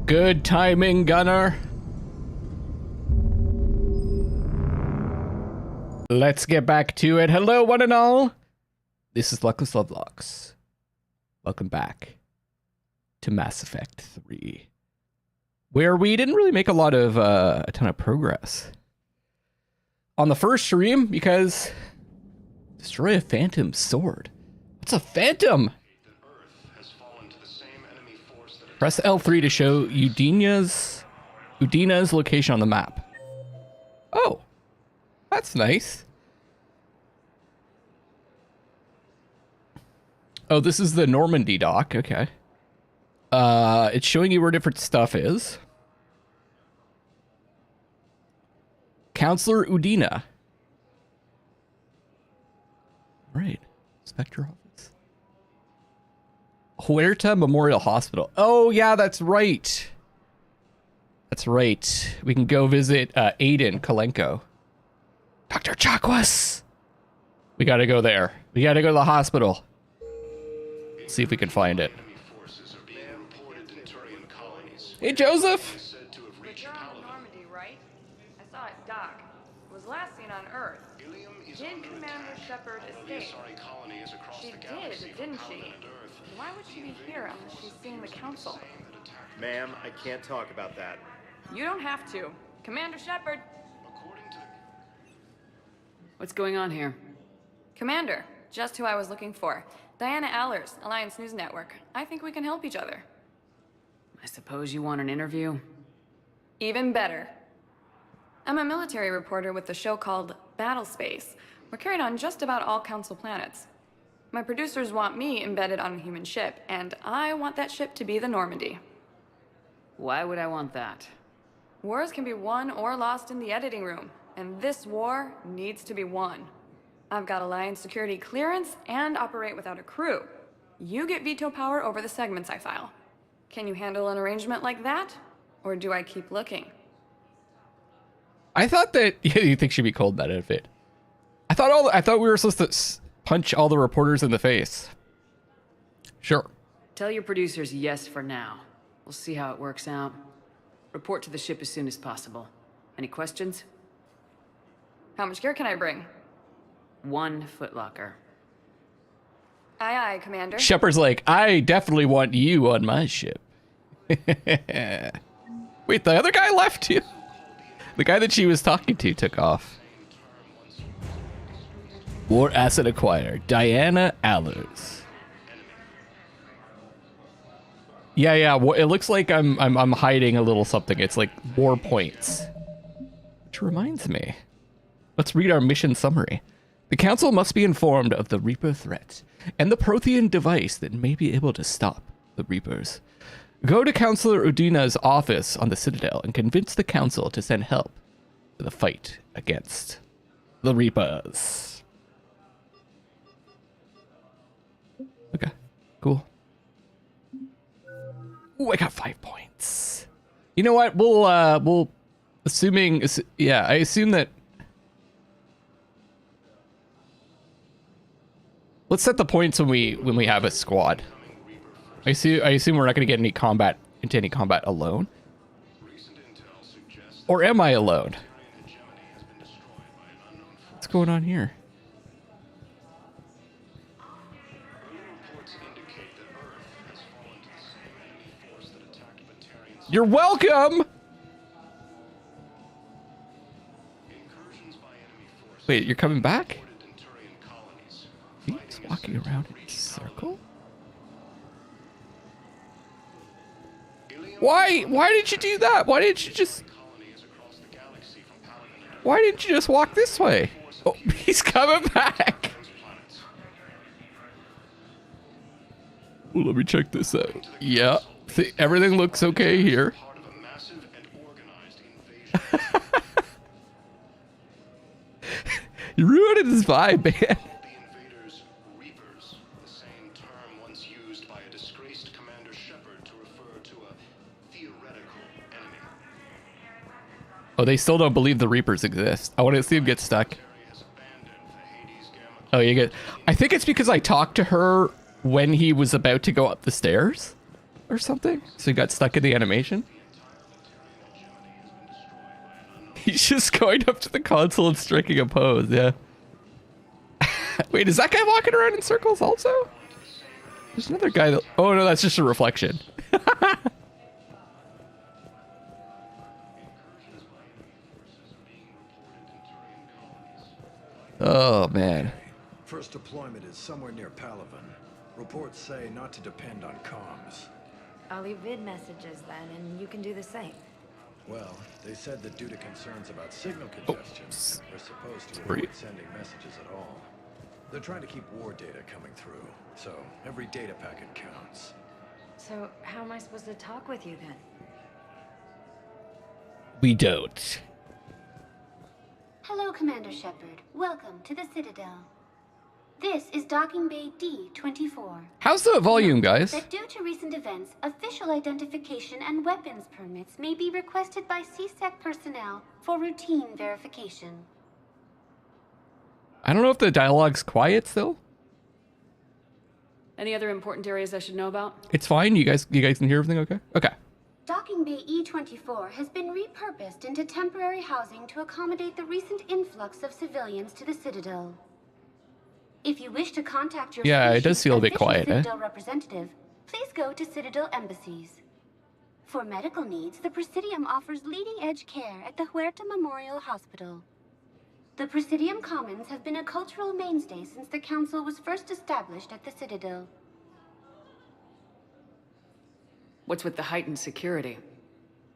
Good timing, Gunner. Let's get back to it. Hello, one and all. This is Luckless LoveLocks. Welcome back to Mass Effect 3, where we didn't really make a ton of progress on the first stream because destroy a phantom sword. What's a phantom? Press L3 to show Udina's location on the map. Oh, that's nice. Oh, this is the Normandy dock. Okay. It's showing you where different stuff is. Counselor Udina. Right. Specter office. Huerta Memorial Hospital. Oh, yeah, that's right. That's right. We can go visit Aiden Kalenko. Dr. Chakwas. We gotta go there. We gotta go to the hospital. See if we can find it. Hey, Joseph. You're on Normandy, right? I saw it dock. It was last seen on Earth. Did Commander Shepard escape? She did, didn't she? Why would she be here unless she's seeing the Council? Ma'am, I can't talk about that. You don't have to. Commander Shepard. What's going on here? Commander, just who I was looking for. Diana Allers, Alliance News Network. I think we can help each other. I suppose you want an interview? Even better. I'm a military reporter with the show called Battle Space. We're carried on just about all Council planets. My producers want me embedded on a human ship, and I want that ship to be the Normandy. Why would I want that? Wars can be won or lost in the editing room, and this war needs to be won. I've got Alliance security clearance and operate without a crew. You get veto power over the segments I file. Can you handle an arrangement like that? Or do I keep looking? I thought that you think she'd be cold in that outfit. I thought we were supposed to punch all the reporters in the face. Sure. Tell your producers yes for now. We'll see how it works out. Report to the ship as soon as possible. Any questions? How much gear can I bring? 1 footlocker. Aye, aye, Commander. Shepard's like, I definitely want you on my ship. Wait, the other guy left you? The guy that she was talking to took off. War asset acquired. Diana Allers. Yeah. It looks like I'm hiding a little something. It's like war points. Which reminds me. Let's read our mission summary. The Council must be informed of the Reaper threat and the Prothean device that may be able to stop the Reapers. Go to Counselor Udina's office on the Citadel and convince the Council to send help to the fight against the Reapers. Okay, cool. Ooh, I got 5 points. You know what? We'll I assume that. Let's set the points when we have a squad. I assume we're not going to get into any combat alone. Or am I alone? What's going on here? You're welcome! Wait, you're coming back? He's walking around in a circle? Why did you do that? Why didn't you just walk this way? Oh, he's coming back. Well, let me check this out. Yeah, see, everything looks okay here. You're ruining his vibe, man. Oh, they still don't believe the Reapers exist. I want to see him get stuck. Oh, you get... I think it's because I talked to her when he was about to go up the stairs or something. So he got stuck in the animation. He's just going up to the console and striking a pose, yeah. Wait, is that guy walking around in circles also? There's another guy that... Oh, no, that's just a reflection. Oh, man. First deployment is somewhere near Palaven. Reports say not to depend on comms. I'll leave vid messages then, and you can do the same. Well, they said that due to concerns about signal congestion, we're supposed to avoid sending messages at all. They're trying to keep war data coming through, so every data packet counts. So how am I supposed to talk with you then? We don't. Hello, Commander Shepard. Welcome to the Citadel. This is Docking Bay D-24. How's the volume, guys? That due to recent events, official identification and weapons permits may be requested by CSEC personnel for routine verification. I don't know if the dialogue's quiet still. Any other important areas I should know about? It's fine. You guys can hear everything okay? Okay. Docking Bay E-24 has been repurposed into temporary housing to accommodate the recent influx of civilians to the Citadel. If you wish to contact your Yeah, it does feel a bit quiet, Citadel representative, please go to Citadel embassies. For medical needs, the Presidium offers leading-edge care at the Huerta Memorial Hospital. The Presidium Commons have been a cultural mainstay since the Council was first established at the Citadel. What's with the heightened security?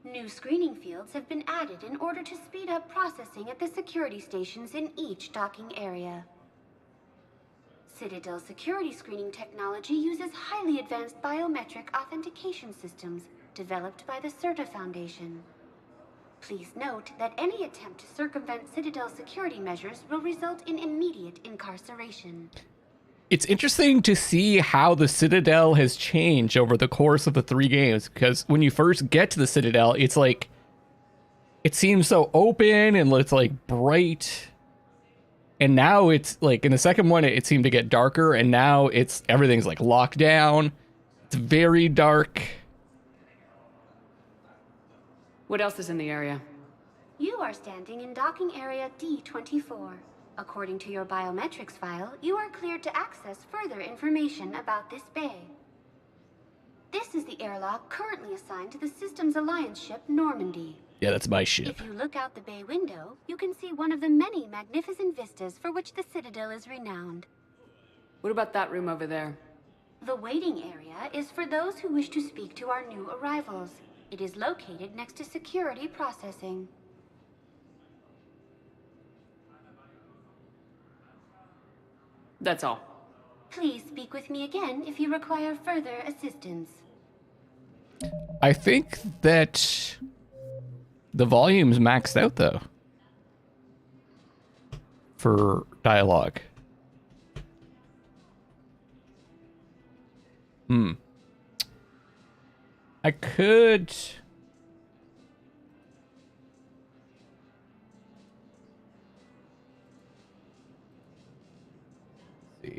New screening fields have been added in order to speed up processing at the security stations in each docking area. Citadel security screening technology uses highly advanced biometric authentication systems developed by the CERTA Foundation. Please note that any attempt to circumvent Citadel security measures will result in immediate incarceration. It's interesting to see how the Citadel has changed over the course of the 3 games, because when you first get to the Citadel, it's like, it seems so open and it's like bright. And now it's like, in the second one, it seemed to get darker, and now everything's like locked down. It's very dark. What else is in the area? You are standing in docking area D-24. According to your biometrics file, you are cleared to access further information about this bay. This is the airlock currently assigned to the Systems Alliance ship Normandy. Yeah, that's my ship. If you look out the bay window, you can see one of the many magnificent vistas for which the Citadel is renowned. What about that room over there? The waiting area is for those who wish to speak to our new arrivals. It is located next to security processing. That's all. Please speak with me again if you require further assistance. I think that the volume's maxed out, though, for dialogue. I could... see.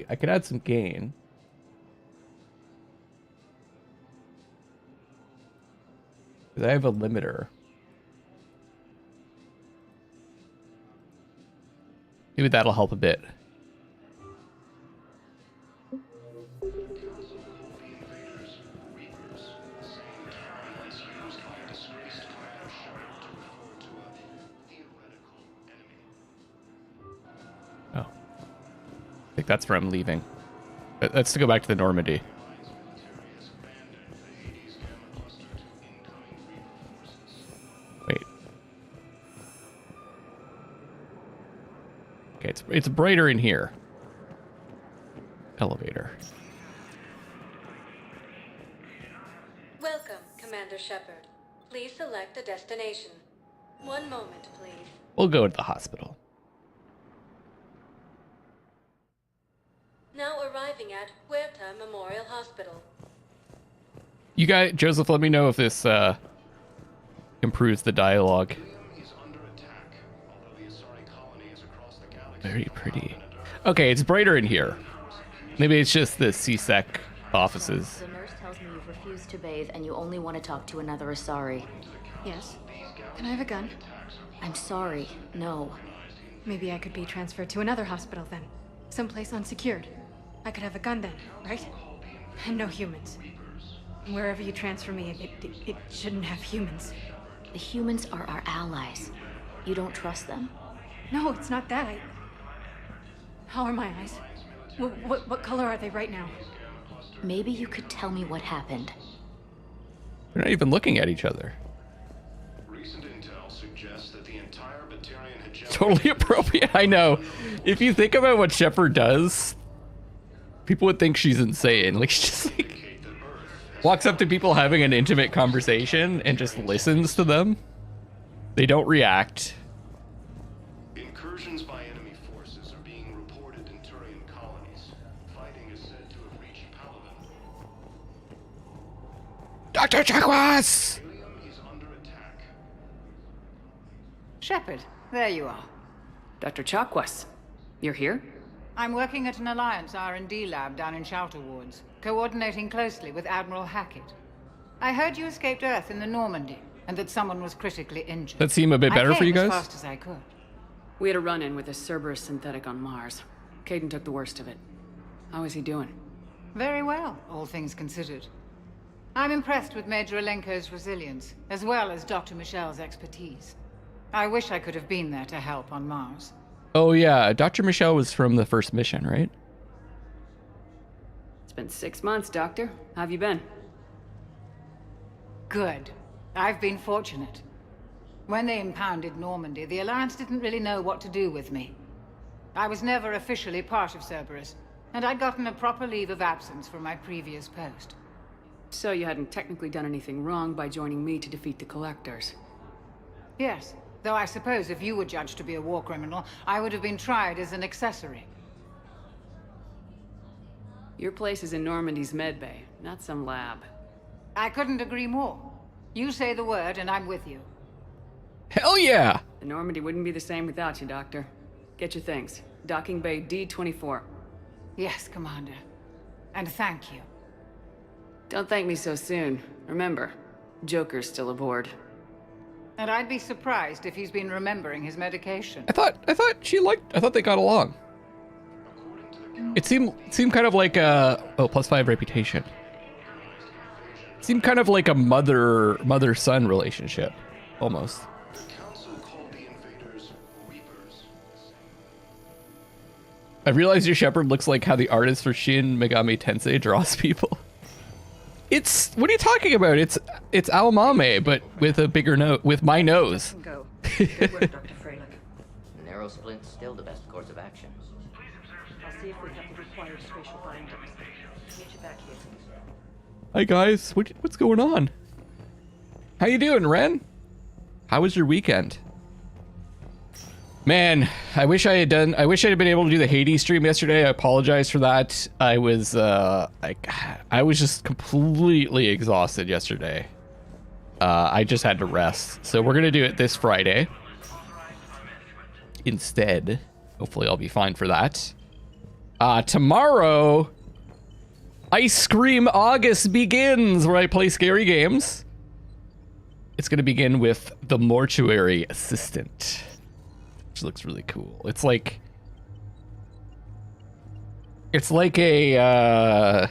I could add some gain. Because I have a limiter. Maybe that'll help a bit. Oh. I think that's where I'm leaving. Let's go back to the Normandy. Wait. Okay, it's brighter in here. Elevator. Welcome, Commander Shepard. Please select a destination. One moment, please. We'll go to the hospital. Now arriving at Huerta Memorial Hospital. You guys, Joseph, let me know if this improves the dialogue. Very pretty. Okay, it's brighter in here. Maybe it's just the CSEC offices. The nurse tells me you've refused to bathe and you only want to talk to another Asari. Yes. Can I have a gun? I'm sorry, no. Maybe I could be transferred to another hospital then. Someplace unsecured. I could have a gun then, right? And no humans. Wherever you transfer me, it shouldn't have humans. The humans are our allies. You don't trust them? No, it's not that. How are my eyes? What color are they right now? Maybe you could tell me what happened. They're not even looking at each other. Recent intel suggests that the entire Batarian hegemony... Totally appropriate, I know. If you think about what Shepard does, people would think she's insane. Like, she just like walks up to people having an intimate conversation and just listens to them. They don't react. Incursions by enemy forces are being reported in Turian colonies. Fighting is said to have reached Paladin. Dr. Chakwas! Is under attack. Shepard, there you are. Dr. Chakwas, you're here? I'm working at an Alliance R&D lab down in Shelter Wards, coordinating closely with Admiral Hackett. I heard you escaped Earth in the Normandy, and that someone was critically injured. That seem a bit better for you guys? I came as fast as I could. We had a run-in with a Cerberus synthetic on Mars. Caden took the worst of it. How is he doing? Very well, all things considered. I'm impressed with Major Alenko's resilience, as well as Dr. Michelle's expertise. I wish I could have been there to help on Mars. Oh yeah, Dr. Michelle was from the first mission, right? It's been 6 months, Doctor. How have you been? Good. I've been fortunate. When they impounded Normandy, the Alliance didn't really know what to do with me. I was never officially part of Cerberus, and I'd gotten a proper leave of absence from my previous post. So you hadn't technically done anything wrong by joining me to defeat the Collectors? Yes, though I suppose if you were judged to be a war criminal, I would have been tried as an accessory. Your place is in Normandy's medbay, not some lab. I couldn't agree more. You say the word and I'm with you. Hell yeah! The Normandy wouldn't be the same without you, Doctor. Get your things. Docking Bay D-24. Yes, Commander. And thank you. Don't thank me so soon. Remember, Joker's still aboard. And I'd be surprised if he's been remembering his medication. I thought they got along. It seemed kind of like a +5 reputation. Seemed kind of like a mother-son relationship, almost. I realized your Shepard looks like how the artist for Shin Megami Tensei draws people. What are you talking about? It's Aomame, but with a bigger nose, with my nose. Go. Good work, Dr. Freilich. Narrow splint's still the best course of action. I'll see if we have the required spatial bindings. Meet you back here. Hi guys, what's going on? How you doing, Ren? How was your weekend? Man, I wish I had been able to do the Hades stream yesterday. I apologize for that. I was just completely exhausted yesterday. I just had to rest. So we're gonna do it this Friday instead. Hopefully I'll be fine for that. Tomorrow, Ice Cream August begins, where I play scary games. It's gonna begin with The Mortuary Assistant, which looks really cool. It's like a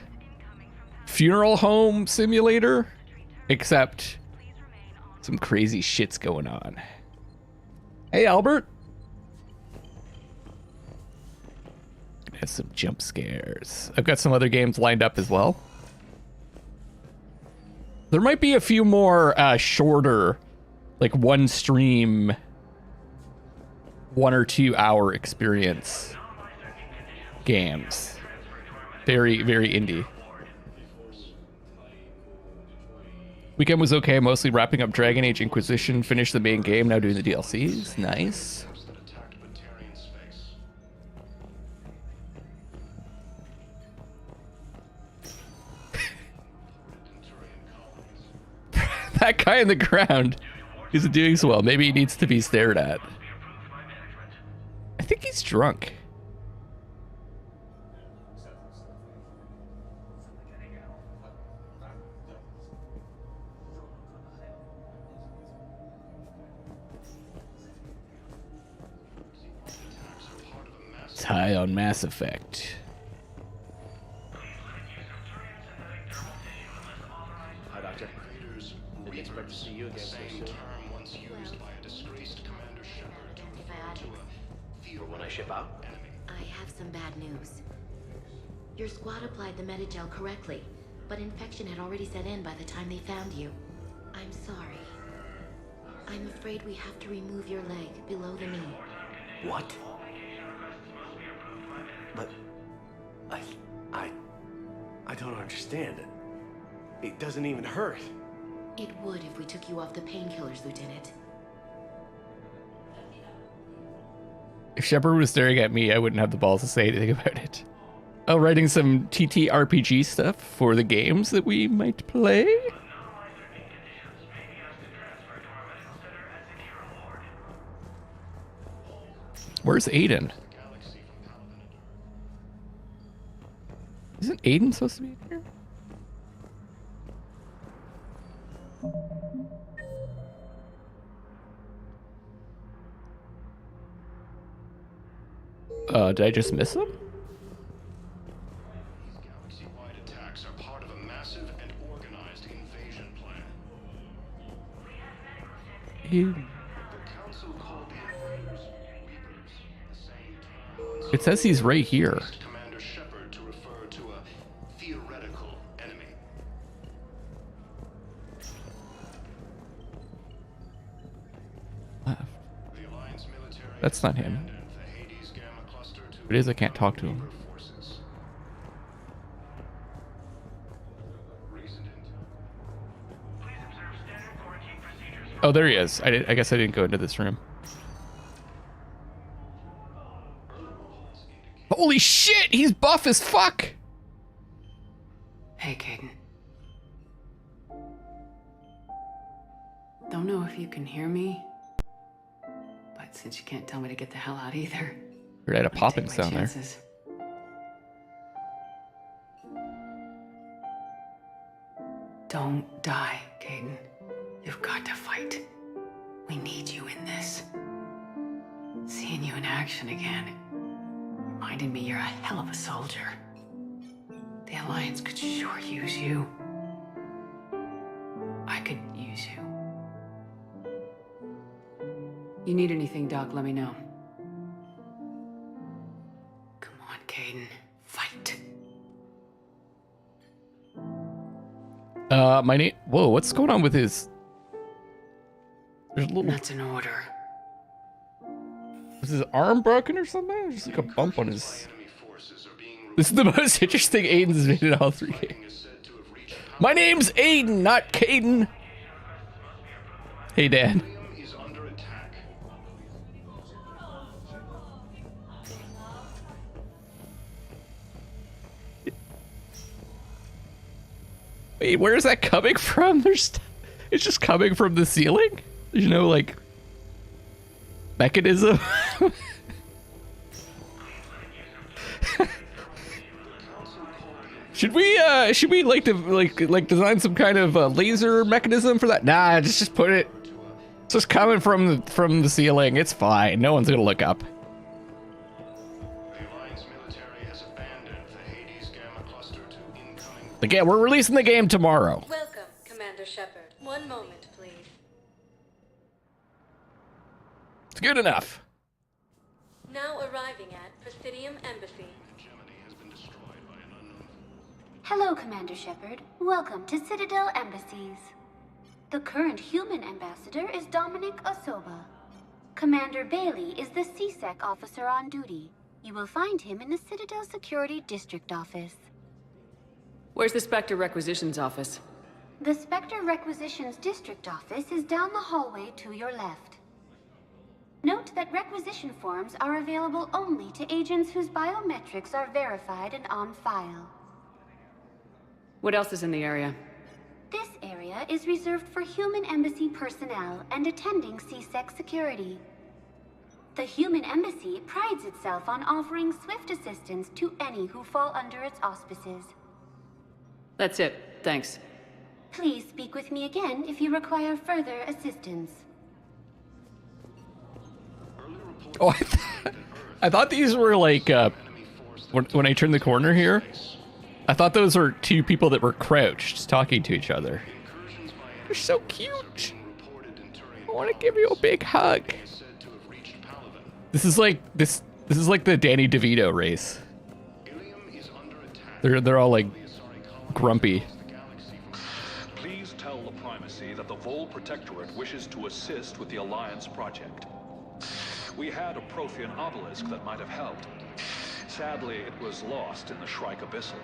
funeral home simulator, except some crazy shit's going on. Hey, Albert. Has some jump scares. I've got some other games lined up as well. There might be a few more shorter, like one stream, 1 or 2 hour experience games. Very, very indie. Weekend was okay, mostly wrapping up Dragon Age Inquisition, finished the main game, now doing the DLCs. Nice. That guy in the ground isn't doing so well. Maybe he needs to be stared at. I think he's drunk. high on Mass Effect. Hi, Doctor. Didn't expect to see you again so soon. Once used by a disgraced Commander Shepard to refer to a For when I ship out? I have some bad news. Your squad applied the Metagel correctly, but infection had already set in by the time they found you. I'm sorry. I'm afraid we have to remove your leg below the knee. What? But I don't understand. It doesn't even hurt. It would if we took you off the painkillers, Lieutenant. If Shepard was staring at me, I wouldn't have the balls to say anything about it. Oh, writing some TTRPG stuff for the games that we might play? Where's Aiden? Isn't Aiden supposed to be here? Did I just miss him? galaxy-wide attacks are part of a massive and organized invasion plan. The Council called the invaders Reapers, the same term It says he's right here. Commander Shepard to refer to a theoretical enemy. The Alliance military That's not him. It is, I can't talk to him. Oh, there he is. I guess I didn't go into this room. Holy shit, he's buff as fuck! Hey, Caden. Don't know if you can hear me, but since you can't tell me to get the hell out either, Heard I had a popping sound there. Don't die, Caden. You've got to fight. We need you in this. Seeing you in action again reminded me you're a hell of a soldier. The Alliance could sure use you. I could use you. You need anything, Doc, let me know. Come on, Caden. Fight. My name. Whoa, what's going on with his? There's a little. That's an order. Was his arm broken or something? Just like a bump on his. This is the most interesting Aiden's made in all three games. My name's Aiden, not Caden. Hey, Dad. Wait, where is that coming from? It's just coming from the ceiling? There's no, like, mechanism? Should we like design some kind of laser mechanism for that? Nah, just put it. It's just coming from the ceiling. It's fine. No one's gonna look up. Again, we're releasing the game tomorrow. Welcome, Commander Shepard. One moment, please. It's good enough. Now arriving at Presidium Embassy. Hello, Commander Shepard. Welcome to Citadel Embassies. The current human ambassador is Dominic Osoba. Commander Bailey is the CSEC officer on duty. You will find him in the Citadel Security District Office. Where's the Specter Requisitions office? The Specter Requisitions District Office is down the hallway to your left. Note that requisition forms are available only to agents whose biometrics are verified and on file. What else is in the area? This area is reserved for human embassy personnel and attending CSEC security. The human embassy prides itself on offering swift assistance to any who fall under its auspices. That's it. Thanks. Please speak with me again if you require further assistance. Oh, I thought these were like when I turned the corner here, I thought those were two people that were crouched talking to each other. They're so cute. I want to give you a big hug. This is like the Danny DeVito race. They're all like grumpy. Please tell the Primacy that the Vol Protectorate wishes to assist with the Alliance project. We had a Prothean obelisk that might have helped. Sadly, it was lost in the Shrike Abyssal.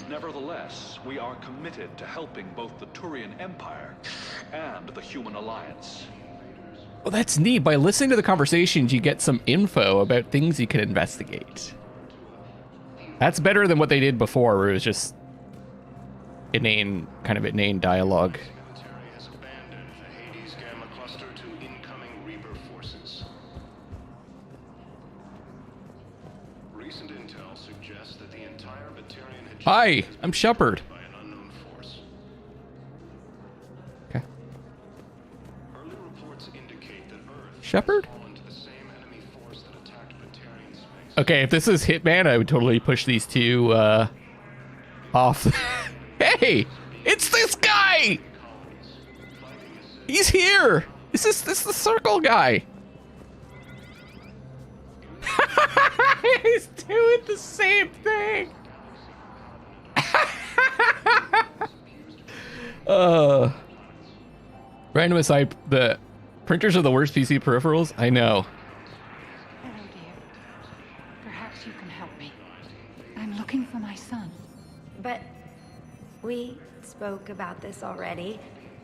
Nevertheless, we are committed to helping both the Turian Empire and the Human Alliance. Well, that's neat. By listening to the conversations, you get some info about things you can investigate. That's better than what they did before, where it was just inane dialogue. Hi, I'm Shepard. Okay. Shepard? Okay, if this is Hitman, I would totally push these two off. Hey, it's this guy. He's here. This is the circle guy. He's doing the same thing. Random aside, the printers are the worst PC peripherals. I know. Hello, dear. Perhaps you can help me. I'm looking for my son. But we spoke about this already.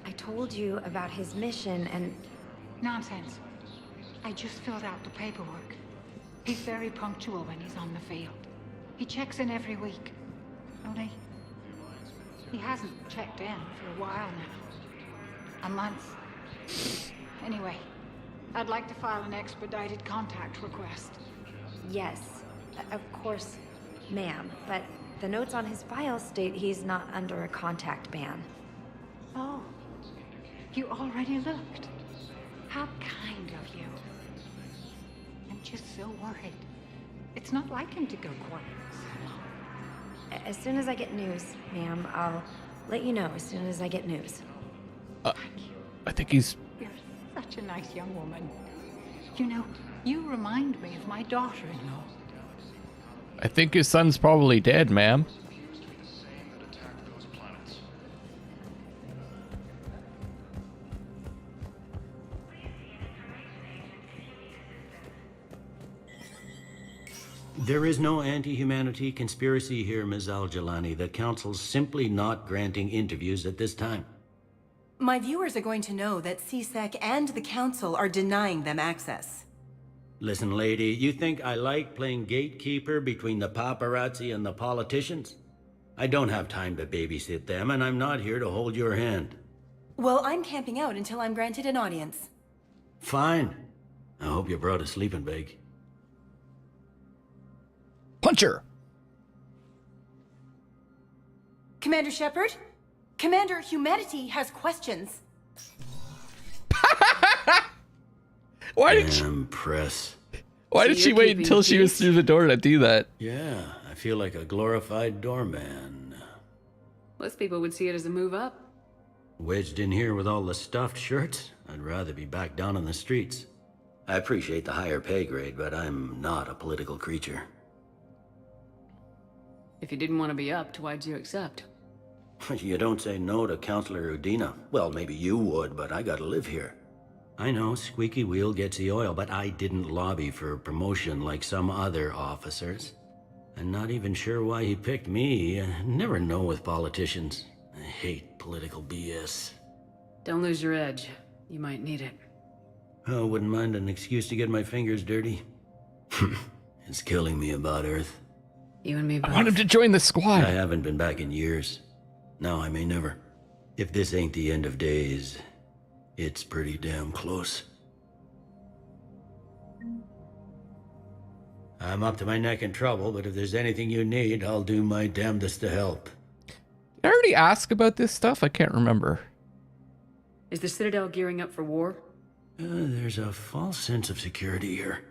I told you about his mission and... Nonsense. I just filled out the paperwork. He's very punctual when he's on the field. He checks in every week. Only, he hasn't checked in for a while now. A month. Anyway, I'd like to file an expedited contact request. Yes, of course, ma'am. But the notes on his file state he's not under a contact ban. Oh, you already looked. How kind of you. I'm just so worried. It's not like him to go quiet so long. As soon as I get news, ma'am, I'll let you know as soon as I get news. I think he's... You're such a nice young woman. You know, you remind me of my daughter-in-law. I think his son's probably dead, ma'am. There is no anti-humanity conspiracy here, Ms. Al-Jalani. The Council's simply not granting interviews at this time. My viewers are going to know that CSEC and the Council are denying them access. Listen, lady, you think I like playing gatekeeper between the paparazzi and the politicians? I don't have time to babysit them, and I'm not here to hold your hand. Well, I'm camping out until I'm granted an audience. Fine. I hope you brought a sleeping bag. Puncher! Commander Shepard? Commander Humanity has questions. Why did she... Empress. Why did she wait until she was through the door to do that? Yeah, I feel like a glorified doorman. Most people would see it as a move up. Wedged in here with all the stuffed shirts? I'd rather be back down on the streets. I appreciate the higher pay grade, but I'm not a political creature. If you didn't want to be upped, why'd you accept? You don't say no to Counselor Udina. Well, maybe you would, but I gotta live here. I know, squeaky wheel gets the oil, but I didn't lobby for promotion like some other officers. I'm not even sure why he picked me. I never know with politicians. I hate political BS. Don't lose your edge. You might need it. Oh, wouldn't mind an excuse to get my fingers dirty. It's killing me about Earth. You and me both. I want him to join the squad. I haven't been back in years. Now I may never. If this ain't the end of days, it's pretty damn close. I'm up to my neck in trouble, but if there's anything you need, I'll do my damnedest to help. Did I already ask about this stuff? I can't remember. Is the Citadel gearing up for war? There's a false sense of security here.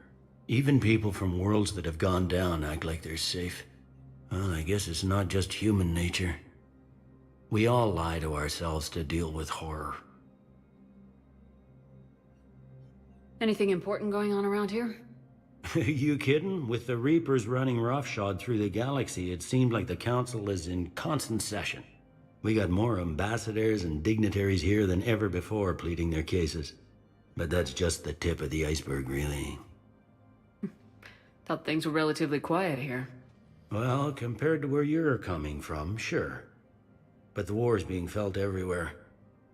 Even people from worlds that have gone down act like they're safe. Well, I guess it's not just human nature. We all lie to ourselves to deal with horror. Anything important going on around here? You kidding? With the Reapers running roughshod through the galaxy, it seemed like the Council is in constant session. We got more ambassadors and dignitaries here than ever before pleading their cases. But that's just the tip of the iceberg, really. Thought things were relatively quiet here. Well, compared to where you're coming from, sure. But the war's being felt everywhere.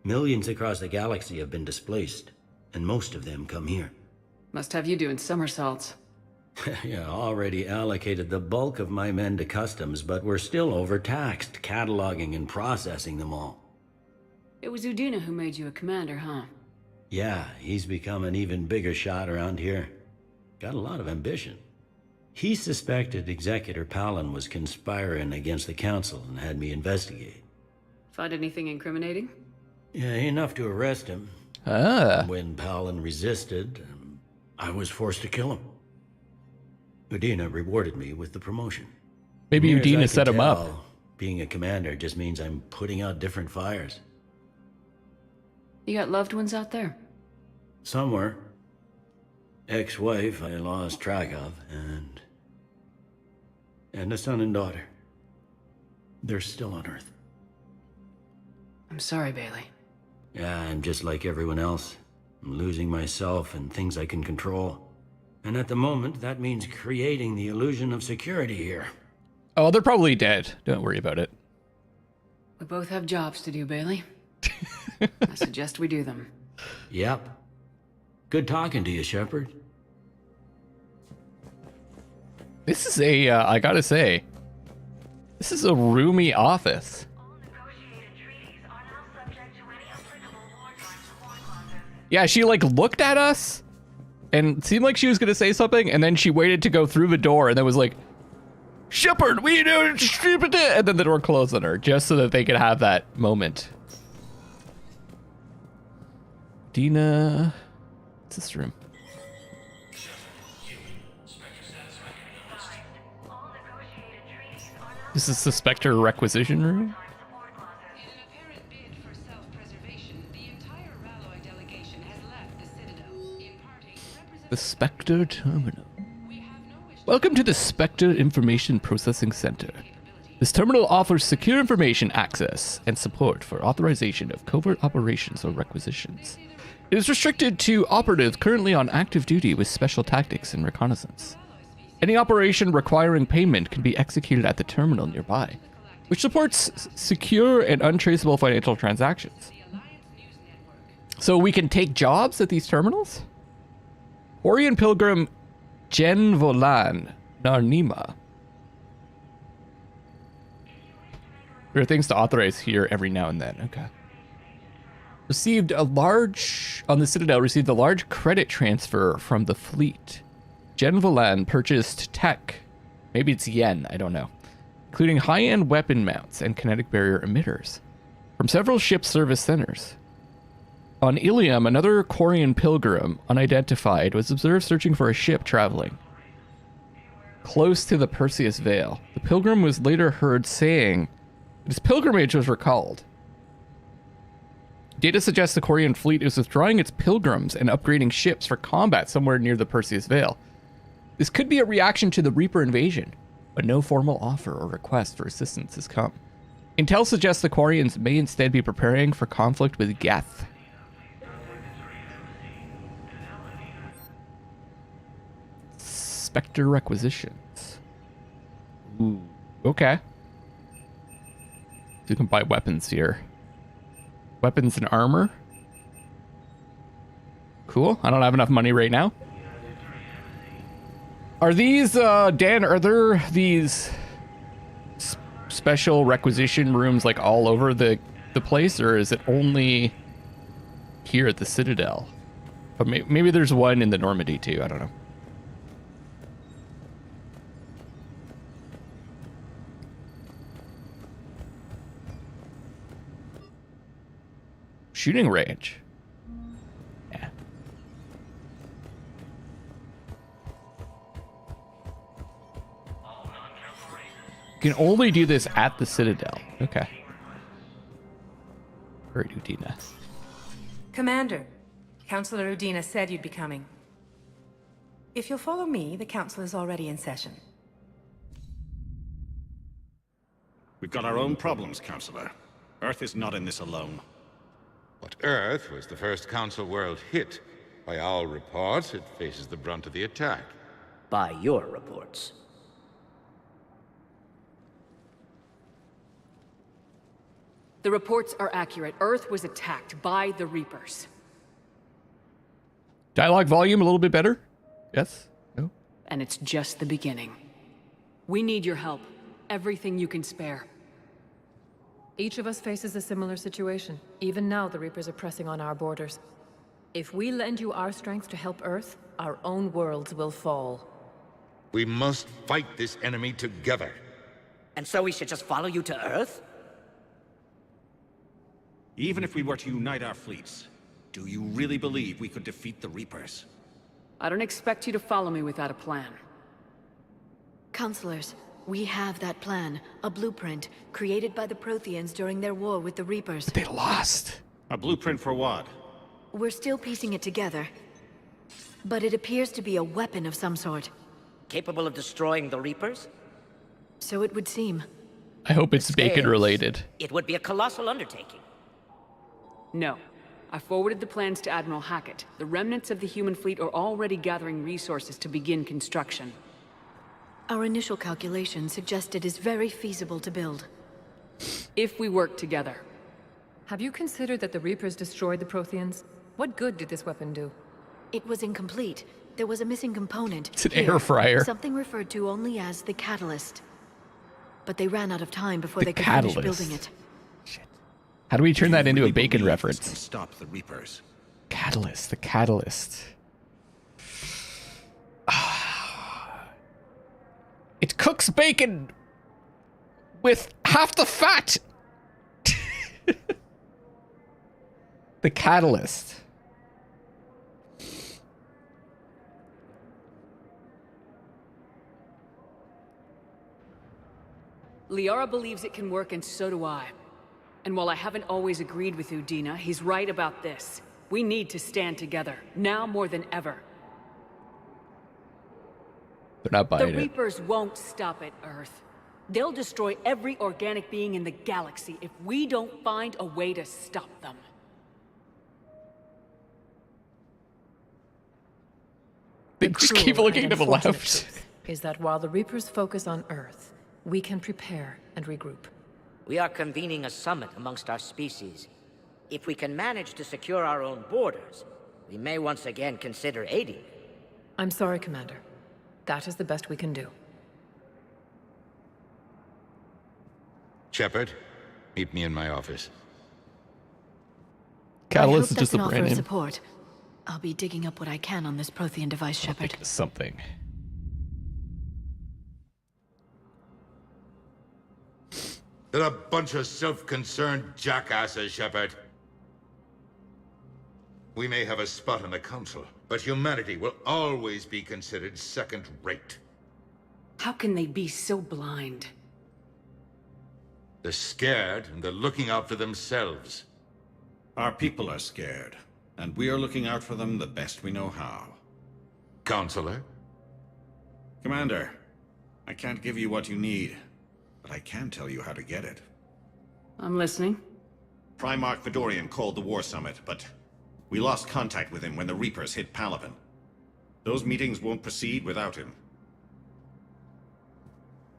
Millions across the galaxy have been displaced, and most of them come here. Must have you doing somersaults. Yeah, already allocated the bulk of my men to customs, but we're still overtaxed, cataloging and processing them all. It was Udina who made you a commander, huh? Yeah, he's become an even bigger shot around here. Got a lot of ambition. He suspected Executor Palin was conspiring against the Council and had me investigate. Find anything incriminating? Yeah, enough to arrest him. Ah. When Palin resisted, I was forced to kill him. Udina rewarded me with the promotion. Maybe Near as Udina I set can him up. tell, being a commander just means I'm putting out different fires. You got loved ones out there? Somewhere. Ex-wife I lost track of, and a son and daughter. They're still on Earth. I'm sorry, Bailey. Yeah, I'm just like everyone else. I'm losing myself and things I can control. And at the moment, that means creating the illusion of security here. Oh, they're probably dead. Don't worry about it. We both have jobs to do, Bailey. I suggest we do them. Yep. Good talking to you, Shepard. This is a, I gotta say, this is a roomy office. Yeah, she like looked at us and seemed like she was gonna say something, and then she waited to go through the door and then was like, Shepard, what are you doing? Stupid! And then the door closed on her, just so that they could have that moment. Dina, what's this room? This is the Specter Requisition room? The Specter Terminal. Welcome to the Specter Information Processing Center. This terminal offers secure information access and support for authorization of covert operations or requisitions. It is restricted to operatives currently on active duty with special tactics and reconnaissance. Any operation requiring payment can be executed at the terminal nearby, which supports secure and untraceable financial transactions. So we can take jobs at these terminals? Orion Pilgrim Jen Volan Narnima. There are things to authorize here every now and then. Okay. On the Citadel, received a large credit transfer from the fleet. Jen Volan purchased tech, maybe it's yen, I don't know, including high-end weapon mounts and kinetic barrier emitters from several ship service centers. On Ilium, another Quarian pilgrim, unidentified, was observed searching for a ship traveling close to the Perseus Veil. The pilgrim was later heard saying his pilgrimage was recalled. Data suggests the Quarian fleet is withdrawing its pilgrims and upgrading ships for combat somewhere near the Perseus Veil. This could be a reaction to the Reaper invasion, but no formal offer or request for assistance has come. Intel suggests the Quarians may instead be preparing for conflict with Geth. Specter requisitions. Ooh, okay. You can buy weapons here. Weapons and armor. Cool. I don't have enough money right now. Are these, Dan, are there these special requisition rooms like all over the place, or is it only here at the Citadel? But maybe there's one in the Normandy too, I don't know. Shooting range. Yeah. You can only do this at the Citadel. Okay. Very Udina. Commander, Counselor Udina said you'd be coming. If you'll follow me, the council is already in session. We've got our own problems, Counselor. Earth is not in this alone. But Earth was the first Council world hit. By all reports, it faces the brunt of the attack. By your reports. The reports are accurate. Earth was attacked by the Reapers. Dialogue volume a little bit better? Yes? No? And it's just the beginning. We need your help. Everything you can spare. Each of us faces a similar situation. Even now, the Reapers are pressing on our borders. If we lend you our strength to help Earth, our own worlds will fall. We must fight this enemy together. And so we should just follow you to Earth? Even if we were to unite our fleets, do you really believe we could defeat the Reapers? I don't expect you to follow me without a plan. Counselors, we have that plan. A blueprint, created by the Protheans during their war with the Reapers. But they lost. A blueprint for what? We're still piecing it together. But it appears to be a weapon of some sort. Capable of destroying the Reapers? So it would seem. I hope it's bacon related. It would be a colossal undertaking. No. I forwarded the plans to Admiral Hackett. The remnants of the human fleet are already gathering resources to begin construction. Our initial calculations suggest it is very feasible to build. If we work together. Have you considered that the Reapers destroyed the Protheans? What good did this weapon do? It was incomplete. There was a missing component. It's an air fryer. Something referred to only as the catalyst. But they ran out of time before they could catalyst. finish building it. How do we turn that into a bacon reference? Stop the Reapers. Catalyst, the catalyst. It cooks bacon with half the fat. The catalyst. Liara believes it can work, and so do I. And while I haven't always agreed with Udina, he's right about this. We need to stand together, now more than ever. They're not buying it. The Reapers won't stop at Earth. They'll destroy every organic being in the galaxy if we don't find a way to stop them. They just keep looking to the left. Is that while the Reapers focus on Earth, we can prepare and regroup. We are convening a summit amongst our species. If we can manage to secure our own borders, we may once again consider aiding. I'm sorry, Commander. That is the best we can do. Shepard, meet me in my office. Catalyst is I hope just that's a an brand offer of name. support. I'll be digging up what I can on this Prothean device, Shepard. Something. They're a bunch of self-concerned jackasses, Shepard. We may have a spot on the Council, but humanity will always be considered second-rate. How can they be so blind? They're scared, and they're looking out for themselves. Our people are scared, and we are looking out for them the best we know how. Counselor? Commander, I can't give you what you need, but I can tell you how to get it. I'm listening. Primarch Fedorian called the War Summit, but we lost contact with him when the Reapers hit Palaven. Those meetings won't proceed without him.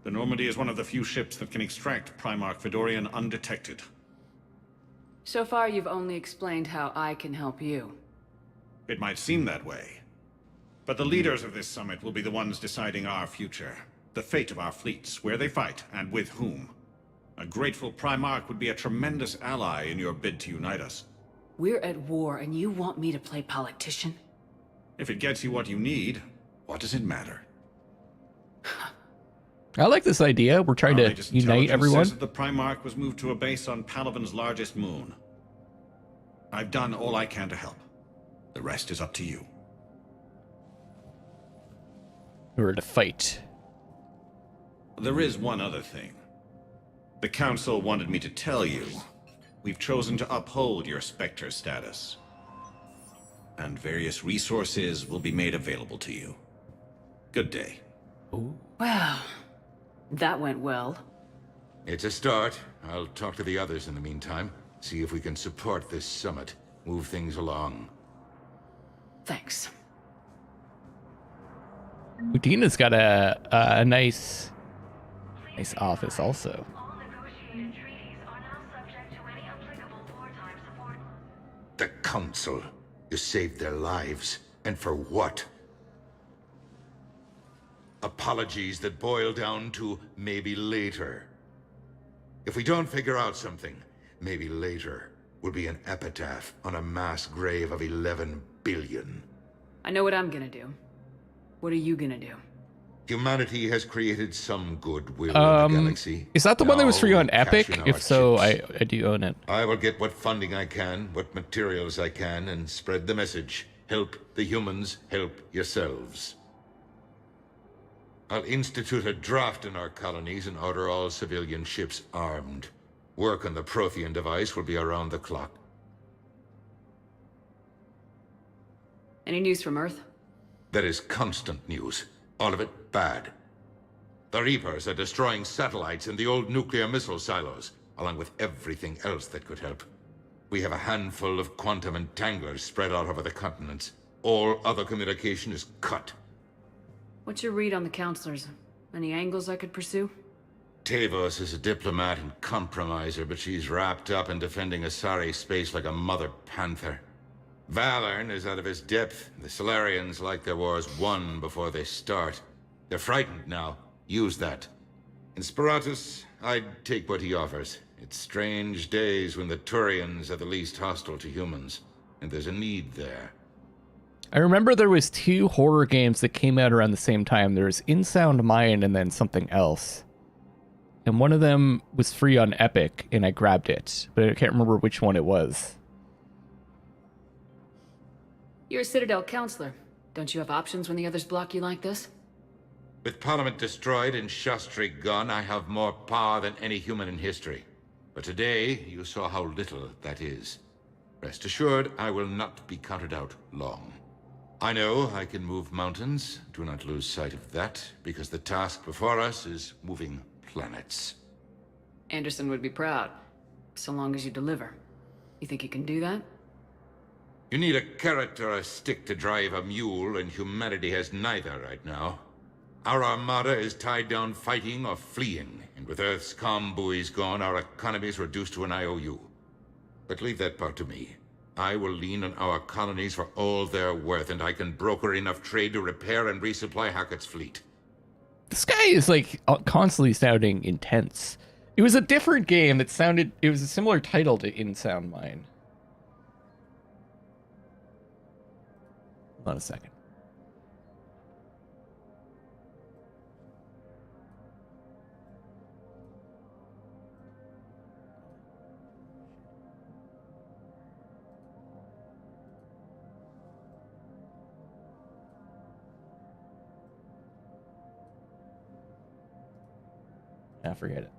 The Normandy is one of the few ships that can extract Primarch Fedorian undetected. So far, you've only explained how I can help you. It might seem that way, but the leaders of this summit will be the ones deciding our future. The fate of our fleets, where they fight, and with whom. A grateful Primarch would be a tremendous ally in your bid to unite us. We're at war, and you want me to play politician? If it gets you what you need, what does it matter? I like this idea. We're trying to unite everyone. Says that the Primarch was moved to a base on Palaven's largest moon. I've done all I can to help. The rest is up to you. We're to fight. There is one other thing. The Council wanted me to tell you, we've chosen to uphold your Specter status. And various resources will be made available to you. Good day. Well, that went well. It's a start. I'll talk to the others in the meantime. See if we can support this summit. Move things along. Thanks. Udina's got a nice office also. The Council. You saved their lives. And for what? Apologies that boil down to maybe later. If we don't figure out something, maybe later will be an epitaph on a mass grave of 11 billion. I know what I'm gonna do. What are you gonna do? Humanity has created some goodwill in the galaxy. Is that the one that was free on Now, Epic? cash in our If so, chips. I do own it. I will get what funding I can, what materials I can, and spread the message. Help the humans, help yourselves. I'll institute a draft in our colonies and order all civilian ships armed. Work on the Prothean device will be around the clock. Any news from Earth? There is constant news. All of it bad. The Reapers are destroying satellites and the old nuclear missile silos, along with everything else that could help. We have a handful of quantum entanglers spread out over the continents. All other communication is cut. What's your read on the counselors? Any angles I could pursue? Tavos is a diplomat and compromiser, but she's wrapped up in defending Asari space like a mother panther. Valorn is out of his depth. The Solarians like their wars won before they start. They're frightened now. Use that. In Sparatus, I'd take what he offers. It's strange days when the Turians are the least hostile to humans, and there's a need there. I remember there was 2 horror games that came out around the same time. There was In Sound Mind and then something else. And one of them was free on Epic, and I grabbed it, but I can't remember which one it was. You're a Citadel counselor. Don't you have options when the others block you like this? With Parliament destroyed and Shastri gone, I have more power than any human in history. But today, you saw how little that is. Rest assured, I will not be counted out long. I know I can move mountains. Do not lose sight of that, because the task before us is moving planets. Anderson would be proud, so long as you deliver. You think you can do that? You need a carrot or a stick to drive a mule, and humanity has neither right now. Our armada is tied down fighting or fleeing, and with Earth's comm buoys gone, our economy is reduced to an IOU. But leave that part to me. I will lean on our colonies for all they're worth, and I can broker enough trade to repair and resupply Hackett's fleet. This guy is like constantly sounding intense. It was a different game that sounded, it was a similar title to In Sound Mind. Hold on a second. Ah, forget it.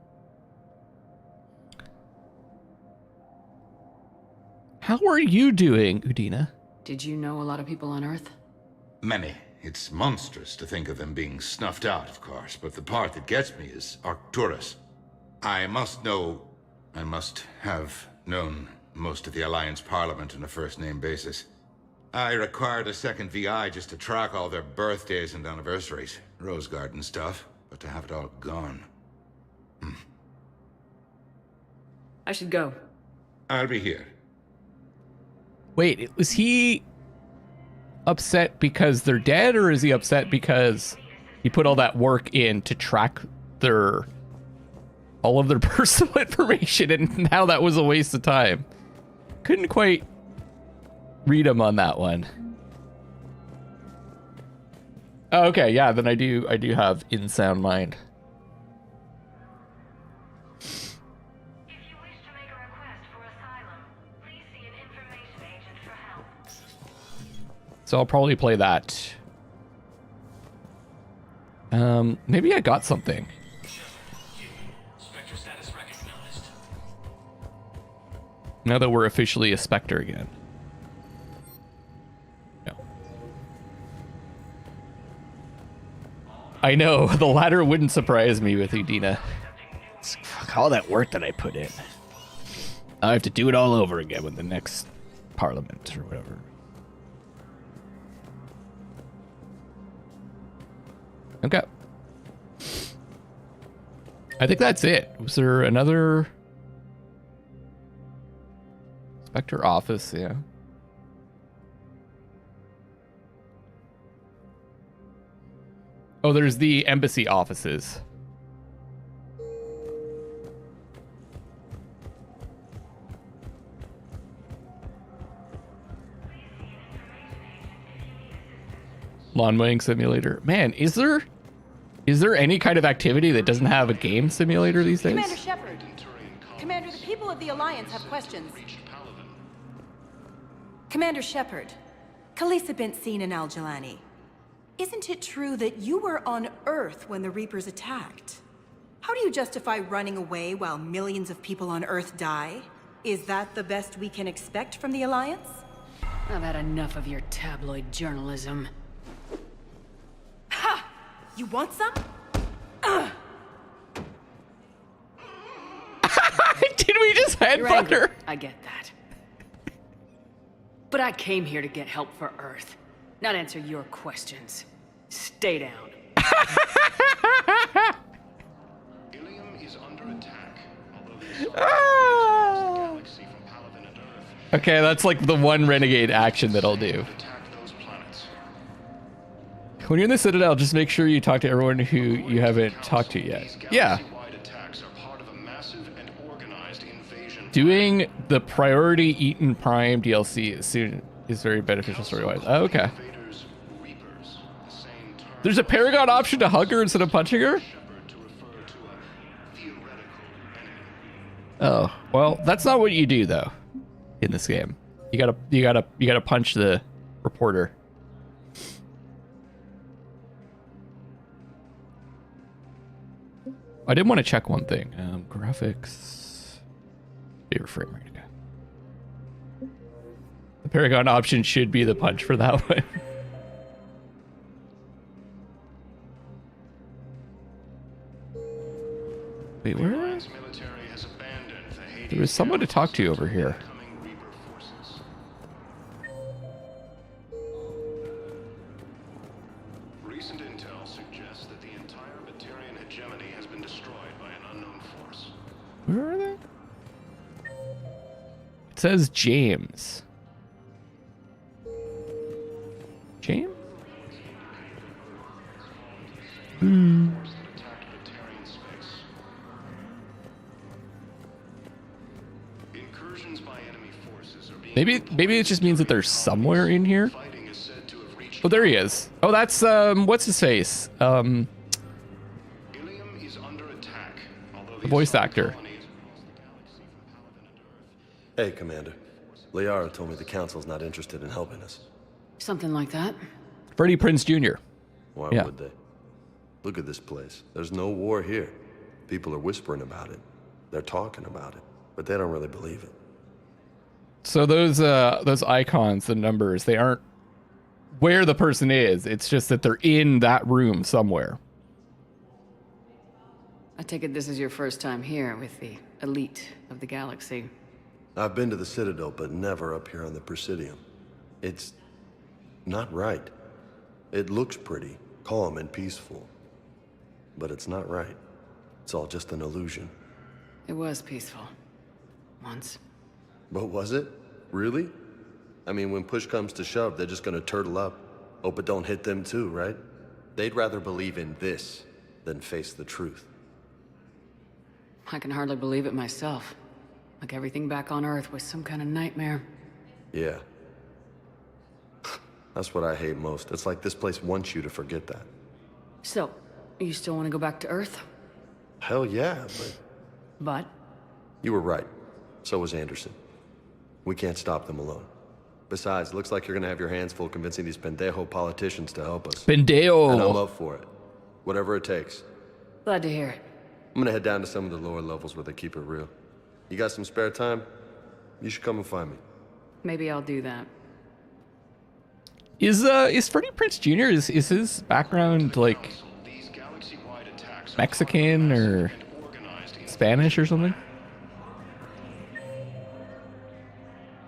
How are you doing, Udina? Did you know a lot of people on Earth? Many. It's monstrous to think of them being snuffed out, of course, but the part that gets me is Arcturus. I must have known most of the Alliance Parliament on a first-name basis. I required a second VI just to track all their birthdays and anniversaries. Rose Garden stuff, but to have it all gone. I should go. I'll be here. Wait, was he upset because they're dead, or is he upset because he put all that work in to track all of their personal information, and now that was a waste of time? Couldn't quite read him on that one. Oh, okay, yeah, then I do have In Sound Mind. So I'll probably play that. Maybe I got something. Now that we're officially a Specter again. No. I know, the latter wouldn't surprise me with Udina. Fuck all that work that I put in. I have to do it all over again with the next parliament or whatever. Okay. I think that's it. Was there another Specter office? Yeah. Oh, there's the embassy offices. Lawn mowing simulator. Man, is there any kind of activity that doesn't have a game simulator these days? Commander Shepard. Commander, the people of the Alliance have questions. Commander Shepard, Khaleesa bint Seen and Al-Jalani. Isn't it true that you were on Earth when the Reapers attacked? How do you justify running away while millions of people on Earth die? Is that the best we can expect from the Alliance? I've had enough of your tabloid journalism. Ha! You want some? Did we just headbutt her? I get that. But I came here to get help for Earth, not answer your questions. Stay down. Ilium is under attack, Okay, that's like the one renegade action that I'll do. When you're in the Citadel, just make sure you talk to everyone who you haven't talked to yet. Yeah. Doing the priority Eaton Prime DLC soon is very beneficial story-wise. Oh, okay. There's a Paragon option to hug her instead of punching her? Oh, well, that's not what you do though in this game. You gotta punch the reporter. I did want to check one thing. Graphics. Your frame rate. Okay. The Paragon option should be the punch for that one. Wait, where? There was someone to talk to over here. Recent intel suggests that the entire Batarian hegemony has been destroyed by an unknown force. Where are they? It says James. James? Hmm. Maybe it just means that they're somewhere in here. Oh, there he is. Oh, that's what's his face? The voice actor. Hey, Commander. Liara told me the Council's not interested in helping us. Something like that. Freddie Prinze Jr. Why Yeah. would they? Look at this place. There's no war here. People are whispering about it. They're talking about it, but they don't really believe it. So those icons, the numbers, they aren't where the person is. It's just that they're in that room somewhere. I take it this is your first time here with the elite of the galaxy. I've been to the Citadel, but never up here on the Presidium. It's not right. It looks pretty, calm and peaceful, but it's not right. It's all just an illusion. It was peaceful. Once. But was it? Really? I mean, when push comes to shove, they're just gonna turtle up. Hope it don't hit them too, right? They'd rather believe in this than face the truth. I can hardly believe it myself. Like everything back on Earth was some kind of nightmare. Yeah. That's what I hate most. It's like this place wants you to forget that. So, you still want to go back to Earth? Hell yeah, but... But? You were right. So was Anderson. We can't stop them alone. Besides, looks like you're gonna have your hands full convincing these pendejo politicians to help us. Pendejo! And I'm up for it. Whatever it takes. Glad to hear it. I'm gonna head down to some of the lower levels where they keep it real. You got some spare time? You should come and find me. Maybe I'll do that. Is Freddie Prinze Jr. is his background like Mexican or Spanish or something?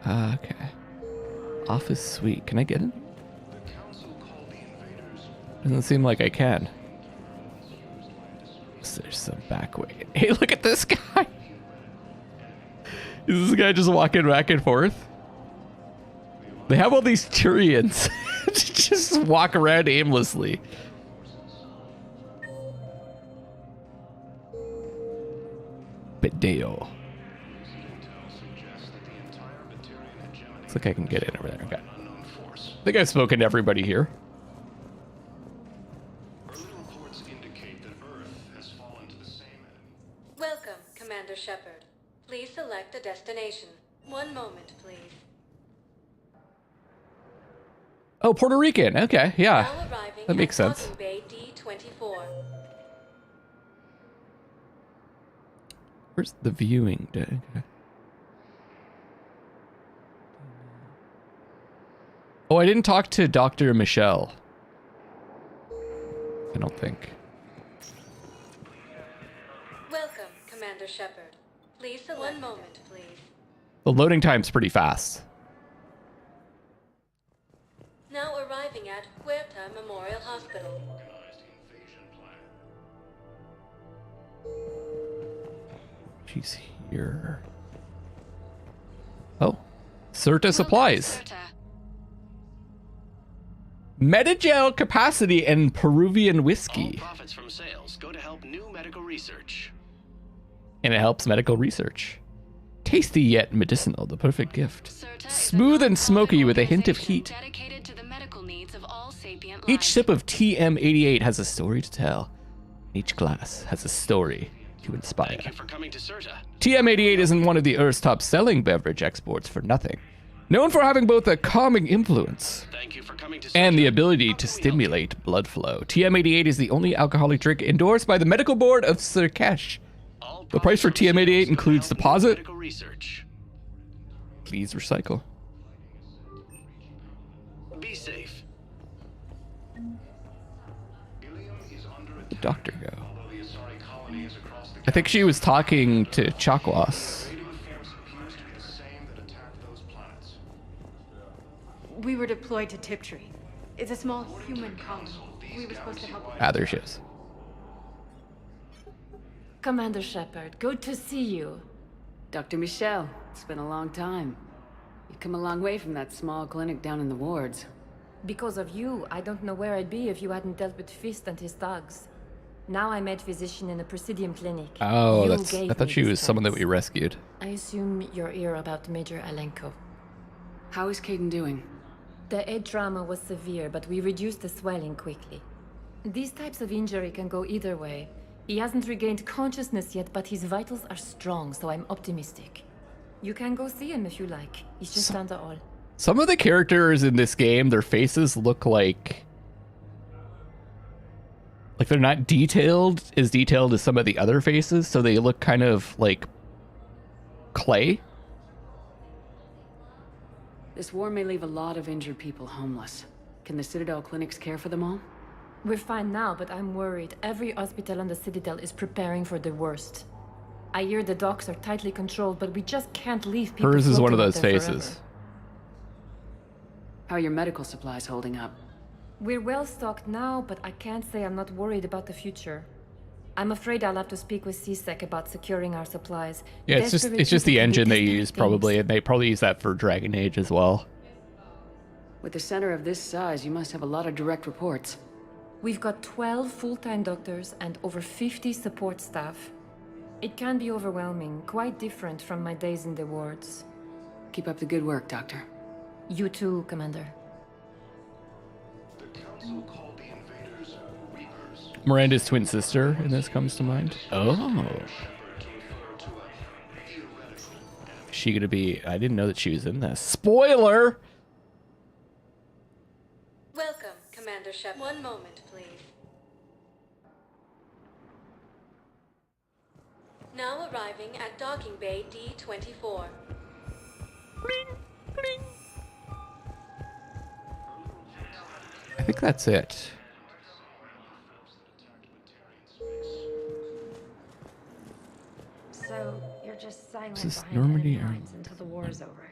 Okay. Office suite. Can I get in? Doesn't seem like I can. There's some back way. Hey, look at this guy. Is this guy just walking back and forth? They have all these Turians just walk around aimlessly. Bideo. Looks like I can get in over there. Okay. I think I've spoken to everybody here. Welcome, Commander Shepard. Please select a destination. One moment, please. Oh, Puerto Rican. Okay, yeah. Now arriving That makes at sense. Docking Bay D24. Where's the viewing deck? Okay. Oh, I didn't talk to Dr. Michelle. I don't think. Welcome, Commander Shepard. Please select. One moment, please. The loading time's pretty fast. Now arriving at Huerta Memorial Hospital. She's here. Oh, Certa supplies. Metagel capacity and Peruvian whiskey. All profits from sales go to help new medical research. And it helps medical research. Tasty yet medicinal, the perfect gift. Smooth and smoky with a hint of heat. Dedicated to the medical needs of all sapient life. Each sip of TM88 has a story to tell. Each glass has a story to inspire. Thank you for coming to Certa. TM88 isn't one of the Earth's top selling beverage exports for nothing. Known for having both a calming influence and the ability to stimulate blood flow, TM88 is the only alcoholic drink endorsed by the Medical Board of Sirkesh. The price for TM88 includes deposit. Please recycle. Be safe. The doctor go. I think she was talking to Chakwas. We were deployed to Tiptree. It's a small human colony. We were supposed to help. Ah, there she is. Commander Shepard, good to see you. Dr. Michelle, it's been a long time. You've come a long way from that small clinic down in the wards. Because of you, I don't know where I'd be if you hadn't dealt with Fist and his thugs. Now I'm med physician in a Presidium clinic. Oh, I thought she was someone that we rescued. I assume you're here about Major Alenko. How is Caden doing? The head trauma was severe, but we reduced the swelling quickly. These types of injury can go either way. He hasn't regained consciousness yet, but his vitals are strong, so I'm optimistic. You can go see him if you like. He's just down the hall. Some of the characters in this game, their faces look like they're not as detailed as some of the other faces, so they look kind of like clay. This war may leave a lot of injured people homeless. Can the Citadel clinics care for them all? We're fine now, but I'm worried. Every hospital on the Citadel is preparing for the worst. I hear the docks are tightly controlled, but we just can't leave people. Hers is one of floating those out there faces. forever. How are your medical supplies holding up? We're well stocked now, but I can't say I'm not worried about the future. I'm afraid I'll have to speak with CSEC about securing our supplies. Yeah, it's just the engine they use probably, and they probably use that for Dragon Age as well. With a center of this size, you must have a lot of direct reports. We've got 12 full-time doctors and over 50 support staff. It can be overwhelming, quite different from my days in the wards. Keep up the good work, Doctor. You too, Commander. Miranda's twin sister in this comes to mind. Oh. Is she gonna be... I didn't know that she was in this. Spoiler! Welcome, Commander Shepard. One moment, please. Now arriving at Docking Bay D24. I think that's it. So you're just silent This is behind Normandy enemy lines until the war is over.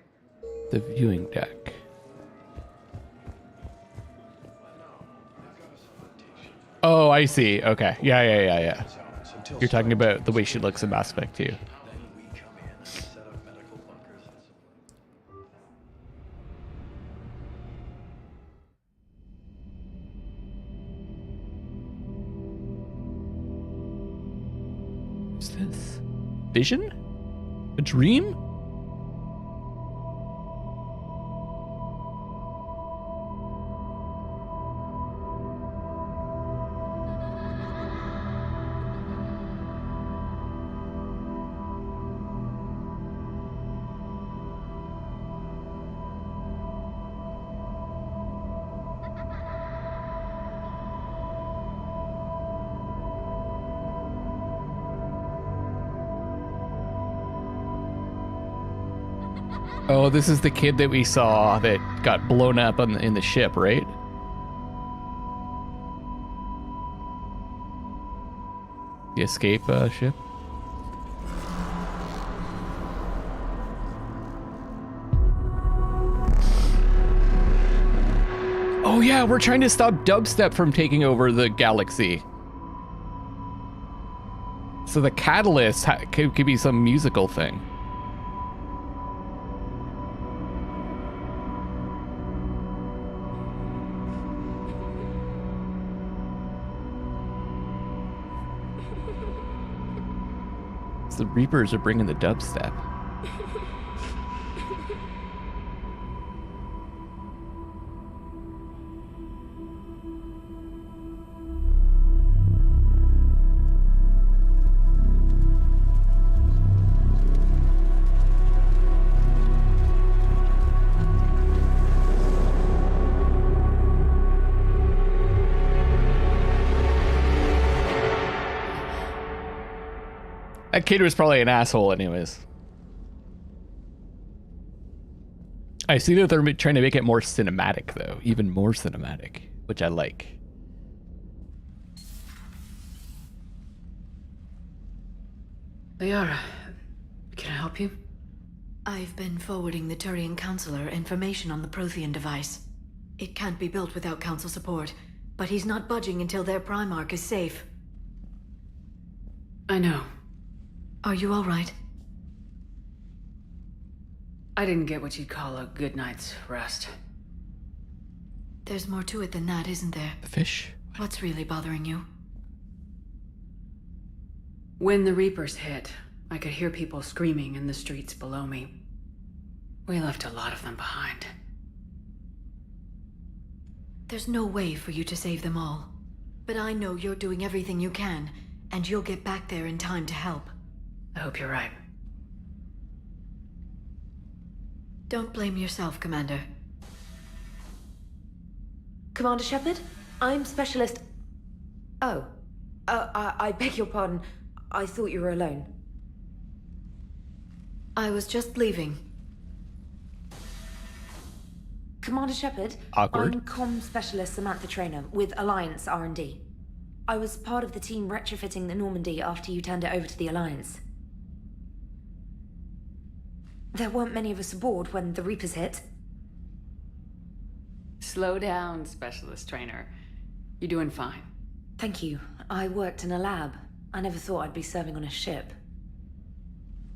The viewing deck. Oh, I see. Okay. Yeah. You're talking about the way she looks in Mass Effect 2. What's this? Vision? A dream? Oh, this is the kid that we saw that got blown up in the ship, right? The escape ship? Oh yeah, we're trying to stop dubstep from taking over the galaxy. So the catalyst could be some musical thing. The Reapers are bringing the dubstep. That kid was probably an asshole anyways. I see that they're trying to make it more cinematic though, even more cinematic, which I like. Liara, can I help you? I've been forwarding the Turian Counselor information on the Prothean device. It can't be built without Council support, but he's not budging until their Primarch is safe. I know. Are you all right? I didn't get what you'd call a good night's rest. There's more to it than that, isn't there? The fish? What's really bothering you? When the Reapers hit, I could hear people screaming in the streets below me. We left a lot of them behind. There's no way for you to save them all. But I know you're doing everything you can, and you'll get back there in time to help. I hope you're right. Don't blame yourself, Commander. Commander Shepard? I'm Specialist... Oh. I beg your pardon. I thought you were alone. I was just leaving. Commander Shepard? Awkward. I'm Comm Specialist Samantha Traynor with Alliance R&D. I was part of the team retrofitting the Normandy after you turned it over to the Alliance. There weren't many of us aboard when the Reapers hit. Slow down, Specialist Trainer. You're doing fine. Thank you. I worked in a lab. I never thought I'd be serving on a ship.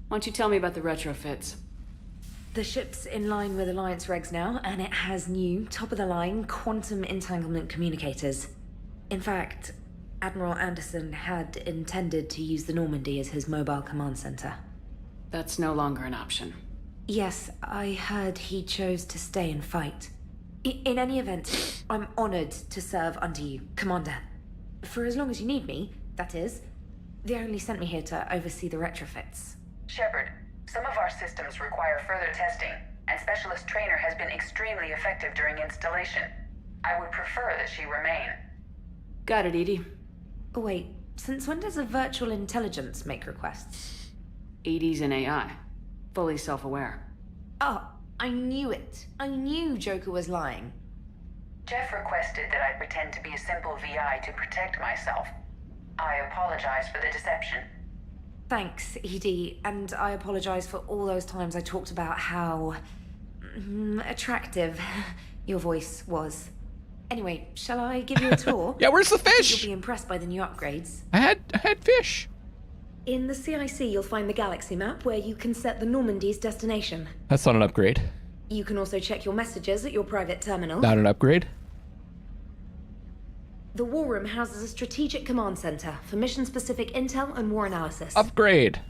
Why don't you tell me about the retrofits? The ship's in line with Alliance regs now, and it has new, top-of-the-line quantum entanglement communicators. In fact, Admiral Anderson had intended to use the Normandy as his mobile command center. That's no longer an option. Yes, I heard he chose to stay and fight. In any event, I'm honored to serve under you, Commander. For as long as you need me, that is. They only sent me here to oversee the retrofits. Shepard, some of our systems require further testing, and Specialist Trainer has been extremely effective during installation. I would prefer that she remain. Got it, Edie. Oh, wait, since when does a virtual intelligence make requests? Edie's an AI. Fully self-aware. Oh, I knew it. I knew Joker was lying. Jeff requested that I pretend to be a simple VI to protect myself. I apologize for the deception. Thanks, Edie, and I apologize for all those times I talked about how attractive your voice was. Anyway, shall I give you a tour? Yeah, where's the fish? You'll be impressed by the new upgrades. I had fish. In the CIC, you'll find the galaxy map where you can set the Normandy's destination. That's not an upgrade. You can also check your messages at your private terminal. Not an upgrade. The War Room houses a strategic command center for mission-specific intel and war analysis. Upgrade.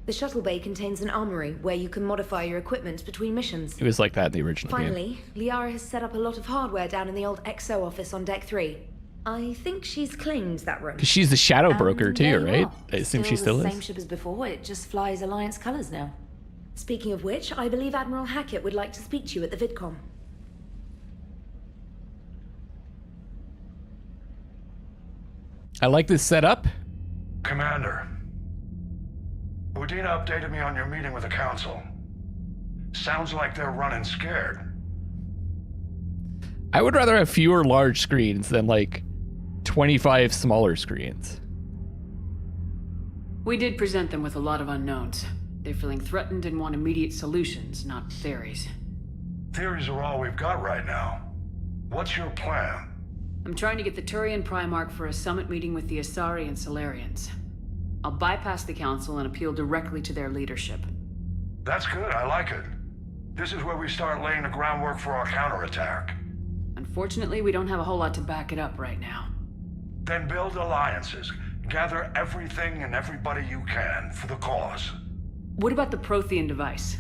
The shuttle bay contains an armory where you can modify your equipment between missions. It was like that in the original game. Finally, Liara has set up a lot of hardware down in the old XO office on Deck 3. I think she's claimed that room. Because she's the shadow broker too, right? I assume she still the is. Same ship as before, it just flies Alliance colors now. Speaking of which, I believe Admiral Hackett would like to speak to you at the VidCom. I like this setup. Commander, Udina updated me on your meeting with the Council. Sounds like they're running scared. I would rather have fewer large screens than like 25 smaller screens. We did present them with a lot of unknowns. They're feeling threatened and want immediate solutions, not theories. Theories are all we've got right now. What's your plan? I'm trying to get the Turian Primarch for a summit meeting with the Asari and Solarians. I'll bypass the Council and appeal directly to their leadership. That's good, I like it. This is where we start laying the groundwork for our counterattack. Unfortunately, we don't have a whole lot to back it up right now. Then build alliances. Gather everything and everybody you can for the cause. What about the Prothean device?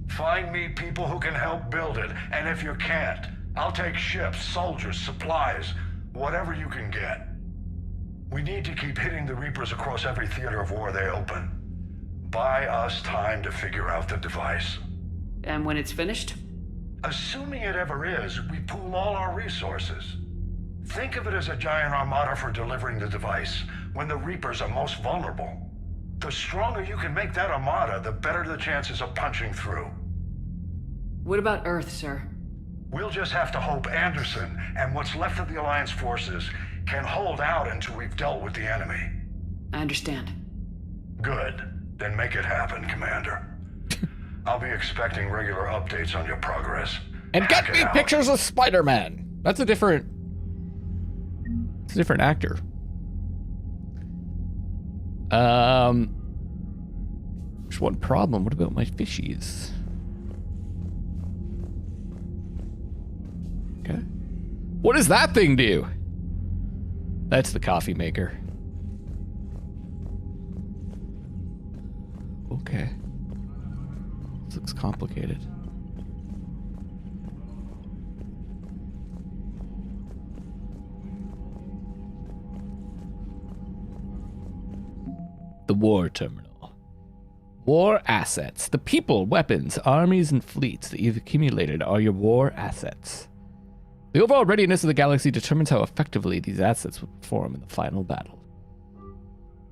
Find me people who can help build it, and if you can't, I'll take ships, soldiers, supplies, whatever you can get. We need to keep hitting the Reapers across every theater of war they open. Buy us time to figure out the device. And when it's finished? Assuming it ever is, we pool all our resources. Think of it as a giant armada for delivering the device, when the Reapers are most vulnerable. The stronger you can make that armada, the better the chances of punching through. What about Earth, sir? We'll just have to hope Anderson and what's left of the Alliance forces can hold out until we've dealt with the enemy. I understand. Good. Then make it happen, Commander. I'll be expecting regular updates on your progress. And get me pictures of Spider-Man. That's a different... It's a different actor. There's one problem. What about my fishies? Okay. What does that thing do? That's the coffee maker. Okay. This looks complicated. The war terminal. War assets. The people, weapons, armies, and fleets that you've accumulated are your war assets. The overall readiness of the galaxy determines how effectively these assets will perform in the final battle.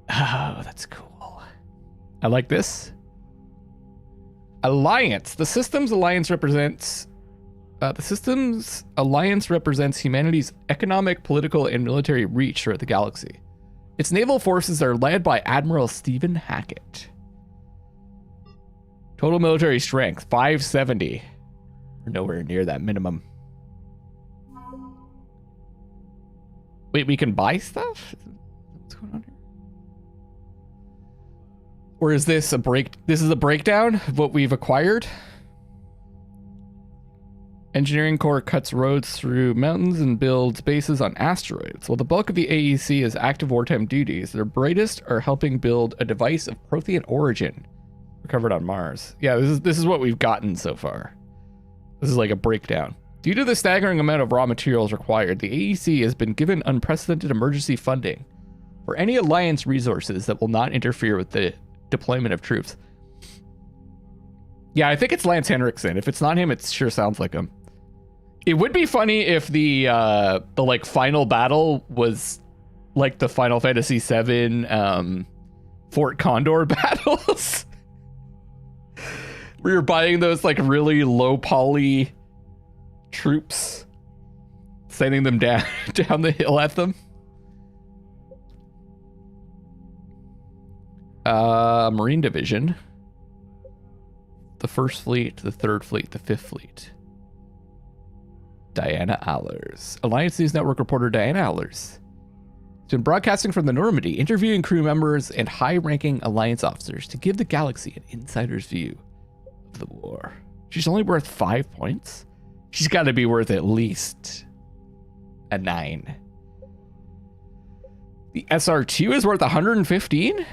Oh, that's cool. I like this. Alliance. The Systems Alliance represents humanity's economic, political, and military reach throughout the galaxy. Its naval forces are led by Admiral Stephen Hackett. Total military strength, 570. We're nowhere near that minimum. Wait, we can buy stuff? What's going on here? Or is this a this is a breakdown of what we've acquired? Engineering Corps cuts roads through mountains and builds bases on asteroids. While the bulk of the AEC is active wartime duties, their brightest are helping build a device of Prothean origin recovered on Mars. Yeah, this is what we've gotten so far. This is like a breakdown. Due to the staggering amount of raw materials required, the AEC has been given unprecedented emergency funding for any Alliance resources that will not interfere with the deployment of troops. Yeah, I think it's Lance Henriksen. If it's not him, it sure sounds like him. It would be funny if the like final battle was like the Final Fantasy VII Fort Condor battles. Where you're buying those like really low poly troops, sending them down the hill at them. Marine Division. The 1st Fleet, the 3rd Fleet, the 5th Fleet. Diana Allers. Alliance News Network reporter Diana Allers has been broadcasting from the Normandy, interviewing crew members and high-ranking Alliance officers to give the galaxy an insider's view of the war. She's only worth 5 points. She's got to be worth at least a 9. The SR2 is worth 115?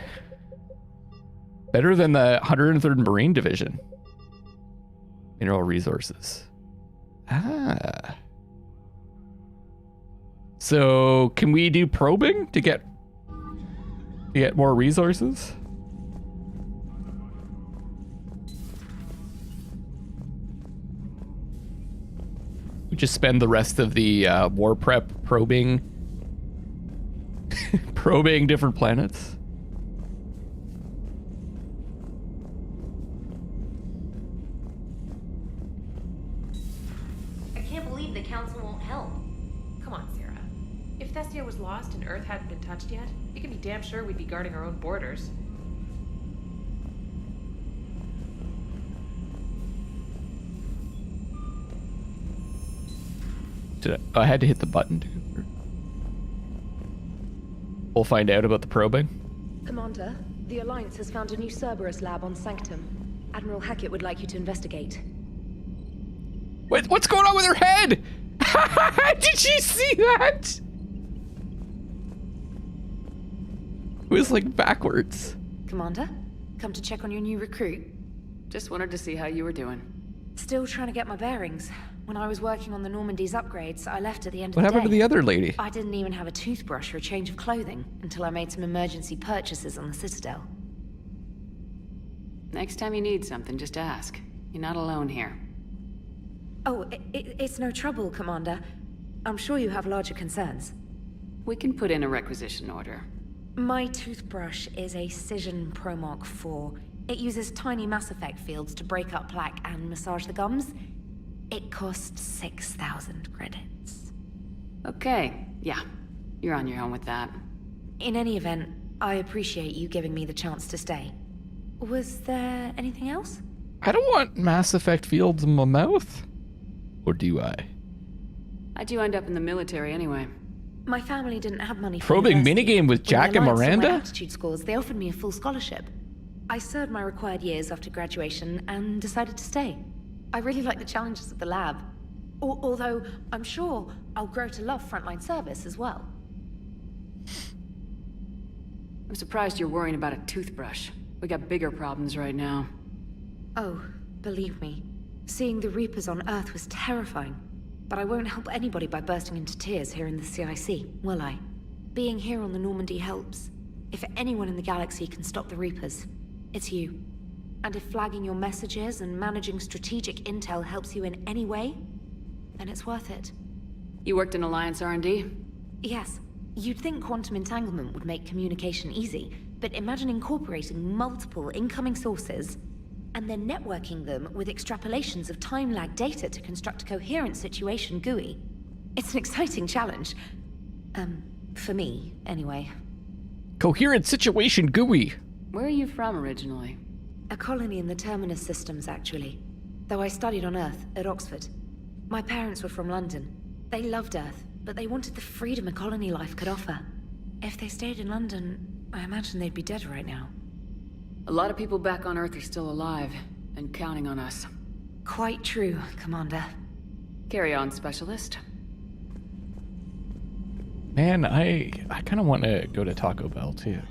Better than the 103rd Marine Division. Mineral resources. Ah. So can we do probing to get more resources? We just spend the rest of the war prep probing probing different planets. Thessia was lost and Earth hadn't been touched yet, you can be damn sure we'd be guarding our own borders. I had to hit the button too. We'll find out about the probing. Commander, the Alliance has found a new Cerberus lab on Sanctum. Admiral Hackett would like you to investigate. Wait, what's going on with her head? Did you see that? It was like backwards. Commander, come to check on your new recruit. Just wanted to see how you were doing. Still trying to get my bearings. When I was working on the Normandy's upgrades, I left at the end of the What day. happened to the other lady? I didn't even have a toothbrush or a change of clothing until I made some emergency purchases on the Citadel. Next time you need something, just ask. You're not alone here. Oh, it's no trouble, Commander. I'm sure you have larger concerns. We can put in a requisition order. My toothbrush is a Cision Pro Mark IV. It uses tiny Mass Effect fields to break up plaque and massage the gums. It costs 6,000 credits. Okay, yeah. You're on your own with that. In any event, I appreciate you giving me the chance to stay. Was there anything else? I don't want Mass Effect fields in my mouth. Or do I? How'd you end up in the military anyway? My family didn't have money for Probing university. minigame with Jack When and the Alliance saw my Miranda? aptitude scores, they offered me a full scholarship. I served my required years after graduation and decided to stay. I really like the challenges of the lab. Although, I'm sure I'll grow to love frontline service as well. I'm surprised you're worrying about a toothbrush. We got bigger problems right now. Oh, believe me, seeing the Reapers on Earth was terrifying. But I won't help anybody by bursting into tears here in the CIC, will I? Being here on the Normandy helps. If anyone in the galaxy can stop the Reapers, it's you. And if flagging your messages and managing strategic intel helps you in any way, then it's worth it. You worked in Alliance R&D? Yes. You'd think quantum entanglement would make communication easy, but imagine incorporating multiple incoming sources and then networking them with extrapolations of time-lag data to construct a coherent situation GUI. It's an exciting challenge. For me, anyway. Coherent situation GUI. Where are you from originally? A colony in the Terminus systems, actually. Though I studied on Earth, at Oxford. My parents were from London. They loved Earth, but they wanted the freedom a colony life could offer. If they stayed in London, I imagine they'd be dead right now. A lot of people back on Earth are still alive, and counting on us. Quite true, Commander. Carry on, Specialist. Man, I kind of want to go to Taco Bell, too.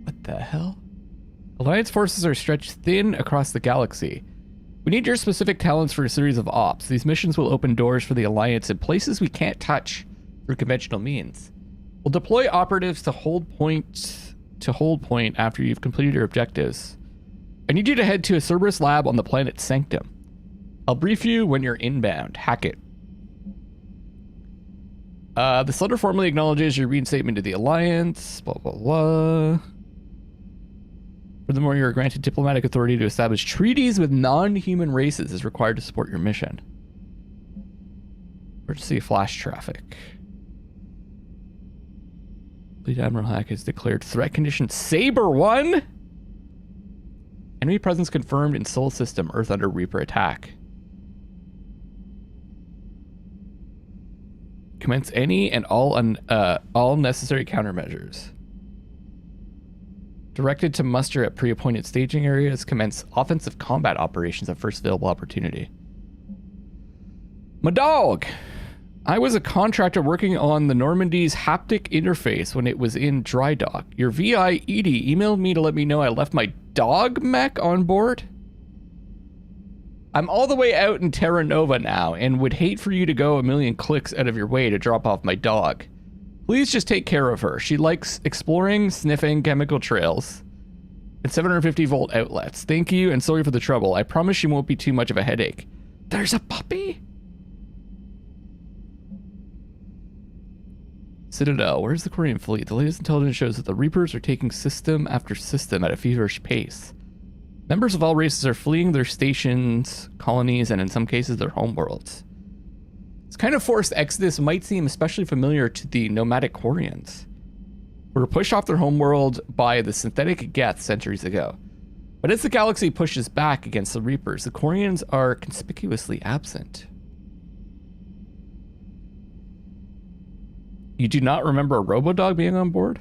What the hell? Alliance forces are stretched thin across the galaxy. We need your specific talents for a series of ops. These missions will open doors for the Alliance in places we can't touch through conventional means. We'll deploy operatives to hold point after you've completed your objectives. I need you to head to a Cerberus lab on the planet Sanctum. I'll brief you when you're inbound. Hackett. This letter formally acknowledges your reinstatement to the Alliance. Blah, blah, blah. Furthermore, you are granted diplomatic authority to establish treaties with non-human races as required to support your mission. Emergency flash traffic. Fleet Admiral Hack has declared threat condition Saber 1. Enemy presence confirmed in Sol system. Earth under Reaper attack. Commence any and all necessary countermeasures. Directed to muster at pre-appointed staging areas. Commence offensive combat operations at first available opportunity. My dog! I was a contractor working on the Normandy's haptic interface when it was in dry dock. Your VI Edie emailed me to let me know I left my dog mech on board. I'm all the way out in Terra Nova now and would hate for you to go a million clicks out of your way to drop off my dog. Please just take care of her. She likes exploring, sniffing chemical trails, and 750 volt outlets. Thank you and sorry for the trouble. I promise she won't be too much of a headache. There's a puppy? Citadel, where's the Korean fleet? The latest intelligence shows that the Reapers are taking system after system at a feverish pace. Members of all races are fleeing their stations, colonies, and in some cases their homeworlds. This kind of forced exodus might seem especially familiar to the nomadic Quarians, who were pushed off their homeworld by the synthetic Geth centuries ago. But as the galaxy pushes back against the Reapers, the Quarians are conspicuously absent. You do not remember a Robodog being on board?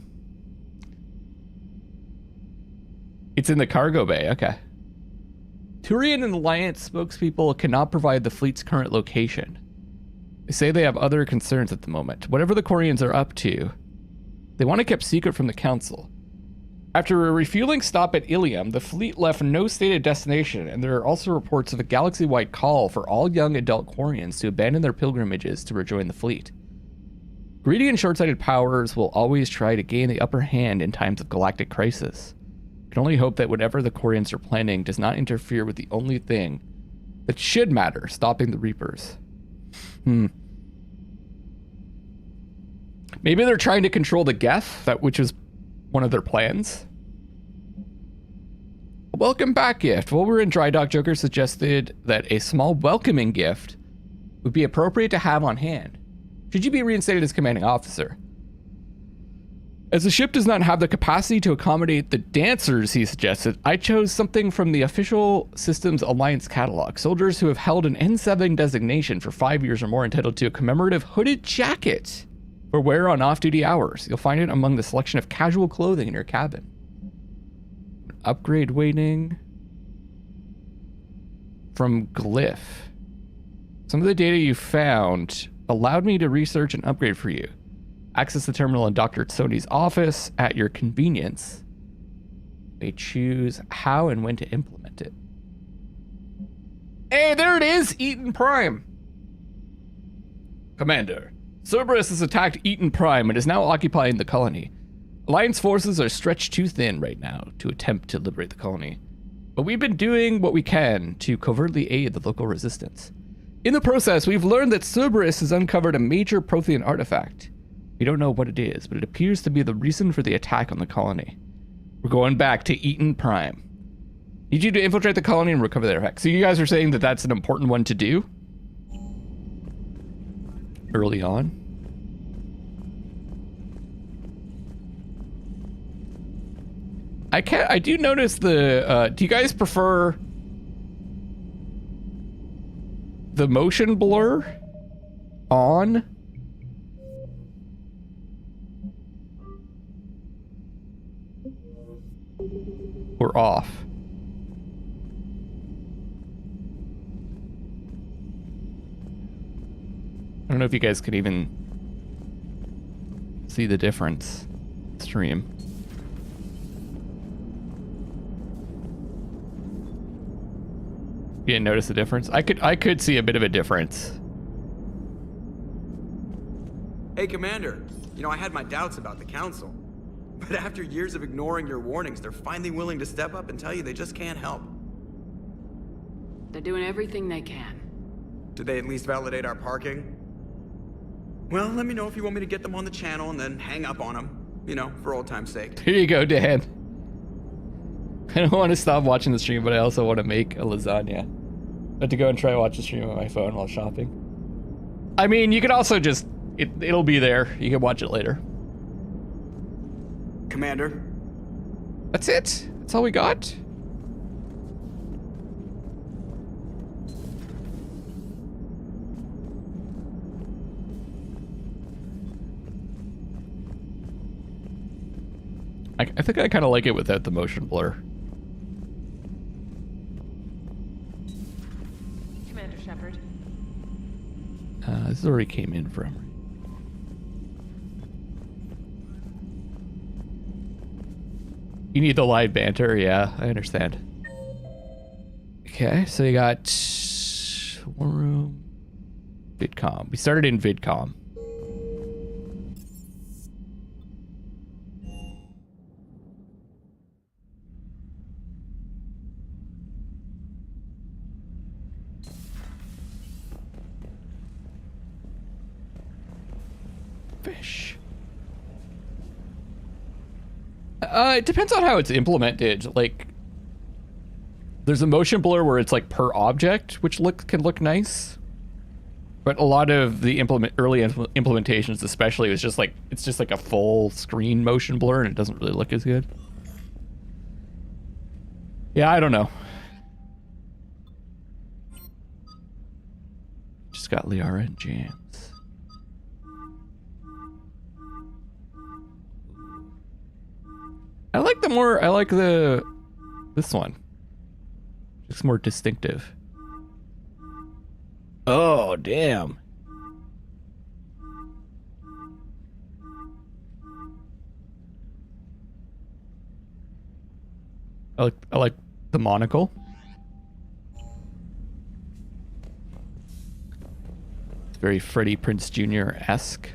It's in the cargo bay, okay. Turian and Alliance spokespeople cannot provide the fleet's current location. They say they have other concerns at the moment. Whatever the Quarians are up to, they want it kept secret from the Council. After a refueling stop at Ilium, the fleet left no stated destination, and there are also reports of a galaxy-wide call for all young adult Quarians to abandon their pilgrimages to rejoin the fleet. Greedy and short-sighted powers will always try to gain the upper hand in times of galactic crisis. I can only hope that whatever the Quarians are planning does not interfere with the only thing that should matter, stopping the Reapers. Maybe they're trying to control the Geth, which is one of their plans. A welcome back gift. While we're in dry dock, Joker suggested that a small welcoming gift would be appropriate to have on hand should you be reinstated as commanding officer. As the ship does not have the capacity to accommodate the dancers he suggested, I chose something from the official Systems Alliance catalog. Soldiers who have held an N7 designation for 5 years or more entitled to a commemorative hooded jacket for wear on off-duty hours. You'll find it among the selection of casual clothing in your cabin. Upgrade waiting from Glyph. Some of the data you found allowed me to research and upgrade for you. Access the terminal in Dr. Sony's office at your convenience. You may choose how and when to implement it. Hey, there it is! Eden Prime! Commander, Cerberus has attacked Eden Prime and is now occupying the colony. Alliance forces are stretched too thin right now to attempt to liberate the colony. But we've been doing what we can to covertly aid the local resistance. In the process, we've learned that Cerberus has uncovered a major Prothean artifact. We don't know what it is, but it appears to be the reason for the attack on the colony. We're going back to Eden Prime. Need you to infiltrate the colony and recover their effects. So you guys are saying that that's an important one to do? Early on? I do notice the, do you guys prefer the motion blur on? Or off? I don't know if you guys could even see the difference. Stream. You didn't notice the difference? I could see a bit of a difference. Hey, Commander. You know, I had my doubts about the Council. But after years of ignoring your warnings, they're finally willing to step up and tell you they just can't help. They're doing everything they can. Did they at least validate our parking? Well, let me know if you want me to get them on the channel and then hang up on them. You know, for old time's sake. Here you go, Dan. I don't want to stop watching the stream, but I also want to make a lasagna. I have to go and try to watch the stream on my phone while shopping. I mean, you could also just... It'll be there. You can watch it later. Commander? That's it? That's all we got? I think I kind of like it without the motion blur. Commander Shepard. This already came in from. You need the live banter, yeah, I understand. Okay, so you got War Room, VidCom. We started in VidCom. Fish. It depends on how it's implemented. Like, there's a motion blur where it's like per object, which can look nice. But a lot of the early implementations, especially, it's just like a full screen motion blur, and it doesn't really look as good. Yeah, I don't know. Just got Liara and James. I like this one. It's more distinctive. Oh, damn. I like the monocle. It's very Freddie Prinze Jr.-esque.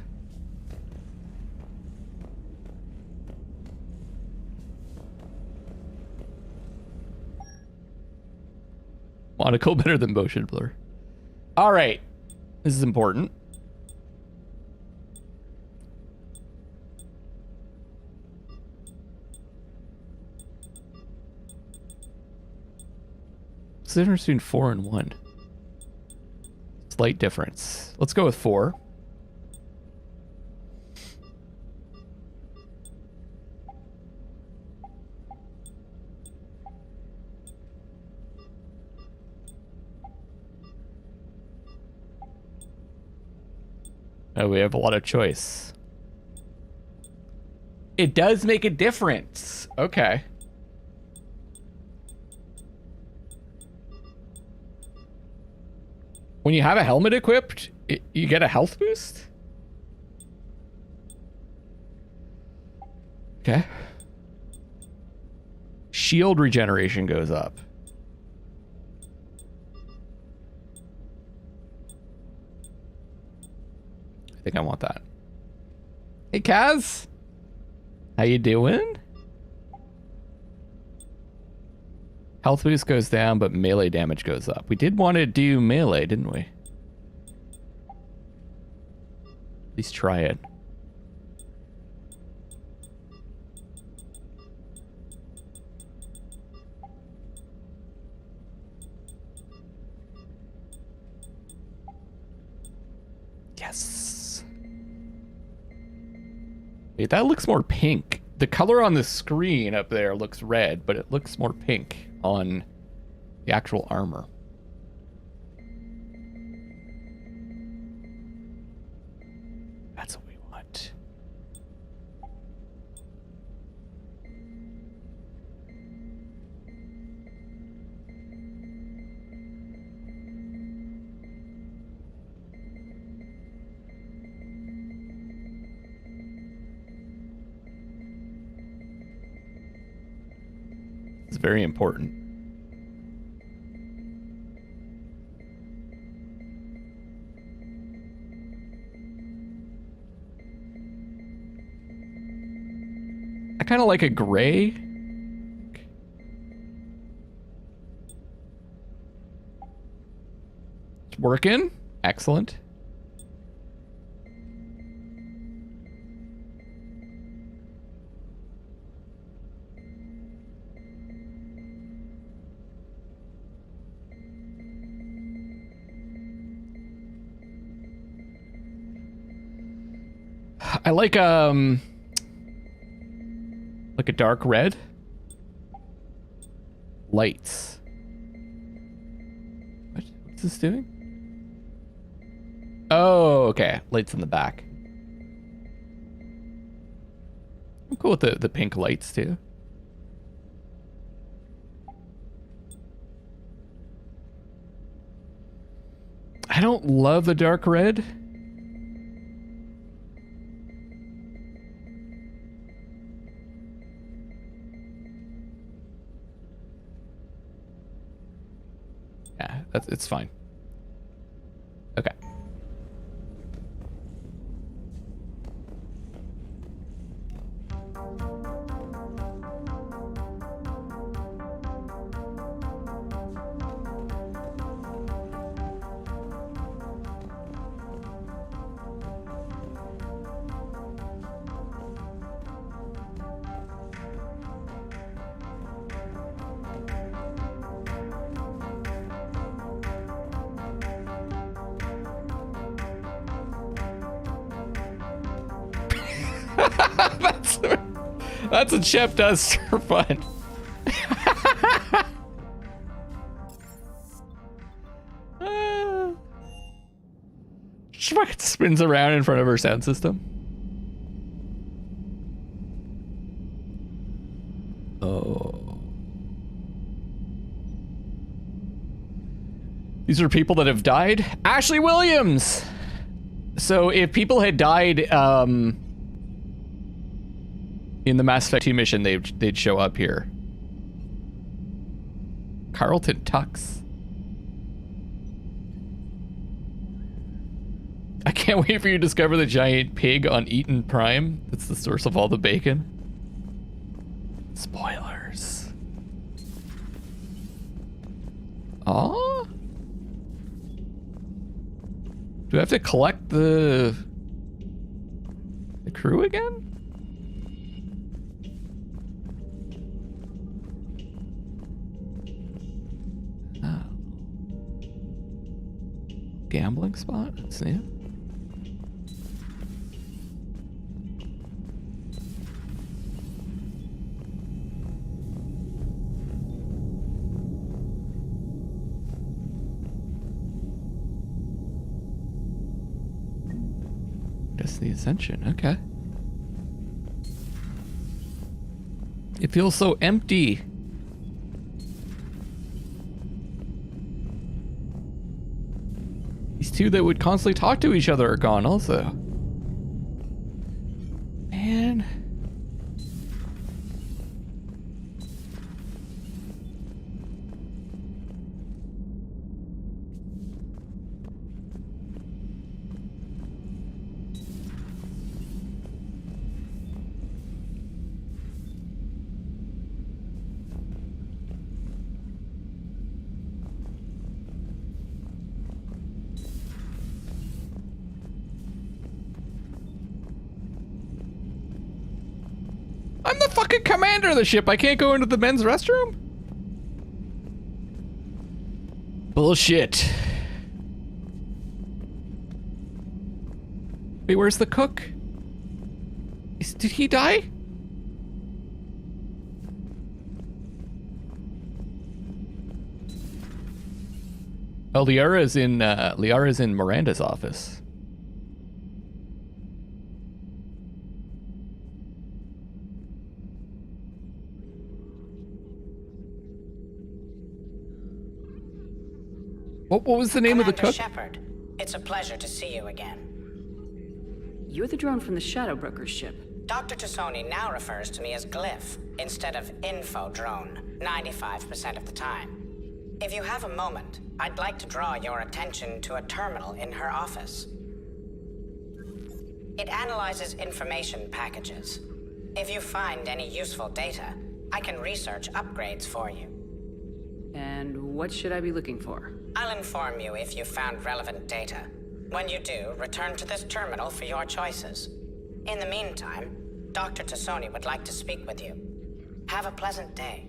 Monocle better than motion blur. All right, this is important. What's the difference between 4 and 1? Slight difference. Let's go with 4. Oh, we have a lot of choice. It does make a difference. Okay. When you have a helmet equipped, you get a health boost? Okay. Shield regeneration goes up. I think I want that. Hey, Kaz. How you doing? Health boost goes down, but melee damage goes up. We did want to do melee, didn't we? At least try it. Yes. Wait, that looks more pink. The color on the screen up there looks red, but it looks more pink on the actual armor. That's what we want. It's very important. I kind of like a gray. It's working. Excellent. I like a dark red. Lights. What's this doing? Oh, okay. Lights in the back. I'm cool with the pink lights too. I don't love the dark red. Yeah, it's fine. Okay. That's what Shep does for fun. She fucking spins around in front of her sound system. Oh. These are people that have died. Ashley Williams! So if people had died in the Mass Effect 2 mission, they'd show up here. Carlton Tux. I can't wait for you to discover the giant pig on Eaton Prime. That's the source of all the bacon. Spoilers. Aw? Do I have to collect the crew again? Oh. Gambling spot? Let's see it. The Ascension, okay. It feels so empty. These two that would constantly talk to each other are gone also. Man. I'm the fucking commander of the ship. I can't go into the men's restroom? Bullshit. Wait, where's the cook? Did he die? Oh, Liara's in Miranda's office. What was the name of the cook? Shepard, it's a pleasure to see you again. You're the drone from the Shadow Broker's ship. Dr. Tassoni now refers to me as Glyph instead of Info Drone, 95% of the time. If you have a moment, I'd like to draw your attention to a terminal in her office. It analyzes information packages. If you find any useful data, I can research upgrades for you. And what should I be looking for? I'll inform you if you found relevant data. When you do, return to this terminal for your choices. In the meantime, Dr. Tassoni would like to speak with you. Have a pleasant day.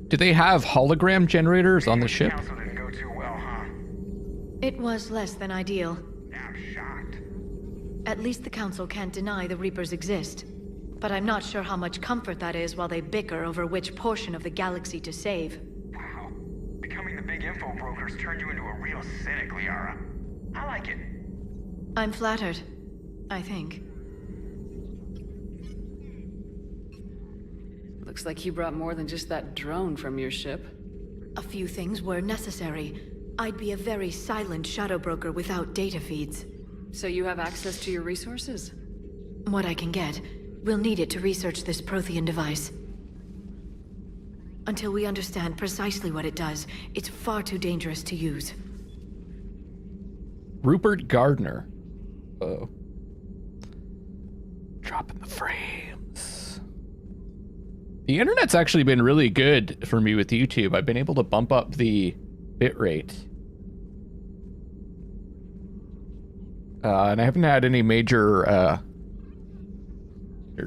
Do they have hologram generators on the ship? It was less than ideal. I'm shocked. At least the Council can't deny the Reapers exist. But I'm not sure how much comfort that is while they bicker over which portion of the galaxy to save. Wow. Becoming the big info brokers turned you into a real cynic, Liara. I like it. I'm flattered. I think. Looks like you brought more than just that drone from your ship. A few things were necessary. I'd be a very silent shadow broker without data feeds. So you have access to your resources? What I can get. We'll need it to research this Prothean device. Until we understand precisely what it does, it's far too dangerous to use. Rupert Gardner. Uh-oh. Dropping the frames. The internet's actually been really good for me with YouTube. I've been able to bump up the bitrate. And I haven't had any major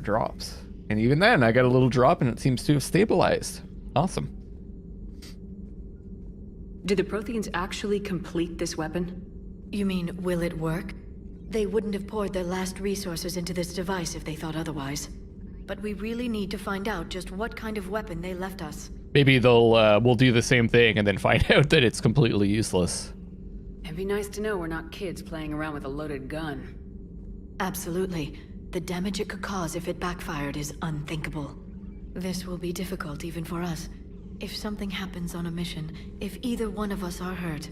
drops. And even then, I got a little drop and it seems to have stabilized. Awesome. Did the Protheans actually complete this weapon? You mean, will it work? They wouldn't have poured their last resources into this device if they thought otherwise. But we really need to find out just what kind of weapon they left us. Maybe we'll do the same thing and then find out that it's completely useless. It'd be nice to know we're not kids playing around with a loaded gun. Absolutely. The damage it could cause if it backfired is unthinkable. This will be difficult even for us. If something happens on a mission, if either one of us are hurt.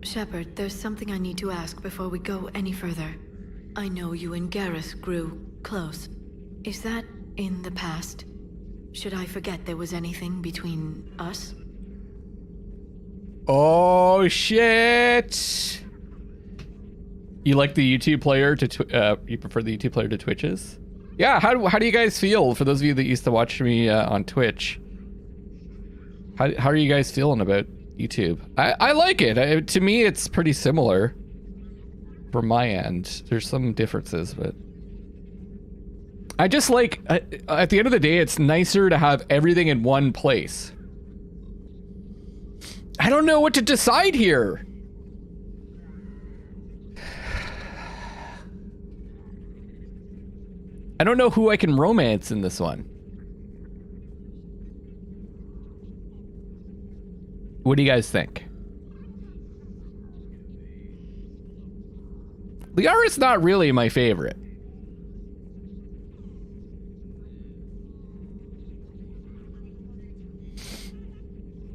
Shepard, there's something I need to ask before we go any further. I know you and Gareth grew close. Is that in the past? Should I forget there was anything between us? Oh, shit! You like the YouTube player to you prefer the YouTube player to Twitch's? Yeah, how do you guys feel, for those of you that used to watch me on Twitch? How are you guys feeling about YouTube? I like it. To me, it's pretty similar from my end. There's some differences, but I just like, at the end of the day, it's nicer to have everything in one place. I don't know what to decide here. I don't know who I can romance in this one. What do you guys think? Liara's not really my favorite.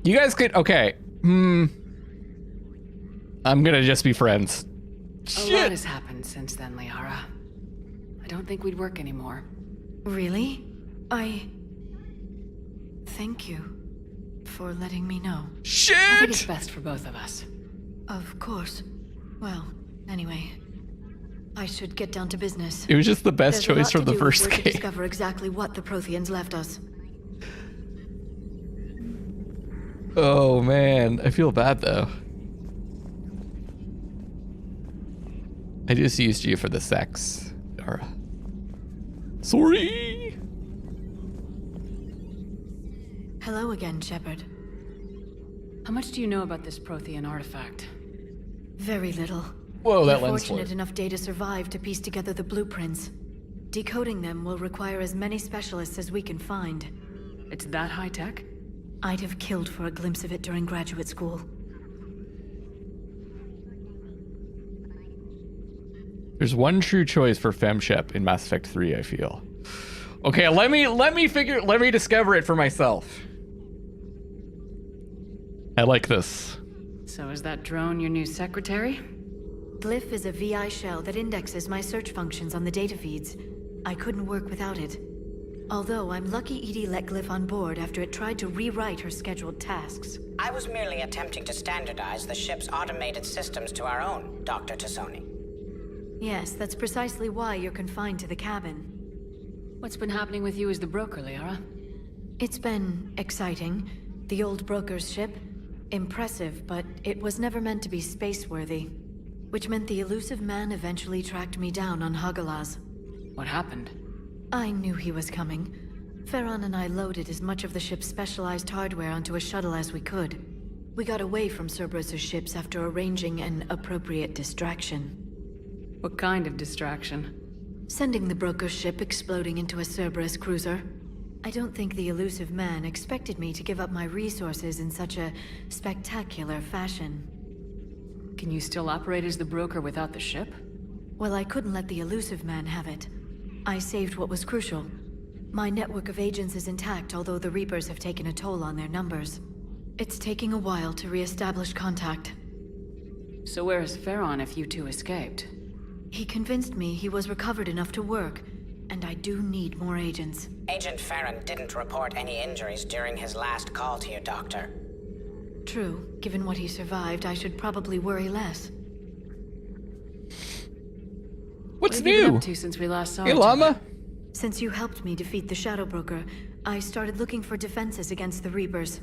You guys could, okay. I'm gonna just be friends. A lot has happened since then, Liara. I don't think we'd work anymore. Really? Thank you for letting me know. Shit! I think it's best for both of us. Of course. Well, anyway, I should get down to business. It was just the best There's choice from the first to game. Discover exactly what the Protheans left us. Oh man, I feel bad though. I just used you for the sex, Yara. Sorry. Hello again, Shepard. How much do you know about this Prothean artifact? Very little. Whoa, that We're lens fortunate flare. enough data survived to piece together the blueprints. Decoding them will require as many specialists as we can find. It's that high tech? I'd have killed for a glimpse of it during graduate school. There's one true choice for Femshep in Mass Effect 3, I feel. Okay, let me discover it for myself. I like this. So is that drone your new secretary? Glyph is a VI shell that indexes my search functions on the data feeds. I couldn't work without it. Although I'm lucky EDI let Glyph on board after it tried to rewrite her scheduled tasks. I was merely attempting to standardize the ship's automated systems to our own, Dr. Tassoni. Yes, that's precisely why you're confined to the cabin. What's been happening with you as the broker, Liara? It's been exciting. The old broker's ship. Impressive, but it was never meant to be space-worthy. Which meant the elusive man eventually tracked me down on Hagalaz. What happened? I knew he was coming. Farron and I loaded as much of the ship's specialized hardware onto a shuttle as we could. We got away from Cerberus' ships after arranging an appropriate distraction. What kind of distraction? Sending the broker's ship exploding into a Cerberus cruiser. I don't think the elusive man expected me to give up my resources in such a spectacular fashion. Can you still operate as the broker without the ship? Well, I couldn't let the elusive man have it. I saved what was crucial. My network of agents is intact, although the Reapers have taken a toll on their numbers. It's taking a while to re-establish contact. So where is Farron if you two escaped? He convinced me he was recovered enough to work, and I do need more agents. Agent Farron didn't report any injuries during his last call to you, Doctor. True. Given what he survived, I should probably worry less. What's what have you been new? up to since we last saw Hey, each Llama. other? Since you helped me defeat the Shadow Broker, I started looking for defenses against the Reapers.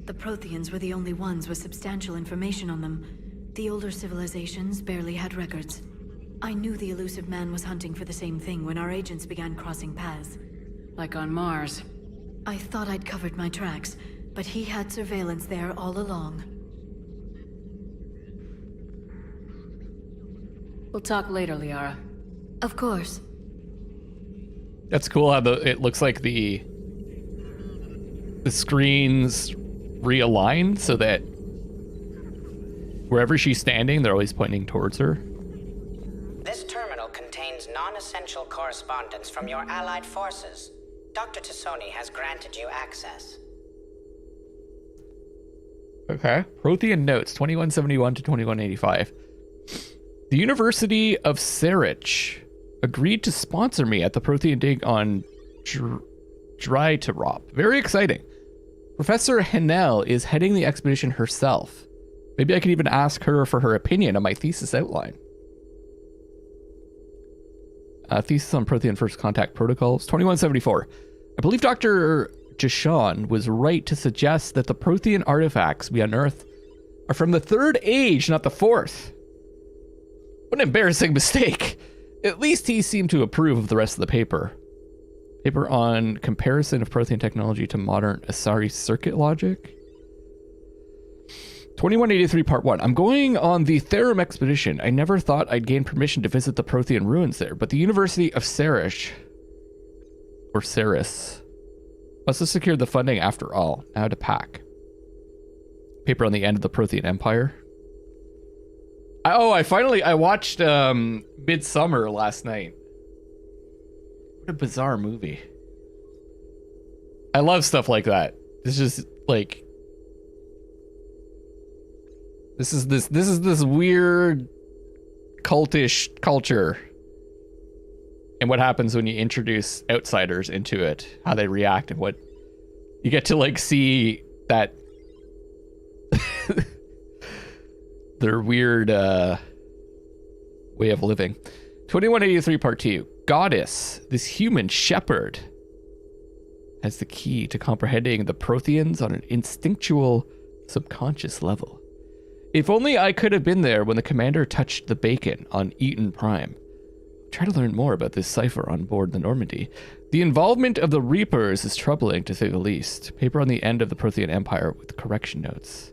The Protheans were the only ones with substantial information on them. The older civilizations barely had records. I knew the elusive man was hunting for the same thing when our agents began crossing paths. Like on Mars. I thought I'd covered my tracks, but he had surveillance there all along. We'll talk later, Liara. Of course. That's cool how it looks like the screens realign so that wherever she's standing, they're always pointing towards her. This terminal contains non-essential correspondence from your allied forces. Dr. Tassoni has granted you access. Okay. Prothean notes, 2171 to 2185. The University of Sarich agreed to sponsor me at the Prothean dig on Drytarop. Very exciting. Professor Henel is heading the expedition herself. Maybe I could even ask her for her opinion on my thesis outline. Thesis on Prothean First Contact Protocols, 2174. I believe Dr. Jashan was right to suggest that the Prothean artifacts we unearth are from the Third Age, not the Fourth. What an embarrassing mistake. At least he seemed to approve of the rest of the paper. Paper on comparison of Prothean technology to modern Asari circuit logic. 2183 part 1. I'm going on the Therum expedition. I never thought I'd gain permission to visit the Prothean ruins there, but the University of Sarich, or Saris, must have secured the funding after all. Now to pack. Paper on the end of the Prothean Empire. I watched Midsummer last night. What a bizarre movie. I love stuff like that. It's just like this is this weird cultish culture. And what happens when you introduce outsiders into it, how they react, and what you get to like see that their weird way of living. 2183 part 2. Goddess, this human shepherd, has the key to comprehending the Protheans on an instinctual, subconscious level. If only I could have been there when the commander touched the bacon on Eaton Prime. Try to learn more about this cipher on board the Normandy. The involvement of the Reapers is troubling, to say the least. Paper on the end of the Prothean Empire with correction notes.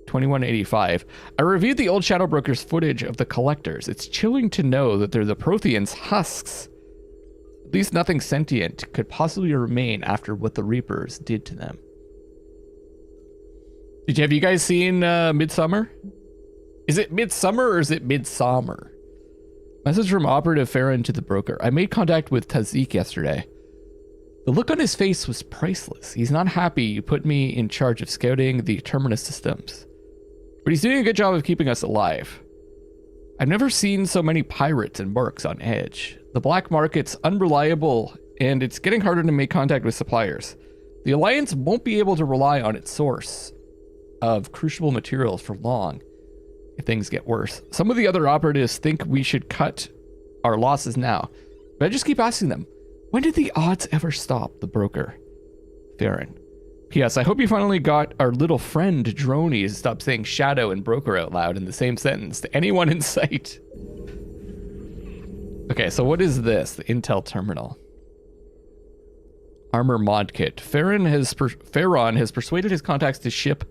2185. I reviewed the old Shadow Broker's footage of the Collectors. It's chilling to know that they're the Protheans' husks. At least nothing sentient could possibly remain after what the Reapers did to them. Have you guys seen Midsummer? Is it Midsummer or is it Midsummer? Message from Operative Farron to the broker. I made contact with Tazik yesterday. The look on his face was priceless. He's not happy you put me in charge of scouting the Terminus systems, but he's doing a good job of keeping us alive. I've never seen so many pirates and mercs on edge. The black market's unreliable, and it's getting harder to make contact with suppliers. The Alliance won't be able to rely on its source of crucible materials for long if things get worse. Some of the other operatives think we should cut our losses now, but I just keep asking them, when did the odds ever stop? The broker. Farron. P.S. I hope you finally got our little friend Droney to stop saying shadow and broker out loud in the same sentence to anyone in sight. Okay, so what is this? The Intel terminal. Armor Modkit. Farron has persuaded his contacts to ship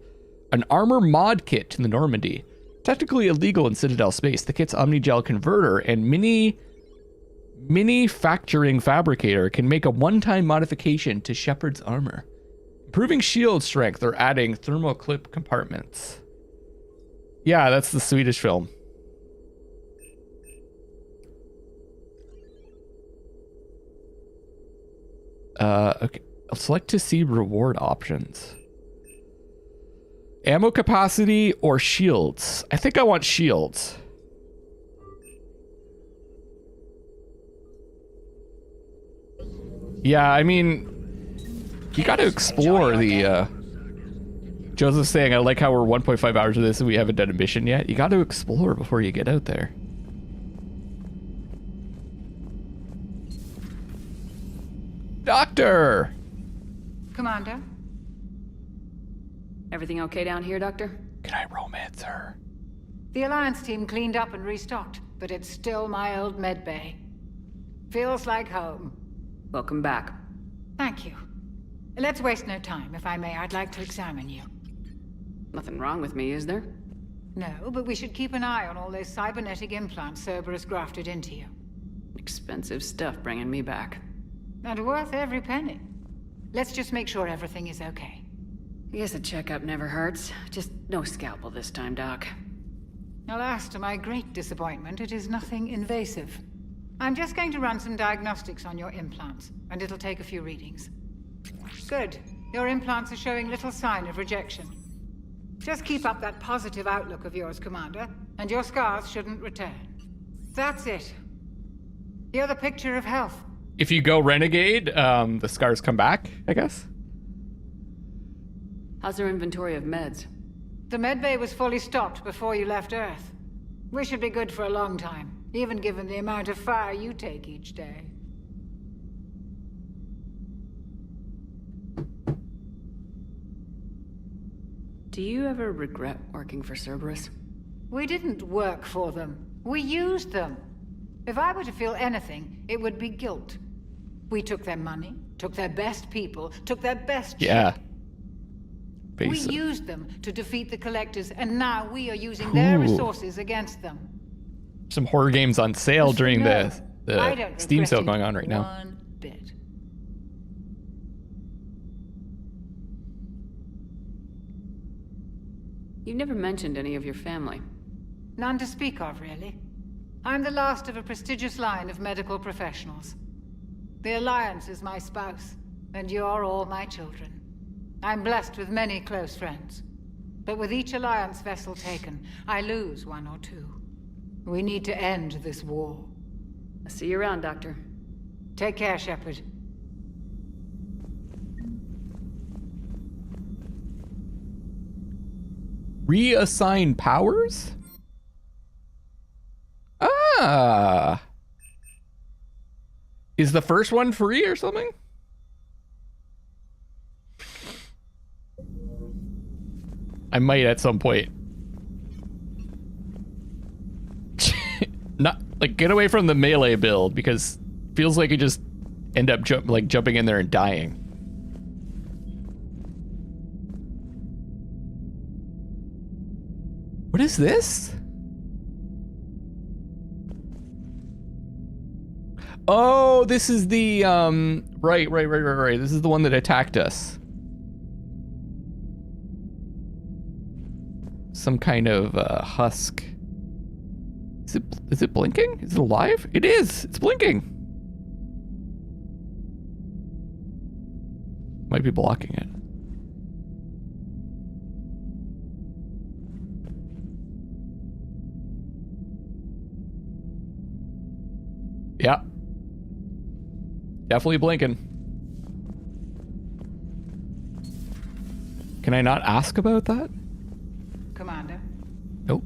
an armor mod kit to the Normandy. technically illegal in Citadel space. The kit's Omnigel converter and manufacturing fabricator can make a one-time modification to Shepard's armor, improving shield strength or adding thermoclip compartments. Yeah, that's the Swedish film. Okay. I'll select to see reward options. Ammo capacity or shields? I think I want shields. Yeah, I mean, you got to explore the... Joseph's saying, I like how we're 1.5 hours of this and we haven't done a mission yet. You got to explore before you get out there. Doctor! Commander? Everything okay down here, Doctor? Can I romance her? The Alliance team cleaned up and restocked, but it's still my old medbay. Feels like home. Welcome back. Thank you. Let's waste no time. If I may, I'd like to examine you. Nothing wrong with me, is there? No, but we should keep an eye on all those cybernetic implants Cerberus grafted into you. Expensive stuff bringing me back. And worth every penny. Let's just make sure everything is okay. I guess a checkup never hurts. Just no scalpel this time, Doc. Alas, to my great disappointment, it is nothing invasive. I'm just going to run some diagnostics on your implants, and it'll take a few readings. Good. Your implants are showing little sign of rejection. Just keep up that positive outlook of yours, Commander, and your scars shouldn't return. That's it. You're the picture of health. If you go renegade, the scars come back, I guess? How's their inventory of meds? The medbay was fully stocked before you left Earth. We should be good for a long time, even given the amount of fire you take each day. Do you ever regret working for Cerberus? We didn't work for them. We used them. If I were to feel anything, it would be guilt. We took their money, took their best people, took their best ship. We used them to defeat the Collectors, and now we are using their resources against them. Some horror games on sale during the Steam sale going on right now. One bit. You never mentioned any of your family. None to speak of, really. I'm the last of a prestigious line of medical professionals. The Alliance is my spouse, and you're all my children. I'm blessed with many close friends. But with each Alliance vessel taken, I lose one or two. We need to end this war. I'll see you around, Doctor. Take care, Shepard. Reassign powers? Ah! Is the first one free or something? I might at some point. Not like get away from the melee build because it feels like you just end up jumping in there and dying. What is this? Oh, this is the right. This is the one that attacked us. Some kind of husk. Is it blinking? Is it alive? It is. It's blinking. Might be blocking it. Yeah. Definitely blinking. Can I not ask about that? Commander. Nope.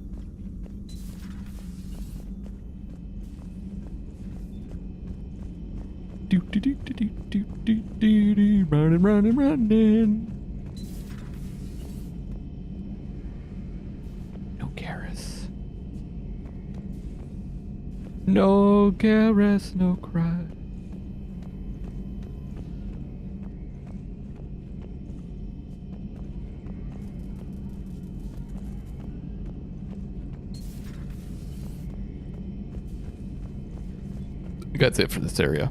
Running. No Garrus. No Garrus, no cry. that's it for this area.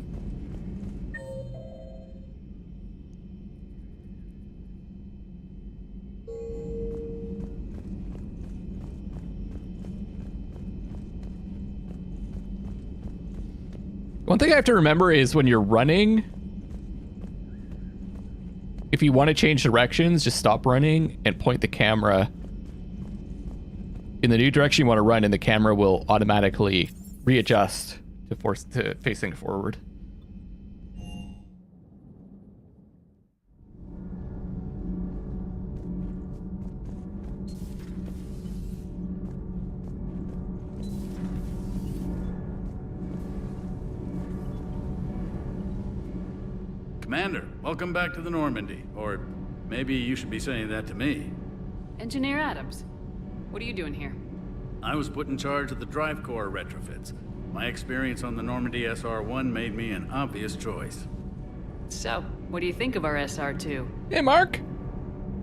One thing I have to remember is when you're running, if you want to change directions, just stop running and point the camera in the new direction you want to run, and the camera will automatically readjust to facing forward. Commander, welcome back to the Normandy. Or maybe you should be saying that to me. Engineer Adams, what are you doing here? I was put in charge of the drive core retrofits. My experience on the Normandy SR-1 made me an obvious choice. So, what do you think of our SR-2? Hey, Mark.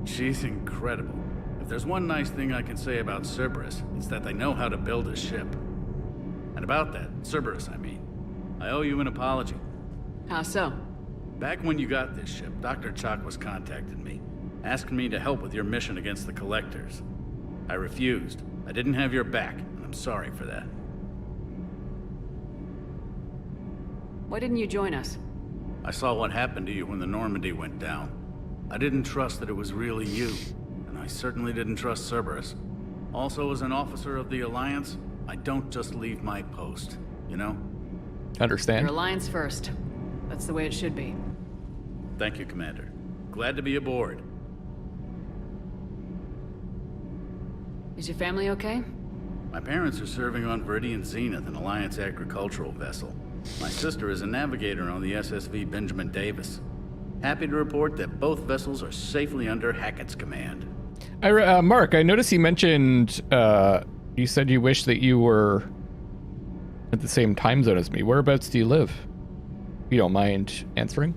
She's incredible. If there's one nice thing I can say about Cerberus, it's that they know how to build a ship. And about that, Cerberus, I mean, I owe you an apology. How so? Back when you got this ship, Dr. Chalk was contacting me, asking me to help with your mission against the Collectors. I refused. I didn't have your back, and I'm sorry for that. Why didn't you join us? I saw what happened to you when the Normandy went down. I didn't trust that it was really you, and I certainly didn't trust Cerberus. Also, as an officer of the Alliance, I don't just leave my post, you know? Understand. Your Alliance first. That's the way it should be. Thank you, Commander. Glad to be aboard. Is your family okay? My parents are serving on Viridian Zenith, an Alliance agricultural vessel. My sister is a navigator on the SSV Benjamin Davis. Happy to report that both vessels are safely under Hackett's command. Mark, I noticed you mentioned, you said you wish that you were at the same time zone as me. Whereabouts do you live? If you don't mind answering.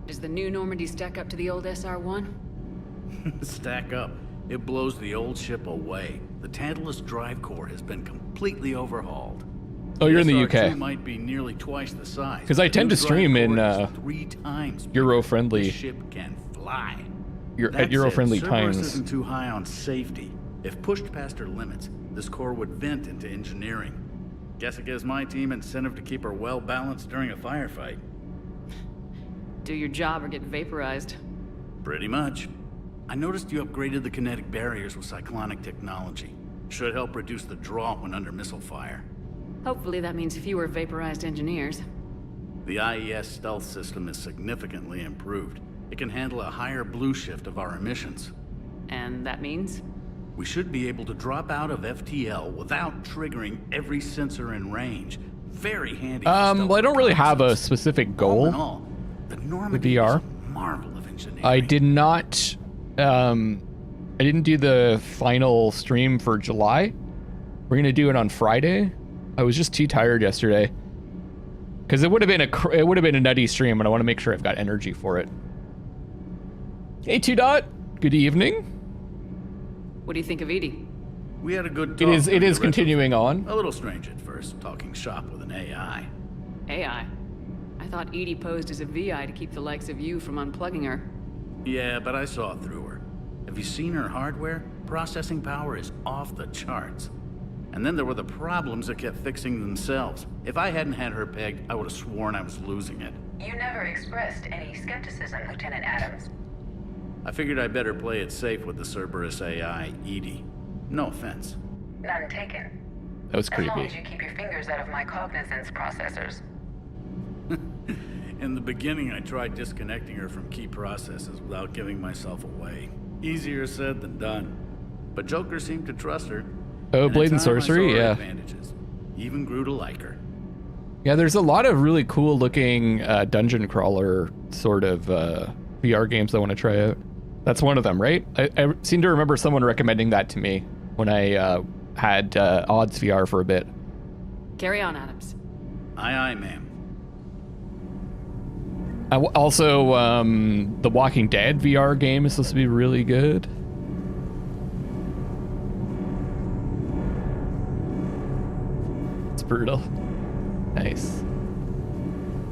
Does the new Normandy stack up to the old SR-1? Stack up. It blows the old ship away. The Tantalus drive core has been completely overhauled. Oh, you're in the UK. SR-2 might be nearly twice the size. Because I tend to stream in 3 times Euro-friendly. This ship can fly. At Euro-friendly times. Cerberus isn't too high on safety. If pushed past her limits, this core would vent into engineering. Guess it gives my team incentive to keep her well balanced during a firefight. Do your job or get vaporized. Pretty much. I noticed you upgraded the kinetic barriers with cyclonic technology. Should help reduce the draw when under missile fire. Hopefully that means fewer vaporized engineers. The IES stealth system is significantly improved. It can handle a higher blue shift of our emissions. And that means? We should be able to drop out of FTL without triggering every sensor in range. Very handy. Well, I don't really have a specific goal. All in all, the Normandy VR. is a marvel of engineering. I did not. I didn't do the final stream for July. We're gonna do it on Friday. I was just too tired yesterday. Because it would have been a nutty stream, and I want to make sure I've got energy for it. Hey, 2-Dot. Good evening. What do you think of Edie? We had a good talk. It is continuing on. A little strange at first, talking shop with an AI. AI? I thought Edie posed as a VI to keep the likes of you from unplugging her. Yeah, but I saw through her. Have you seen her hardware? Processing power is off the charts. And then there were the problems that kept fixing themselves. If I hadn't had her pegged, I would have sworn I was losing it. You never expressed any skepticism, Lieutenant Adams. I figured I'd better play it safe with the Cerberus AI, Edie. No offense. None taken. That was creepy. As long as you keep your fingers out of my cognizance processors. In the beginning, I tried disconnecting her from key processes without giving myself away. Easier said than done. But Joker seemed to trust her. Oh, Blade and Sorcery, yeah. Advantages. Even grew to like her. Yeah, there's a lot of really cool looking dungeon crawler sort of VR games I want to try out. That's one of them, right? I seem to remember someone recommending that to me when I had Odds VR for a bit. Carry on, Adams. Aye, ma'am. Also, the Walking Dead VR game is supposed to be really good. It's brutal. Nice.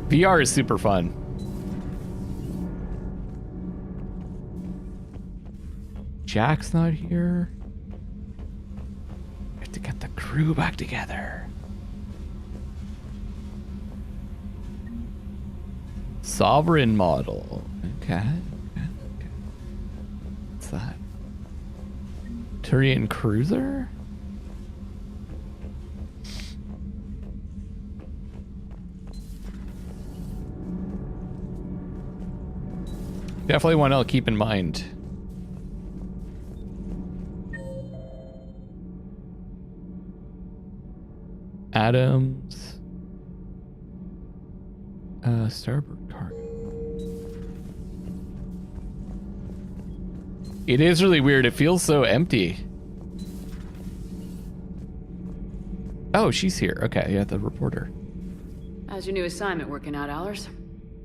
VR is super fun. Jack's not here. We have to get the crew back together. Sovereign model. Okay. What's that? Turian cruiser? Definitely one I'll keep in mind. Adams. Starboard cargo. It is really weird. It feels so empty. Oh, she's here. Okay, yeah, the reporter. How's your new assignment working out, Allers?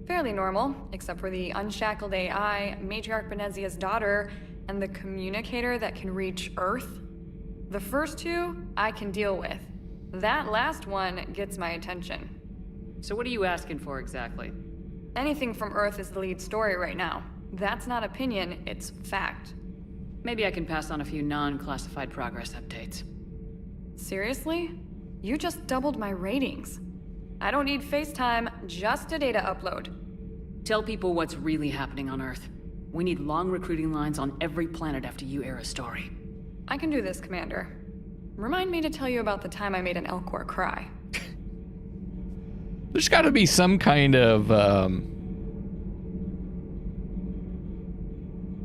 Fairly normal, except for the unshackled AI, Matriarch Benezia's daughter, and the communicator that can reach Earth. The first two, I can deal with. That last one gets my attention. So what are you asking for exactly? Anything from Earth is the lead story right now. That's not opinion, it's fact. Maybe I can pass on a few non-classified progress updates. Seriously? You just doubled my ratings. I don't need FaceTime, just a data upload. Tell people what's really happening on Earth. We need long recruiting lines on every planet after you air a story. I can do this, Commander. Remind me to tell you about the time I made an Elcor cry. There's got to be some kind of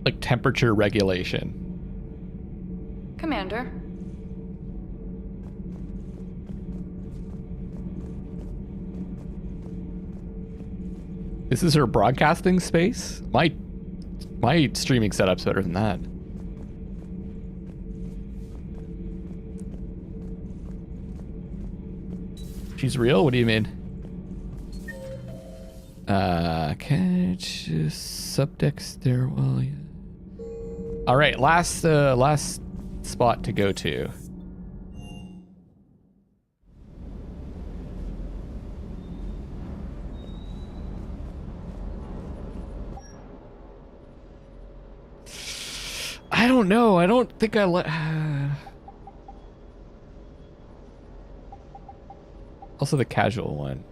like temperature regulation. Commander. This is her broadcasting space? My streaming setup's better than that. She's real? What do you mean? Okay, just subdeck stairwell. Yeah. All right, last spot to go to. I don't know. I don't think I let. Also the casual one.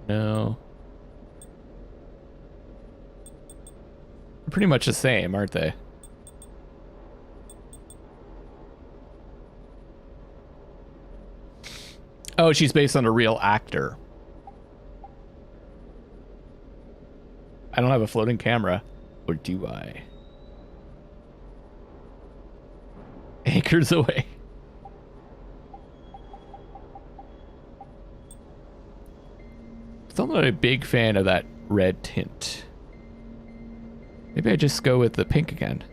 No. They're pretty much the same, aren't they? Oh, she's based on a real actor. I don't have a floating camera. Or do I? Acres away. Still not a big fan of that red tint. Maybe I just go with the pink again.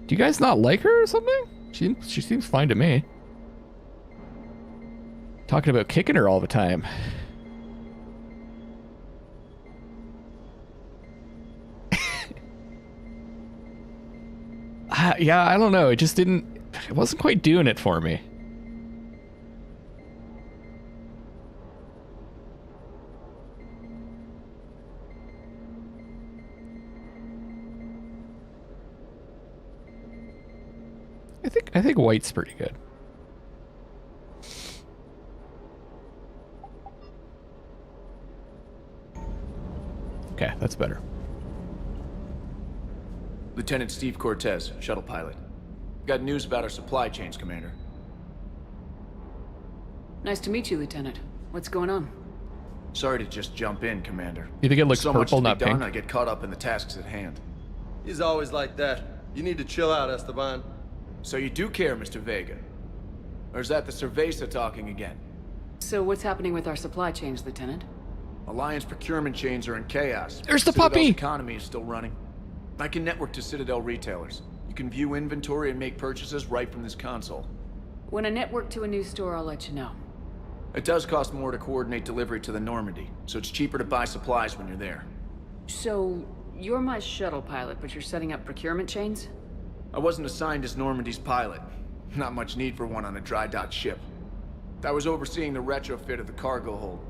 Do you guys not like her or something? She seems fine to me. Talking about kicking her all the time. Yeah, I don't know. It just didn't... It wasn't quite doing it for me. I think white's pretty good. Okay, that's better. Lieutenant Steve Cortez, shuttle pilot. Got news about our supply chains, Commander. Nice to meet you, Lieutenant. What's going on? Sorry to just jump in, Commander. You think it looks so much purple, to be not done, pink? I get caught up in the tasks at hand. He's always like that. You need to chill out, Esteban. So you do care, Mr. Vega? Or is that the Cerveza talking again? So what's happening with our supply chains, Lieutenant? Alliance procurement chains are in chaos. There's the Citadel's puppy! economy is still running. I can network to Citadel retailers. You can view inventory and make purchases right from this console. When I network to a new store, I'll let you know. It does cost more to coordinate delivery to the Normandy, so it's cheaper to buy supplies when you're there. So, you're my shuttle pilot, but you're setting up procurement chains? I wasn't assigned as Normandy's pilot. Not much need for one on a dry dock ship. I was overseeing the retrofit of the cargo hold.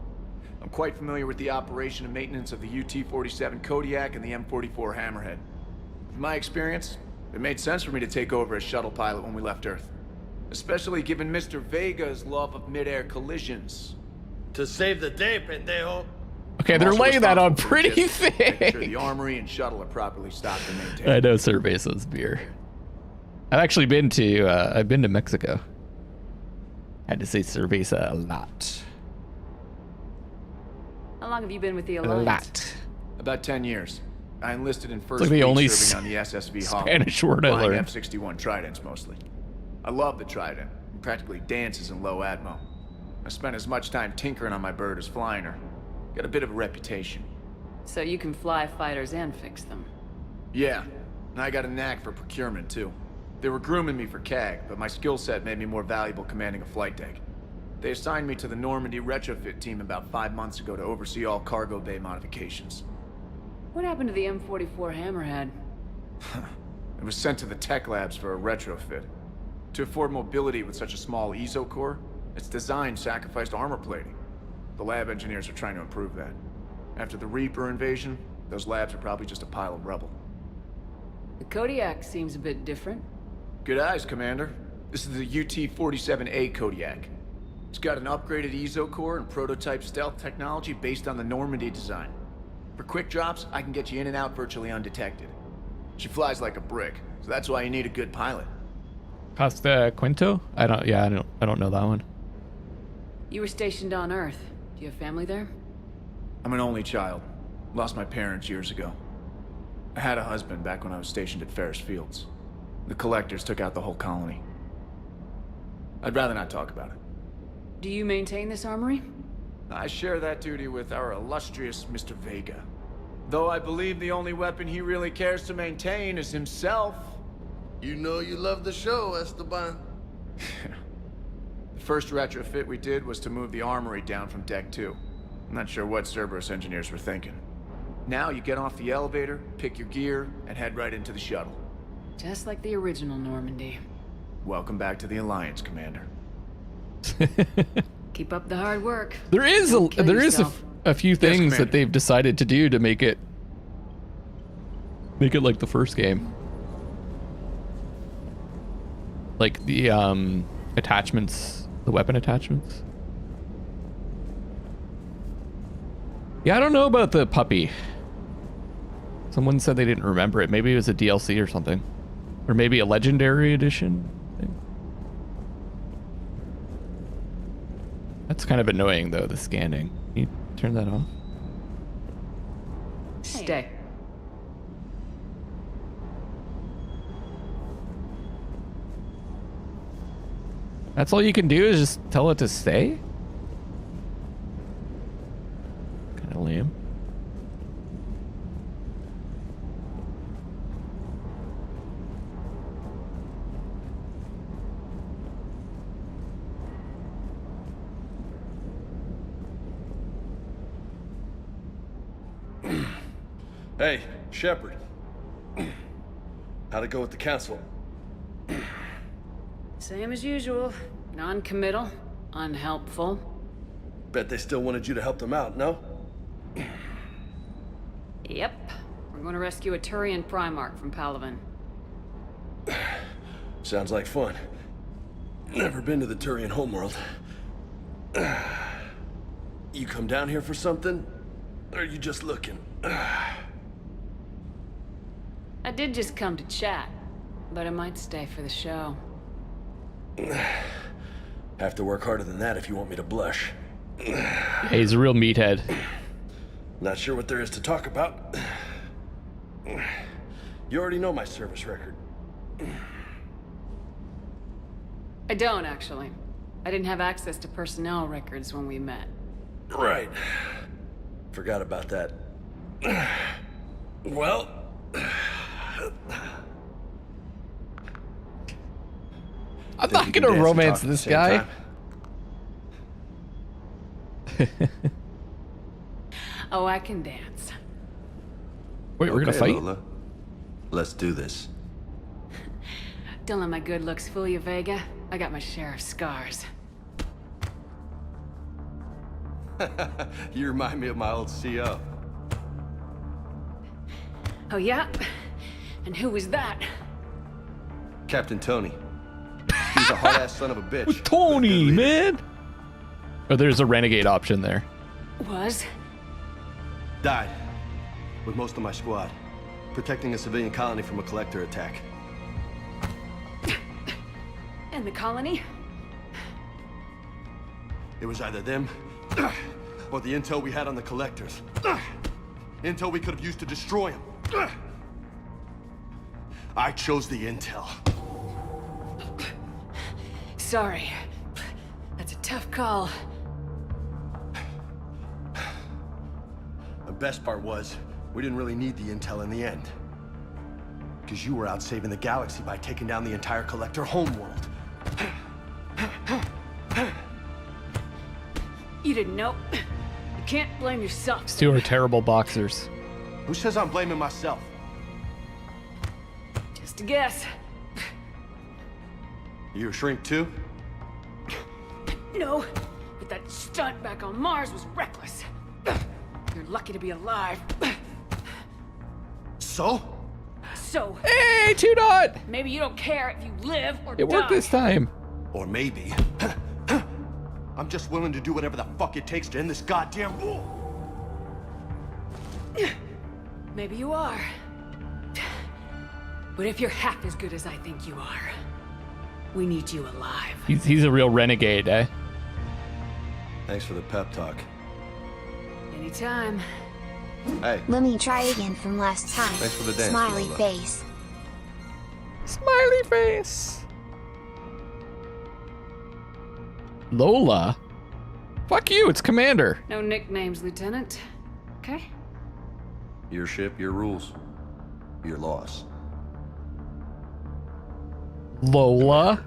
I'm quite familiar with the operation and maintenance of the UT-47 Kodiak and the M44 Hammerhead. From my experience, it made sense for me to take over as shuttle pilot when we left Earth. Especially given Mr. Vega's love of mid-air collisions. To save the day, pendejo. Okay, they're laying that on pretty Making thick. sure the armory and shuttle are properly stocked and maintained. I know Cerveza's beer. I've actually been to Mexico. Had to say Cerveza a lot. How long have you been with the A Alliance? lot. About 10 years. I enlisted in first like the fleet only serving on the SSV Holland, Spanish word I flying learned. F-61 Tridents mostly. I love the Trident. It practically dances in low atmo. I spent as much time tinkering on my bird as flying her. Got a bit of a reputation. So you can fly fighters and fix them. Yeah, and I got a knack for procurement too. They were grooming me for CAG, but my skill set made me more valuable commanding a flight deck. They assigned me to the Normandy retrofit team about 5 months ago to oversee all cargo bay modifications. What happened to the M44 Hammerhead? It was sent to the tech labs for a retrofit. To afford mobility with such a small ESO core, its design sacrificed armor plating. The lab engineers are trying to improve that. After the Reaper invasion, those labs are probably just a pile of rubble. The Kodiak seems a bit different. Good eyes, Commander. This is the UT-47A Kodiak. It's got an upgraded ESO core and prototype stealth technology based on the Normandy design. For quick drops, I can get you in and out virtually undetected. She flies like a brick, so that's why you need a good pilot. Costa Quinto? I don't know that one. You were stationed on Earth. Do you have family there? I'm an only child. Lost my parents years ago. I had a husband back when I was stationed at Ferris Fields. The collectors took out the whole colony. I'd rather not talk about it. Do you maintain this armory? I share that duty with our illustrious Mr. Vega. Though I believe the only weapon he really cares to maintain is himself. You know you love the show, Esteban. The first retrofit we did was to move the armory down from Deck 2. I'm not sure what Cerberus engineers were thinking. Now you get off the elevator, pick your gear, and head right into the shuttle. Just like the original Normandy. Welcome back to the Alliance, Commander. Keep up the hard work. There is a few things that they've decided to do to make it like the first game. Like the attachments, the weapon attachments. Yeah, I don't know about the puppy. Someone said they didn't remember it. Maybe it was a DLC or something. Or maybe a legendary edition thing. That's kind of annoying though, the scanning. Can you turn that off? Stay. That's all you can do is just tell it to stay? Kind of lame. Hey, Shepard. How'd it go with the council? Same as usual. Non-committal. Unhelpful. Bet they still wanted you to help them out, no? Yep. We're going to rescue a Turian Primarch from Palaven. Sounds like fun. Never been to the Turian homeworld. You come down here for something? Or are you just looking? I did just come to chat, but I might stay for the show. Have to work harder than that if you want me to blush. Yeah, he's a real meathead. Not sure what there is to talk about. You already know my service record. I don't, actually. I didn't have access to personnel records when we met. Right. Forgot about that. Well... I'm not gonna romance this guy. Oh, I can dance. Wait, we're gonna fight? Lola. Let's do this. Don't let my good looks fool you, Vega. I got my share of scars. You remind me of my old CO. Oh, yeah? And who was that? Captain Tony. He's a hard-ass son of a bitch. With Tony, man! Oh, there's a renegade option there. Was? Died. With most of my squad. Protecting a civilian colony from a collector attack. And the colony? It was either them, or the intel we had on the collectors. Intel we could have used to destroy them. I chose the intel. Sorry. That's a tough call. The best part was, we didn't really need the intel in the end. Because you were out saving the galaxy by taking down the entire collector homeworld. You didn't know. You can't blame yourself. These two are terrible boxers. Who says I'm blaming myself? Just a guess. You a shrink too? No, but that stunt back on Mars was reckless. You're lucky to be alive. So? So. Hey, 2-Dot! Maybe you don't care if you live or die. It worked this time. Or maybe... I'm just willing to do whatever the fuck it takes to end this goddamn war. Maybe you are. But if you're half as good as I think you are, we need you alive. He's a real renegade, eh? Thanks for the pep talk. Anytime. Hey. Let me try again from last time. Thanks for the dance, Smiley Lola. face. Smiley face. Lola? Fuck you, it's Commander. No nicknames, Lieutenant. Okay? Your ship, your rules. Your loss. Lola?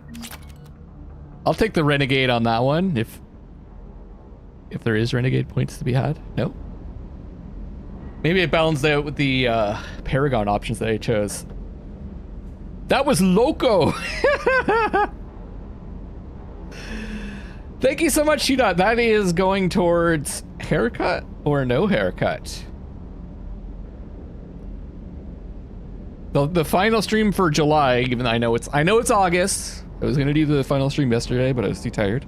I'll take the renegade on that one, if there is renegade points to be had. No? Maybe it balanced out with the Paragon options that I chose. That was loco! Thank you so much, Shudot. That is going towards haircut or no haircut. The final stream for July, even though I know it's August. I was gonna do the final stream yesterday, but I was too tired.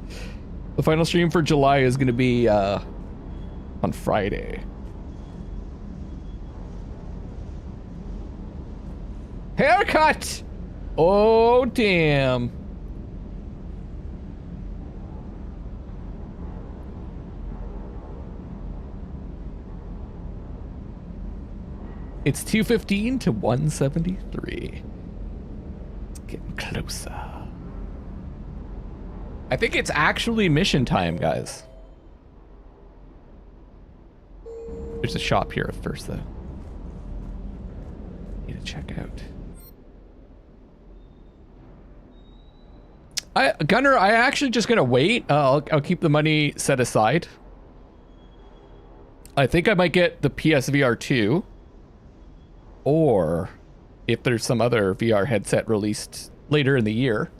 The final stream for July is gonna be on Friday. Haircut! Oh damn. It's 215 to 173. It's getting closer. I think it's actually mission time, guys. There's a shop here first, though. Need to check out. Gunner, I actually just gonna wait. I'll keep the money set aside. I think I might get the PSVR 2. Or if there's some other VR headset released later in the year,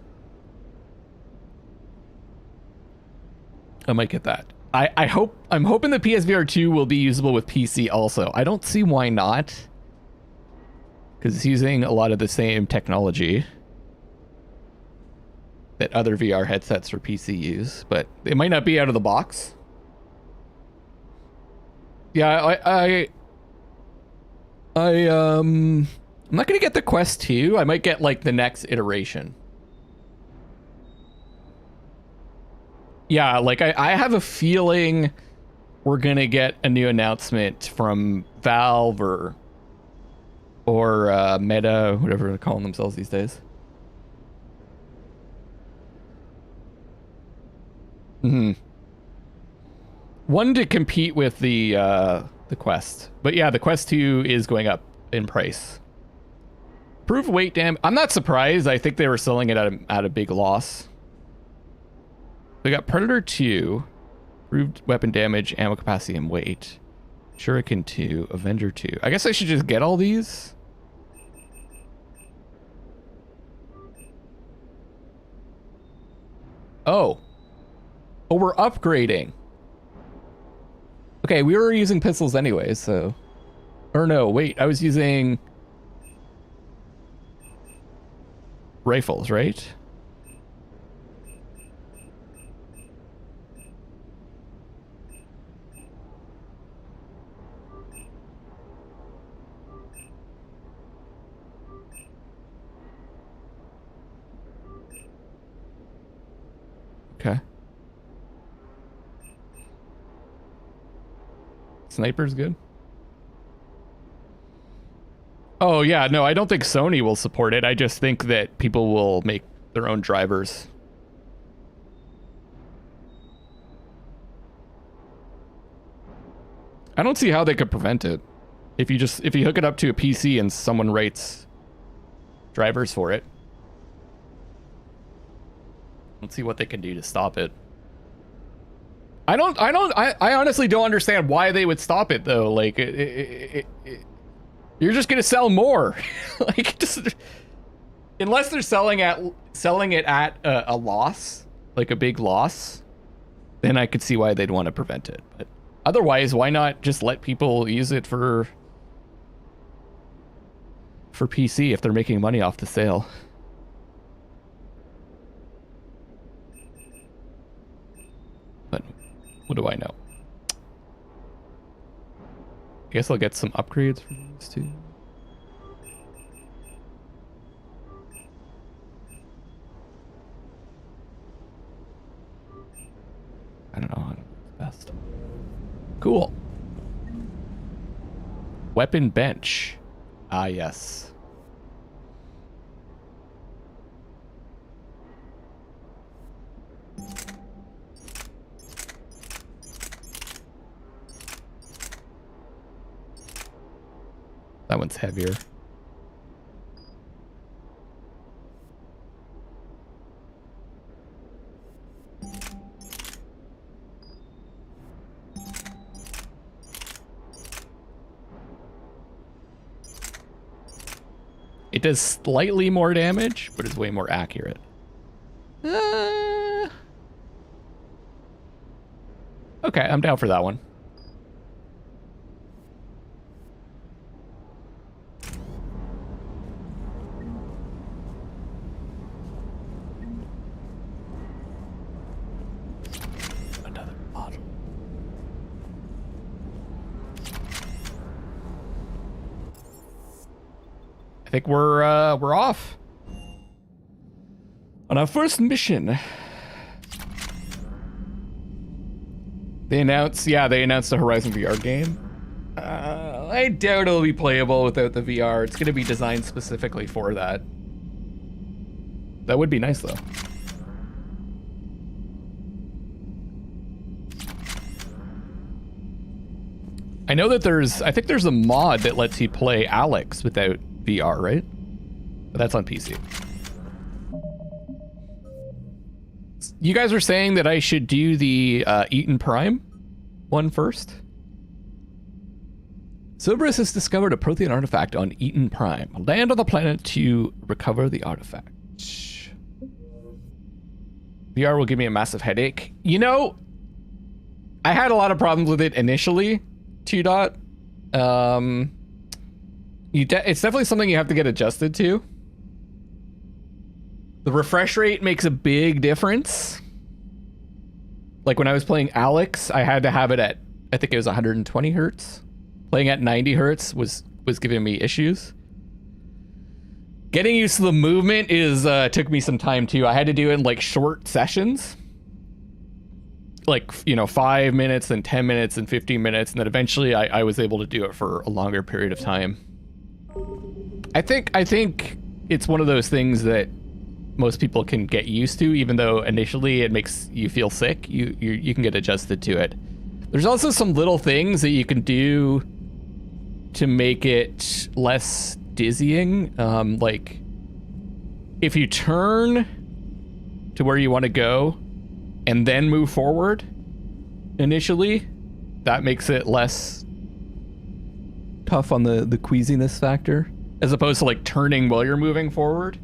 I might get that. I'm hoping the PSVR 2 will be usable with PC also. I don't see why not, because it's using a lot of the same technology that other VR headsets for PC use, but it might not be out of the box. Yeah, I'm not gonna get the Quest 2. I might get like the next iteration. Yeah, like I have a feeling we're gonna get a new announcement from Valve or Meta, whatever they're calling themselves these days. One to compete with the Quest, but yeah, the Quest 2 is going up in price. Proof weight damage. I'm not surprised. I think they were selling it at a big loss. We got Predator 2, improved weapon damage, ammo capacity, and weight. Shuriken 2, Avenger 2. I guess I should just get all these. Oh, we're upgrading. Okay, we were using pistols anyway, so... Or no, wait, I was using... rifles, right? Okay. Sniper's good. Oh yeah, no, I don't think Sony will support it. I just think that people will make their own drivers. I don't see how they could prevent it. If you hook it up to a PC and someone writes drivers for it. Let's see what they can do to stop it. I honestly don't understand why they would stop it though. Like you're just gonna sell more. Like unless they're selling it at a loss, like a big loss, then I could see why they'd want to prevent it. But otherwise, why not just let people use it for PC if they're making money off the sale? But what do I know? I guess I'll get some upgrades for these two. I don't know how to do best. Cool. Weapon bench. Ah, yes. That one's heavier. It does slightly more damage, but it's way more accurate. Okay, I'm down for that one. I think we're off on our first mission. They announced a Horizon VR game. I doubt it'll be playable without the VR. It's going to be designed specifically for that. That would be nice though. I know that I think there's a mod that lets you play Alex without VR, right? But that's on PC. You guys are saying that I should do the Eden Prime one first? Cerberus has discovered a Prothean artifact on Eden Prime. Land on the planet to recover the artifact. VR will give me a massive headache. You know, I had a lot of problems with it initially, 2 dot. It's definitely something you have to get adjusted to. The refresh rate makes a big difference. Like when I was playing Alex, I had to have it at, I think it was 120 hertz. Playing at 90 hertz was giving me issues. Getting used to the movement took me some time too. I had to do it in like short sessions. like, you know, 5 minutes, then 10 minutes, and 15 minutes, and then eventually I was able to do it for a longer period of time. I think it's one of those things that most people can get used to, even though initially it makes you feel sick. You can get adjusted to it. There's also some little things that you can do to make it less dizzying. Like if you turn to where you want to go and then move forward initially, that makes it less tough on the queasiness factor, as opposed to like turning while you're moving forward.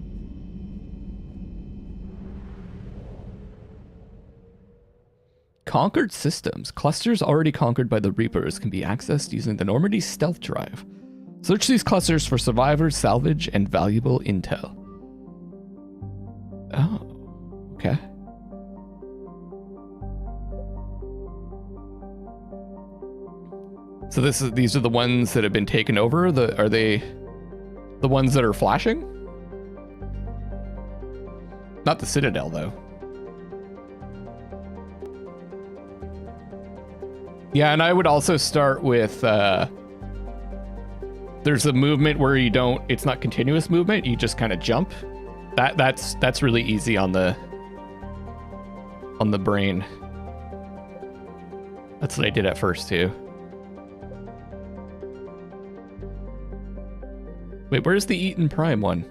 Conquered systems. Clusters already conquered by the Reapers can be accessed using the Normandy stealth drive. Search these clusters for survivors, salvage, and valuable intel. Oh, okay. So these are the ones that have been taken over? Are they the ones that are flashing? Not the Citadel, though. Yeah, and I would also start with, there's a movement where you don't, it's not continuous movement, you just kind of jump. That's really easy on the brain. That's what I did at first too. Wait, where's the Eaton Prime one?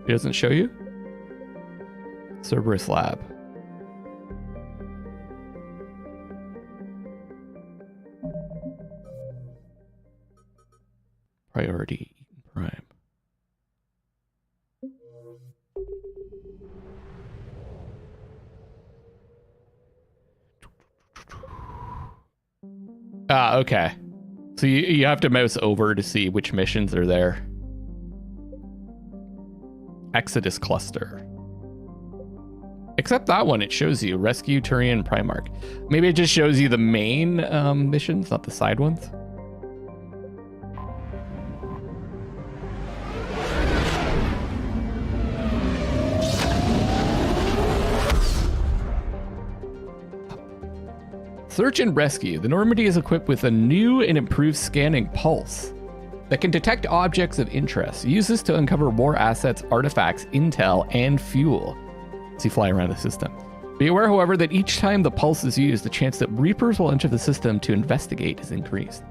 It doesn't show you? Cerberus Lab. Priority Eaton Prime. Ah, okay. So you have to mouse over to see which missions are there. Exodus Cluster. Except that one, it shows you Rescue Turian Primarch. Maybe it just shows you the main missions, not the side ones. Search and rescue. The Normandy is equipped with a new and improved scanning pulse that can detect objects of interest. Use this to uncover more assets, artifacts, intel, and fuel as you fly around the system. Be aware, however, that each time the pulse is used, the chance that Reapers will enter the system to investigate is increased.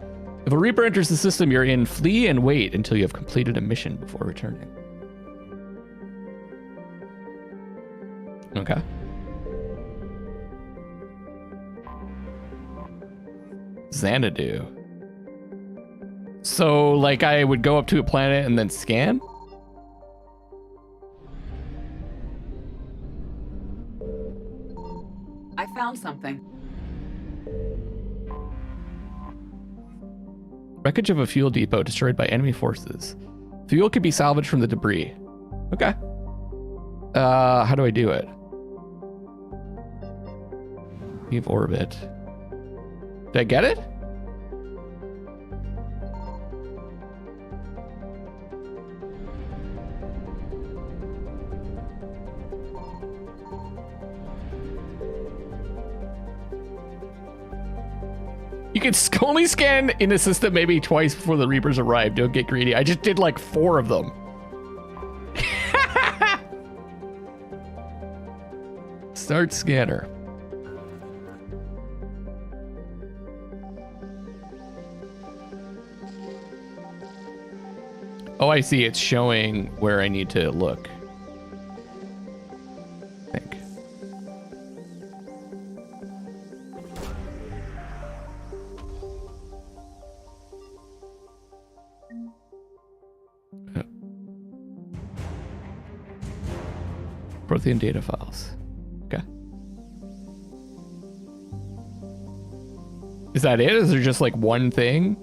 If a Reaper enters the system you're in, flee and wait until you have completed a mission before returning. Okay. Xanadu. So, like, I would go up to a planet and then scan? I found something. Wreckage of a fuel depot destroyed by enemy forces. Fuel can be salvaged from the debris. Okay. How do I do it? Leave orbit. Did I get it? You can only scan in a system maybe twice before the Reapers arrive. Don't get greedy. I just did like 4 of them. Start scanner. Oh, I see. It's showing where I need to look. I think. Prothean data files. Okay. Is that it? Is there just like one thing?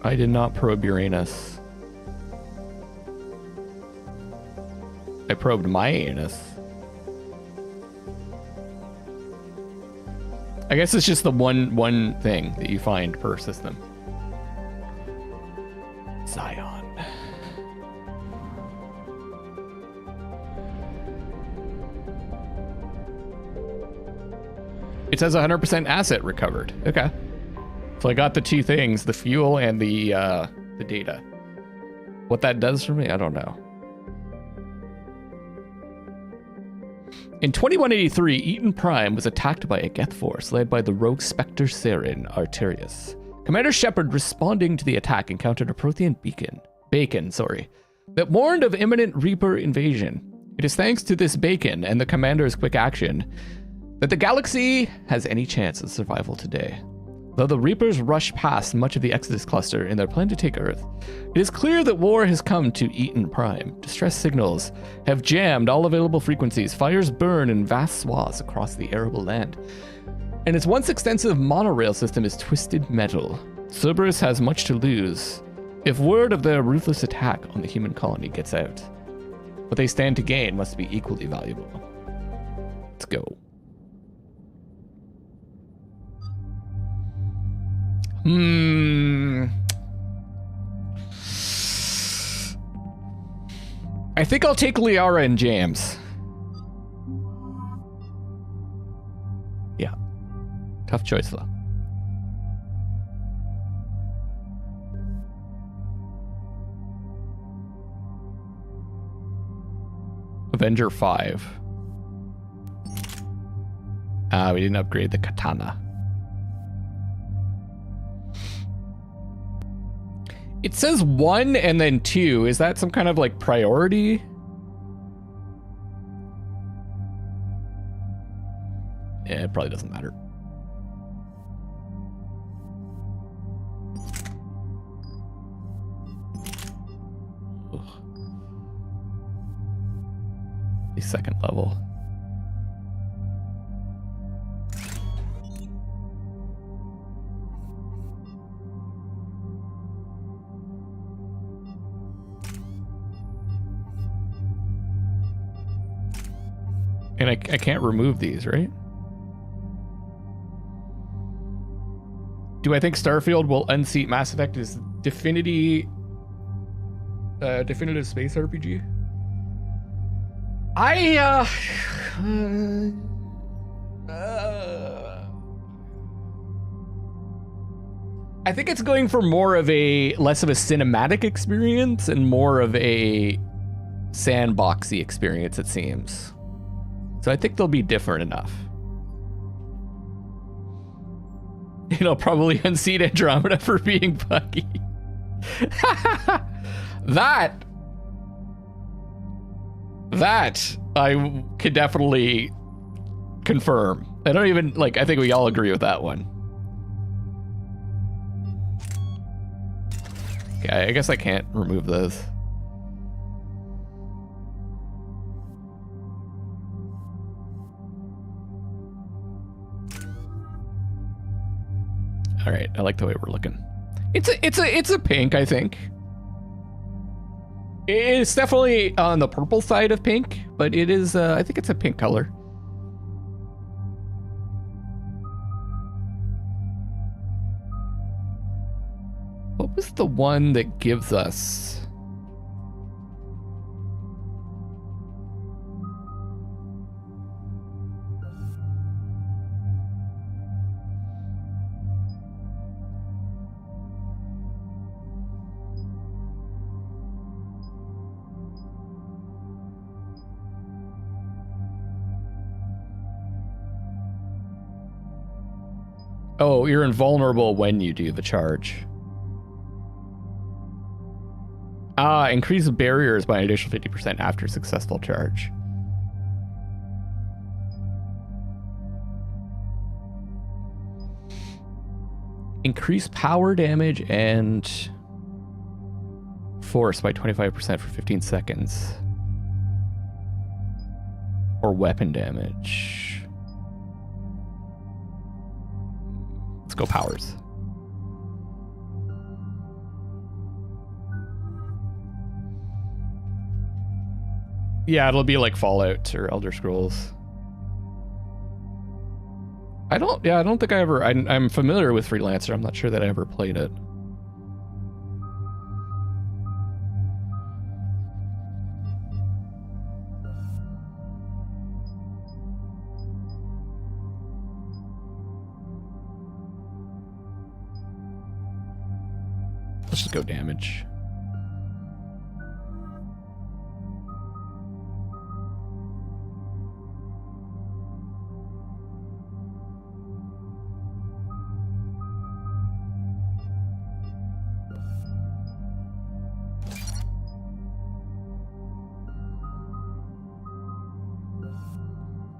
I did not probe Uranus. I probed my anus. I guess it's just the one thing that you find per system. It says 100% asset recovered. Okay. So I got the two things, the fuel and the data. What that does for me, I don't know. In 2183, Eden Prime was attacked by a Geth force led by the rogue Specter Saren Arterius. Commander Shepard, responding to the attack, encountered a Prothean bacon, that warned of imminent Reaper invasion. It is thanks to this bacon and the Commander's quick action that the galaxy has any chance of survival today. Though the Reapers rush past much of the Exodus cluster in their plan to take Earth, it is clear that war has come to Eden Prime. Distress signals have jammed all available frequencies. Fires burn in vast swaths across the arable land. And its once extensive monorail system is twisted metal. Cerberus has much to lose if word of their ruthless attack on the human colony gets out. What they stand to gain must be equally valuable. Let's go. I think I'll take Liara and James. Yeah. Tough choice, though. Avenger 5. We didn't upgrade the katana. It says 1 and then 2. Is that some kind of like priority? Yeah, it probably doesn't matter. Ugh. The second level. And I can't remove these, right? Do I think Starfield will unseat Mass Effect as definitive space RPG? I think it's going for more of a less of a cinematic experience and more of a sandboxy experience, it seems. So I think they'll be different enough. It'll probably unseat Andromeda for being buggy. That I could definitely confirm. I don't even, like, I think we all agree with that one. Okay, I guess I can't remove those. All right, I like the way we're looking. It's a pink, I think. It's definitely on the purple side of pink, but it is, I think it's a pink color. What was the one that gives us? Oh, you're invulnerable when you do the charge. Increase barriers by an additional 50% after successful charge. Increase power damage and force by 25% for 15 seconds. Or weapon damage. Let's go powers. Yeah, it'll be like Fallout or Elder Scrolls. I don't think I ever, I'm familiar with Freelancer. I'm not sure that I ever played it. Let's just go damage.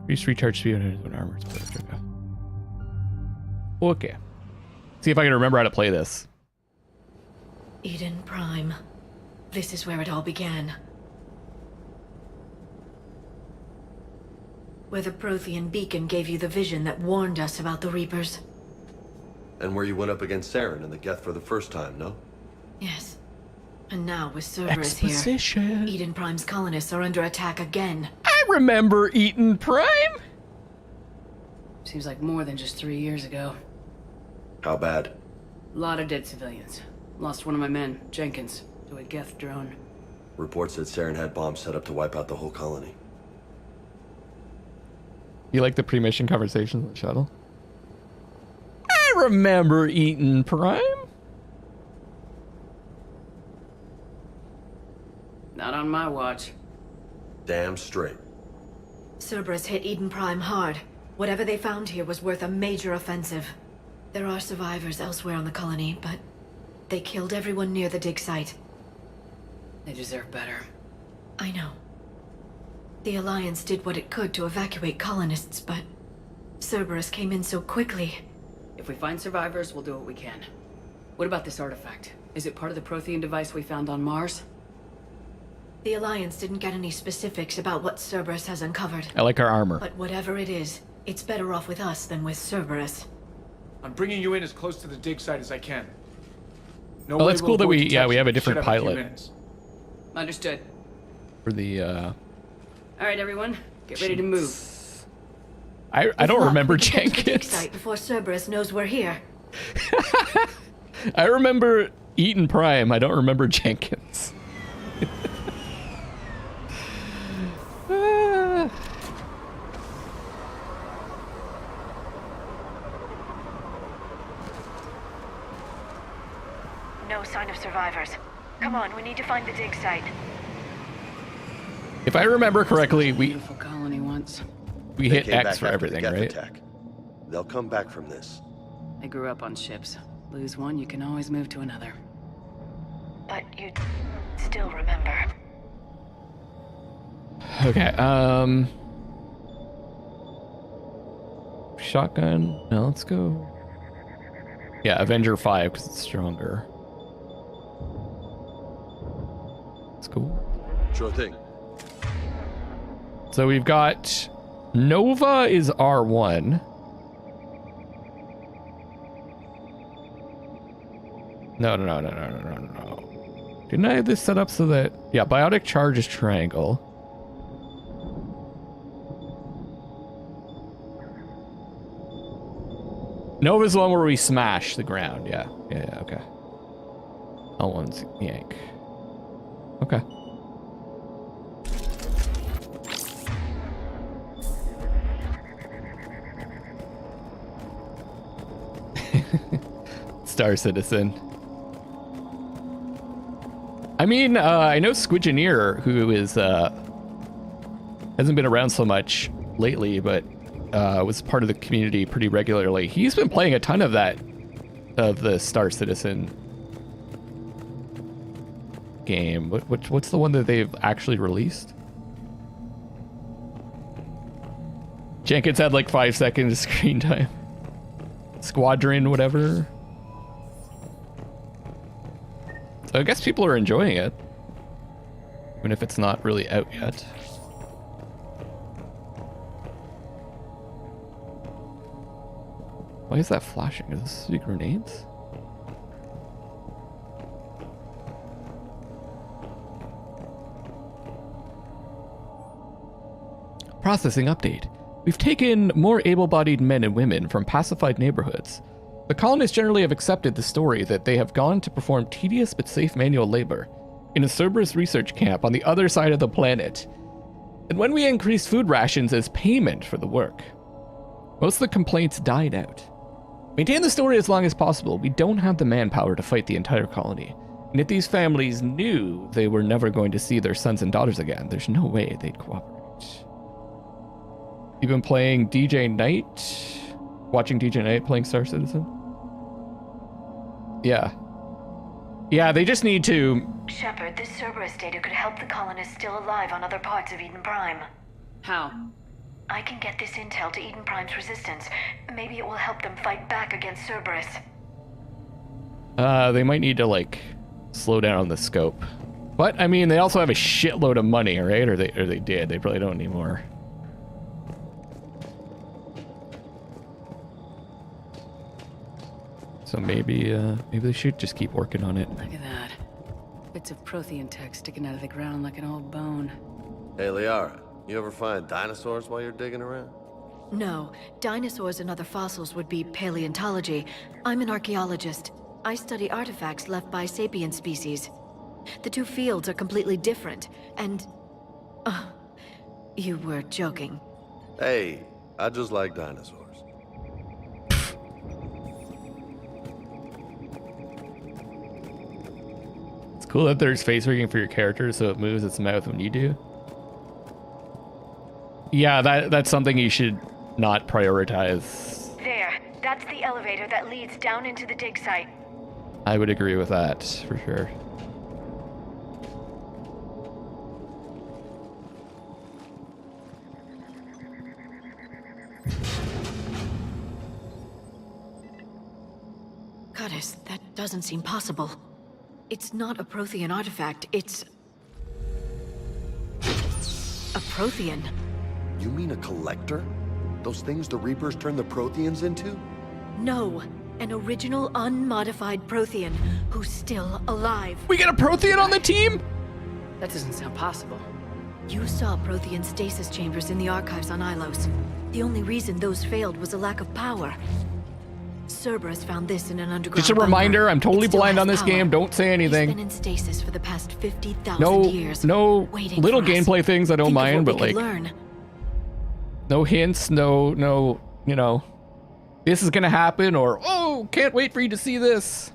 Increase recharge speed when armor is put. Okay. See if I can remember how to play this. Eden Prime. This is where it all began. Where the Prothean beacon gave you the vision that warned us about the Reapers. And where you went up against Saren and the Geth for the first time, no? Yes. And now with Cerberus here, Exposition. Eden Prime's colonists are under attack again. I remember Eden Prime. Seems like more than just 3 years ago. How bad? A lot of dead civilians. Lost one of my men, Jenkins, to a Geth drone. Reports that Saren had bombs set up to wipe out the whole colony. You like the pre-mission conversations on the shuttle? I remember Eden Prime. Not on my watch. Damn straight. Cerberus hit Eden Prime hard. Whatever they found here was worth a major offensive. There are survivors elsewhere on the colony, but they killed everyone near the dig site. They deserve better. I know. The Alliance did what it could to evacuate colonists, but Cerberus came in so quickly. If we find survivors, we'll do what we can. What about this artifact? Is it part of the Prothean device we found on Mars? The Alliance didn't get any specifics about what Cerberus has uncovered. I like our armor. But whatever it is, it's better off with us than with Cerberus. I'm bringing you in as close to the dig site as I can. No Oh, that's way cool we'll that avoid we have a detection. different Should have a few pilot minutes. Understood. for the. All right, everyone, get ready to move. I don't remember Dig Jenkins. site before Cerberus knows we're here. I remember Eden Prime. I don't remember Jenkins. No sign of survivors. Come on, we need to find the dig site. If I remember correctly, we colony once. we They hit came X back for after everything, the Geth right? attack. They'll come back from this. I grew up on ships. Lose one, you can always move to another. But you still remember. Okay. Shotgun. No, let's go. Yeah, Avenger 5 because it's stronger. It's cool. Sure thing. So we've got Nova is R1. No. Didn't I have this set up so that... Yeah, biotic charge is triangle. Nova's the one where we smash the ground. Yeah, okay. L1's yank. Okay. Star Citizen. I mean, I know Squidgeneer, who is hasn't been around so much lately, but was part of the community pretty regularly. He's been playing a ton of the Star Citizen game. What's the one that they've actually released? Jenkins had like 5 seconds of screen time. Squadron, whatever. So I guess people are enjoying it, even if it's not really out yet. Why is that flashing? Is this the grenades? Processing update. We've taken more able-bodied men and women from pacified neighborhoods. The colonists generally have accepted the story that they have gone to perform tedious but safe manual labor in a Cerberus research camp on the other side of the planet. And when we increased food rations as payment for the work, most of the complaints died out. Maintain the story as long as possible. We don't have the manpower to fight the entire colony. And if these families knew they were never going to see their sons and daughters again, there's no way they'd cooperate. You've been playing DJ Knight? Watching DJ Knight playing Star Citizen? Yeah. Yeah, they just need to... Shepard, this Cerberus data could help the colonists still alive on other parts of Eden Prime. How? I can get this intel to Eden Prime's resistance. Maybe it will help them fight back against Cerberus. They might need to, like, slow down on the scope. But, I mean, they also have a shitload of money, right? Or they did. They probably don't anymore. So maybe they should just keep working on it. Look at that. Bits of Prothean tech sticking out of the ground like an old bone. Hey, Liara, you ever find dinosaurs while you're digging around? No, dinosaurs and other fossils would be paleontology. I'm an archaeologist. I study artifacts left by sapient species. The two fields are completely different, and... you were joking. Hey, I just like dinosaurs. It's cool that there's face rigging for your character so it moves its mouth when you do. Yeah, that's something you should not prioritize. There, that's the elevator that leads down into the dig site. I would agree with that, for sure. Goddess, that doesn't seem possible. It's not a Prothean artifact, it's... a Prothean. You mean a collector? Those things the Reapers turn the Protheans into? No, an original unmodified Prothean who's still alive. We got a Prothean on the team? That doesn't sound possible. You saw Prothean stasis chambers in the archives on Ilos. The only reason those failed was a lack of power. Cerberus found this in an underground Just a reminder, bunker. I'm totally blind on this game. Don't say anything. He's been in stasis for the past 50,000 years. No little gameplay things I don't mind, but like learn. No hints, no, you know, this is gonna happen, or oh, can't wait for you to see this.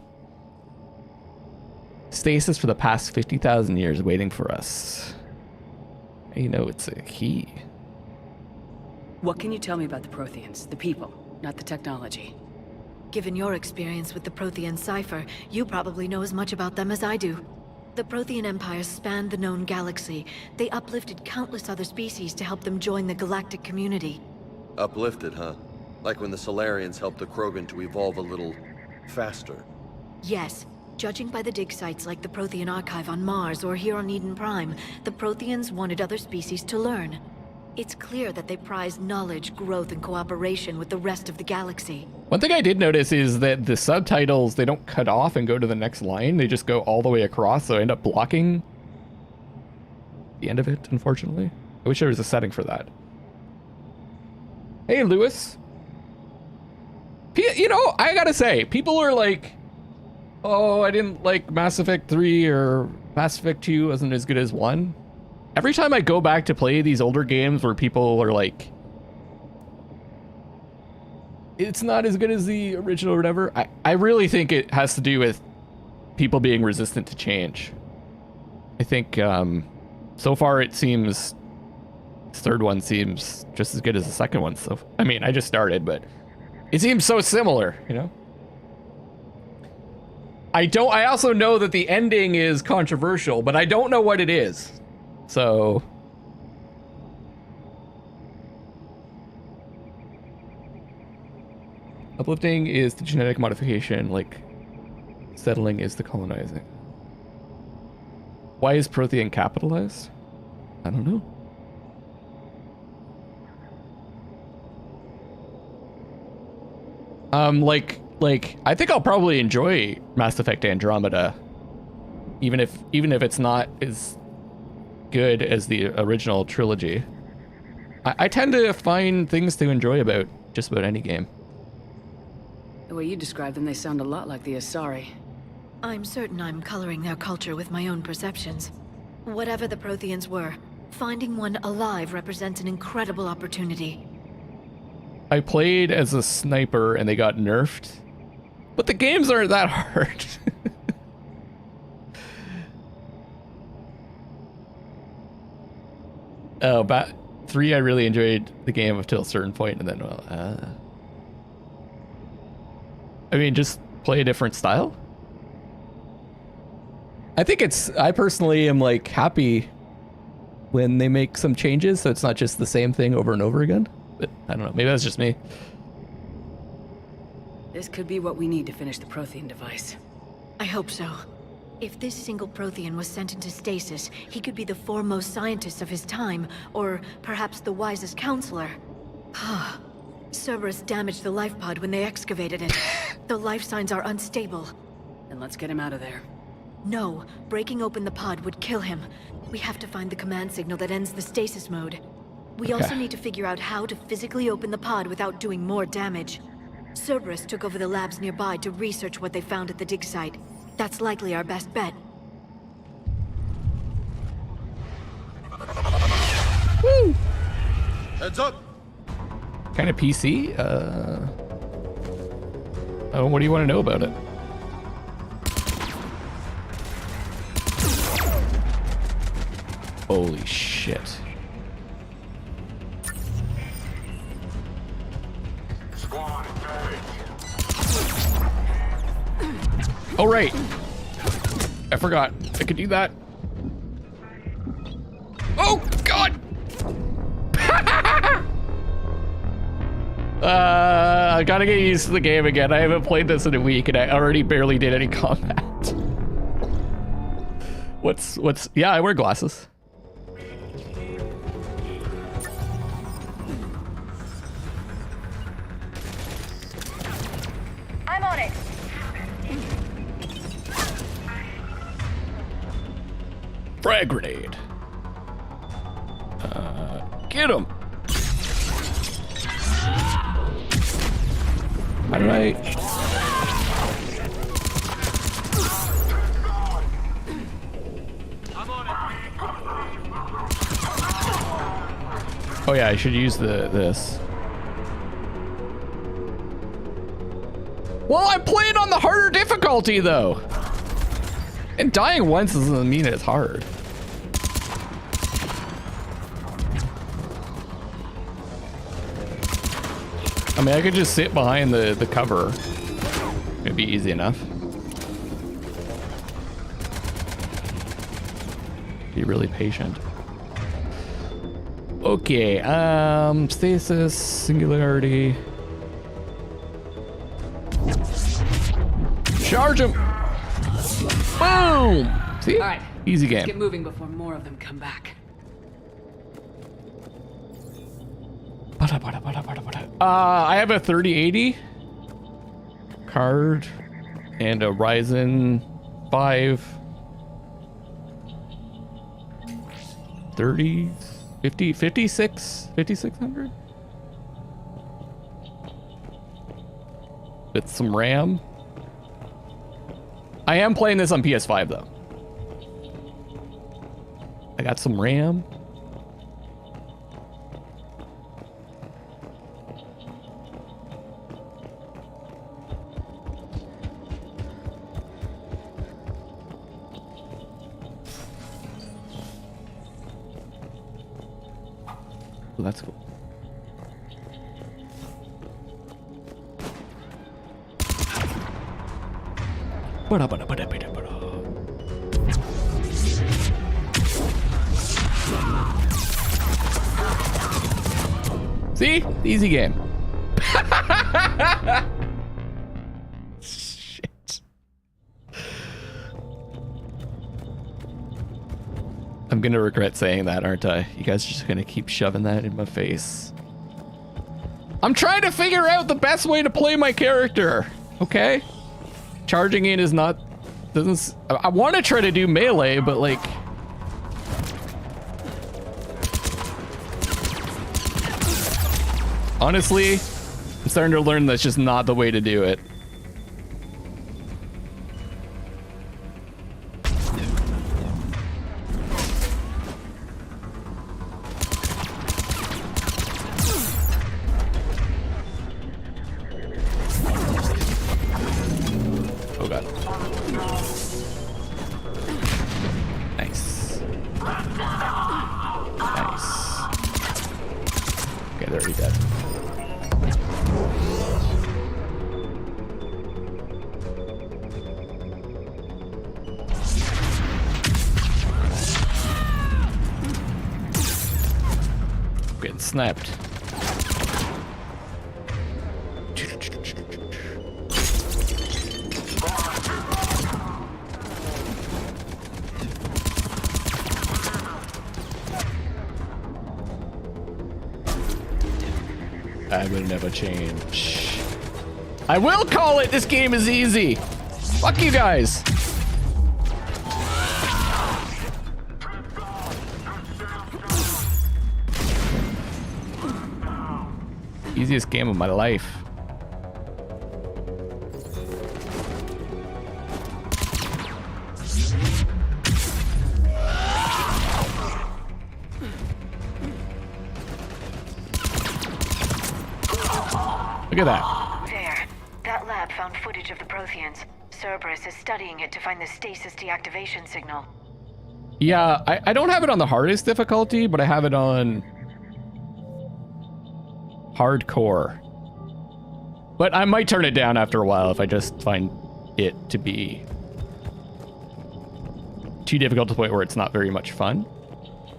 Stasis for the past 50,000 years waiting for us. You know, it's a key. What can you tell me about the Protheans? The people, not the technology. Given your experience with the Prothean cipher, you probably know as much about them as I do. The Prothean Empire spanned the known galaxy. They uplifted countless other species to help them join the galactic community. Uplifted, huh? Like when the Solarians helped the Krogan to evolve a little faster. Yes. Judging by the dig sites like the Prothean Archive on Mars or here on Eden Prime, the Protheans wanted other species to learn. It's clear that they prize knowledge, growth, and cooperation with the rest of the galaxy. One thing I did notice is that the subtitles, they don't cut off and go to the next line. They just go all the way across, so I end up blocking the end of it, unfortunately. I wish there was a setting for that. Hey, Lewis. You know, I gotta say, people are like, oh, I didn't like Mass Effect 3 or Mass Effect 2 wasn't as good as 1. Every time I go back to play these older games where people are like, it's not as good as the original or whatever, I really think it has to do with people being resistant to change. I think so far it seems, the third one seems just as good as the second one. So, I mean, I just started, but it seems so similar, you know? I also know that the ending is controversial, but I don't know what it is. So uplifting is the genetic modification, like settling is the colonizing. Why is Prothean capitalized? I don't know. Like I think I'll probably enjoy Mass Effect Andromeda, even if it's not as good as the original trilogy. I tend to find things to enjoy about just about any game. The way you describe them, they sound a lot like the Asari. I'm certain I'm coloring their culture with my own perceptions. Whatever the Protheans were, finding one alive represents an incredible opportunity. I played as a sniper and they got nerfed, but the games aren't that hard. Oh, 3, I really enjoyed the game up till a certain point, and then, well, I mean, just play a different style. I think I personally am like happy when they make some changes, so it's not just the same thing over and over again. But I don't know, maybe that's just me. This could be what we need to finish the Prothean device. I hope so. If this single Prothean was sent into stasis, he could be the foremost scientist of his time, or perhaps the wisest counselor. Cerberus damaged the life pod when they excavated it. The life signs are unstable. Then let's get him out of there. No, breaking open the pod would kill him. We have to find the command signal that ends the stasis mode. We also need to figure out how to physically open the pod without doing more damage. Cerberus took over the labs nearby to research what they found at the dig site. That's likely our best bet. Woo! Heads up! Kind of PC? Oh, what do you want to know about it? Holy shit. Oh, right. I forgot. I could do that. Oh, God! I gotta get used to the game again. I haven't played this in a week and I already barely did any combat. Yeah, I wear glasses. I'm on it. Frag grenade. Get him. How did I? Oh yeah, I should use this. Well, I'm playing on the harder difficulty though. And dying once doesn't mean it's hard. I mean, I could just sit behind the cover. It'd be easy enough. Be really patient. Okay, stasis, singularity. Charge him! Boom! See? All right, easy game. Let's get moving before more of them come back. I have a 3080 card and a Ryzen 5 5600 with some RAM. I am playing this on PS5 though. I got some RAM. Well, that's cool. See? Easy game. Shit. I'm gonna regret saying that, aren't I? You guys are just gonna keep shoving that in my face. I'm trying to figure out the best way to play my character, okay? Charging in is not, I want to try to do melee, but like, honestly, I'm starting to learn that's just not the way to do it. Oh god. Nice. Nice. they're already dead. Getting snapped. I will never change. I will call it! This game is easy! Fuck you guys! Easiest game of my life. Look at that. There. That lab found footage of the Protheans. Cerberus is studying it to find the stasis deactivation signal. Yeah, I don't have it on the hardest difficulty, but I have it on hardcore. But I might turn it down after a while if I just find it to be too difficult to the point where it's not very much fun.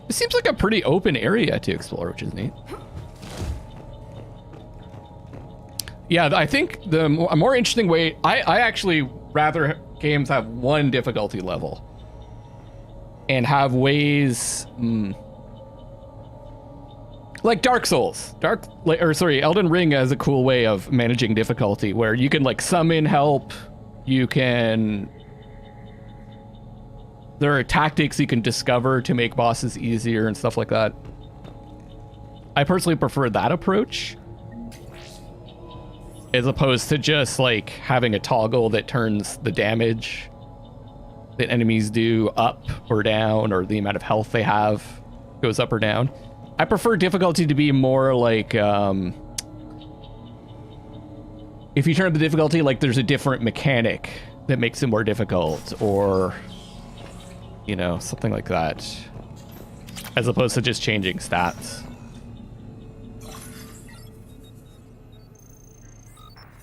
It seems like a pretty open area to explore, which is neat. Yeah, I think a more interesting way, I actually rather games have one difficulty level and have ways, like Dark Souls. Elden Ring has a cool way of managing difficulty where you can like summon help, there are tactics you can discover to make bosses easier and stuff like that. I personally prefer that approach, as opposed to just like having a toggle that turns the damage that enemies do up or down, or the amount of health they have goes up or down. I prefer difficulty to be more like, if you turn up the difficulty, like there's a different mechanic that makes it more difficult, or, you know, something like that, as opposed to just changing stats.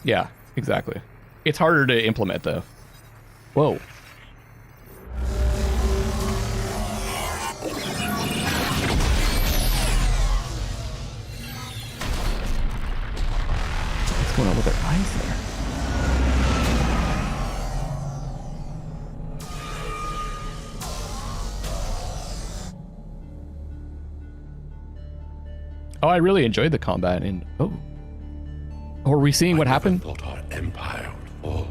Yeah, exactly. It's harder to implement, though. Whoa. What's going on with their eyes there? Oh, I really enjoyed the combat in... Oh. Are we seeing what happened? Thought our empire would fall.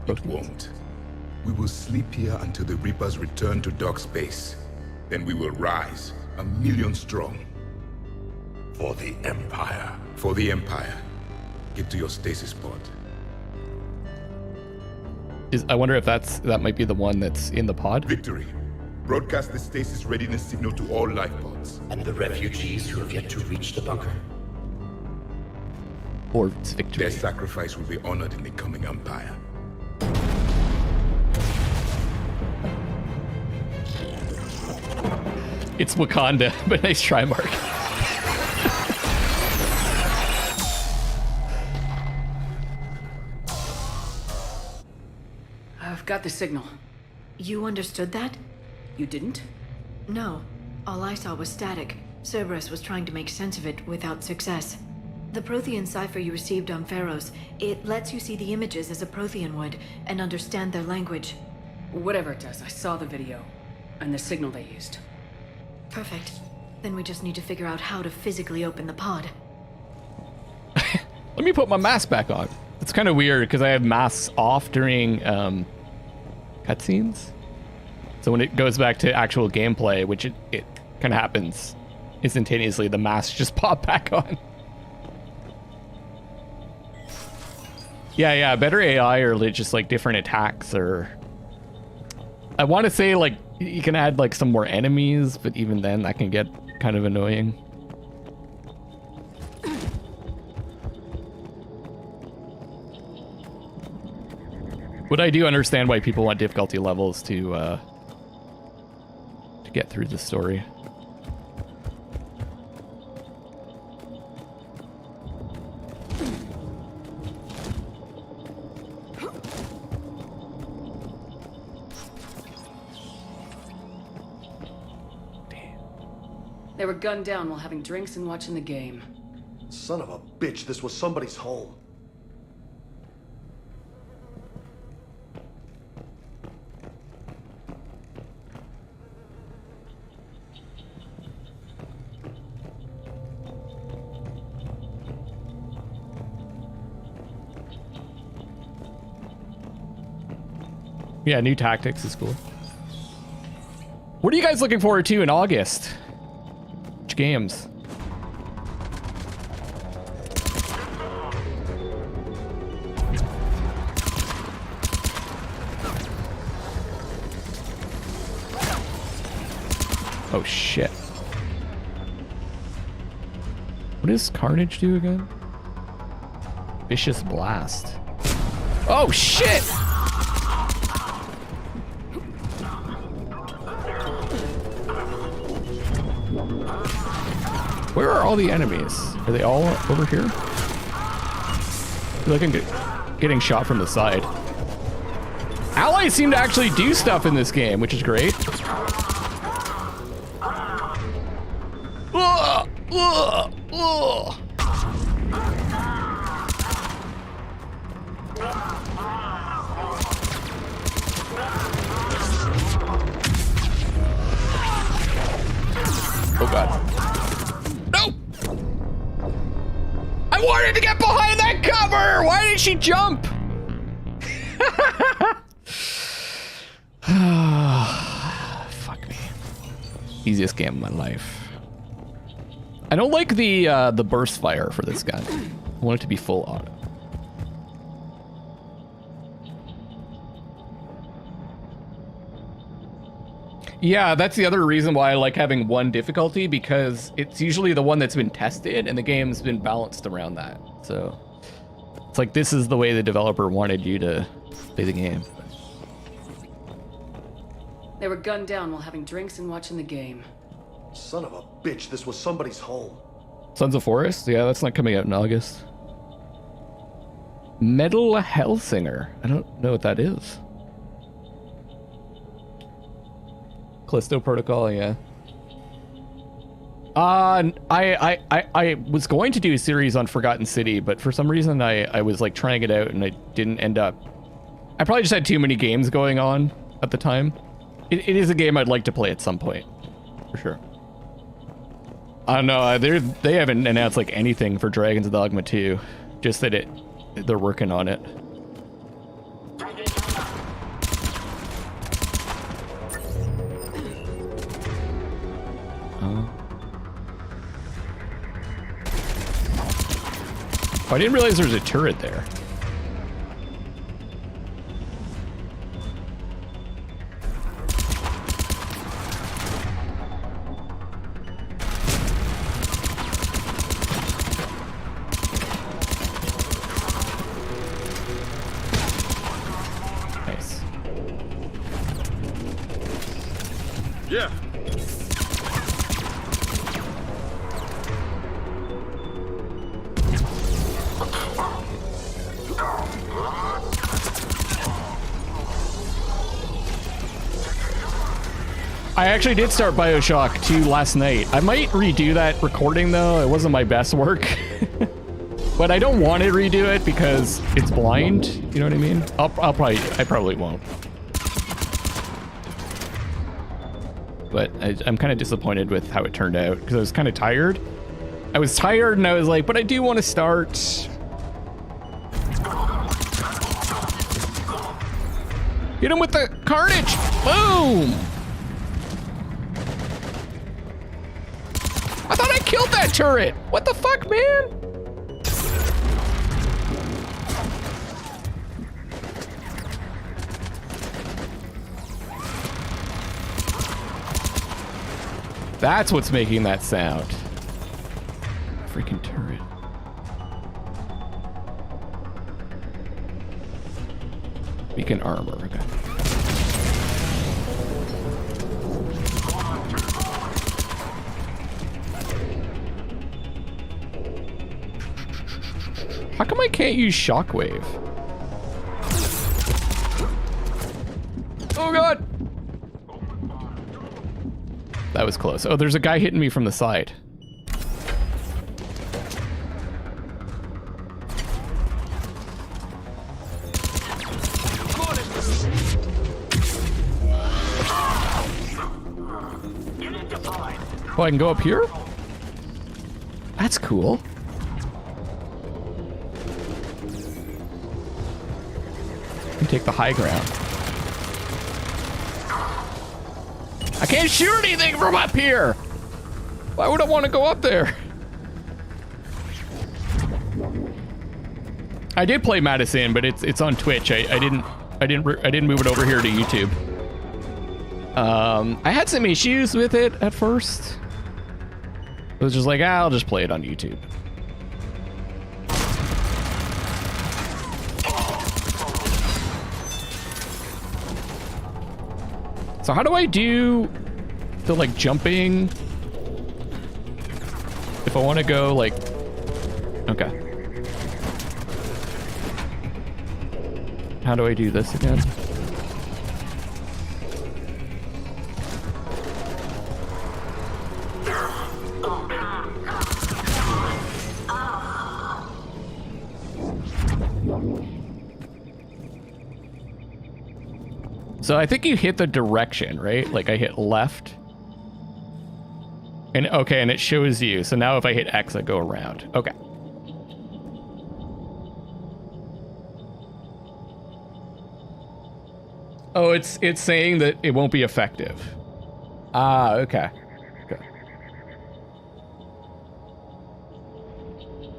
It won't. We will sleep here until the Reapers return to dark space. Then we will rise, 1,000,000 strong. For the Empire. For the Empire. Get to your stasis pod. I wonder if that might be the one that's in the pod. Victory. Broadcast the stasis readiness signal to all life pods. And the refugees who have yet to reach the bunker. Or its victory. Their sacrifice will be honored in the coming Empire. It's Wakanda, but nice try, Mark. I've got the signal. You understood that? You didn't? No. All I saw was static. Cerberus was trying to make sense of it without success. The Prothean cipher you received on Pharaohs, it lets you see the images as a Prothean would, and understand their language. Whatever it does, I saw the video, and the signal they used. Perfect. Then we just need to figure out how to physically open the pod. Let me put my mask back on. It's kind of weird, because I have masks off during cutscenes. So when it goes back to actual gameplay, which it kind of happens instantaneously, the masks just pop back on. Yeah, better AI, or just like different attacks, or I want to say like you can add like some more enemies, but even then that can get kind of annoying. But I do understand why people want difficulty levels to get through the story. They were gunned down while having drinks and watching the game. Son of a bitch, this was somebody's home. Yeah, new tactics is cool. What are you guys looking forward to in August? Which games? Oh shit. What does Carnage do again? Vicious Blast. Oh shit! Where are all the enemies? Are they all over here? I feel like I'm getting shot from the side. Allies seem to actually do stuff in this game, which is great. Ugh, ugh, ugh. Oh god. No! I wanted to get behind that cover! Why did she jump? Fuck me. Easiest game of my life. I don't like the burst fire for this gun. I want it to be full auto. Yeah, that's the other reason why I like having one difficulty, because it's usually the one that's been tested and the game's been balanced around that. So it's like, this is the way the developer wanted you to play the game. They were gunned down while having drinks and watching the game. Son of a bitch, this was somebody's home. Sons of Forest? Yeah, that's not coming out in August. Metal Hellsinger. I don't know what that is. Callisto Protocol, yeah. I was going to do a series on Forgotten City, but for some reason I was like trying it out and I didn't end up. I probably just had too many games going on at the time. It is a game I'd like to play at some point, for sure. I don't know, they haven't announced like anything for Dragon's Dogma 2, just that they're working on it. Oh, I didn't realize there was a turret there. Nice. Yeah. I actually did start BioShock 2 last night. I might redo that recording though. It wasn't my best work. But I don't want to redo it because it's blind. You know what I mean? I probably won't. But I'm kind of disappointed with how it turned out because I was kind of tired. I was tired and I was like, but I do want to start. Hit him with the carnage! Boom! I thought I killed that turret! What the fuck, man? That's what's making that sound. Freaking turret. Beacon armor, okay. How come I can't use shockwave? Oh god! That that was close. Oh, there's a guy hitting me from the side. Oh, I can go up here? That's cool. I can take the high ground. I can't shoot anything from up here! Why would I want to go up there? I did play Madison, but it's on Twitch. I didn't move it over here to YouTube. I had some issues with it at first. I was just like, I'll just play it on YouTube. So how do I do the like jumping? If I want to go like, okay. How do I do this again? So I think you hit the direction, right? Like I hit left. And okay, and it shows you. So now if I hit X, I go around. Okay. Oh, it's saying that it won't be effective. Ah, okay. Okay.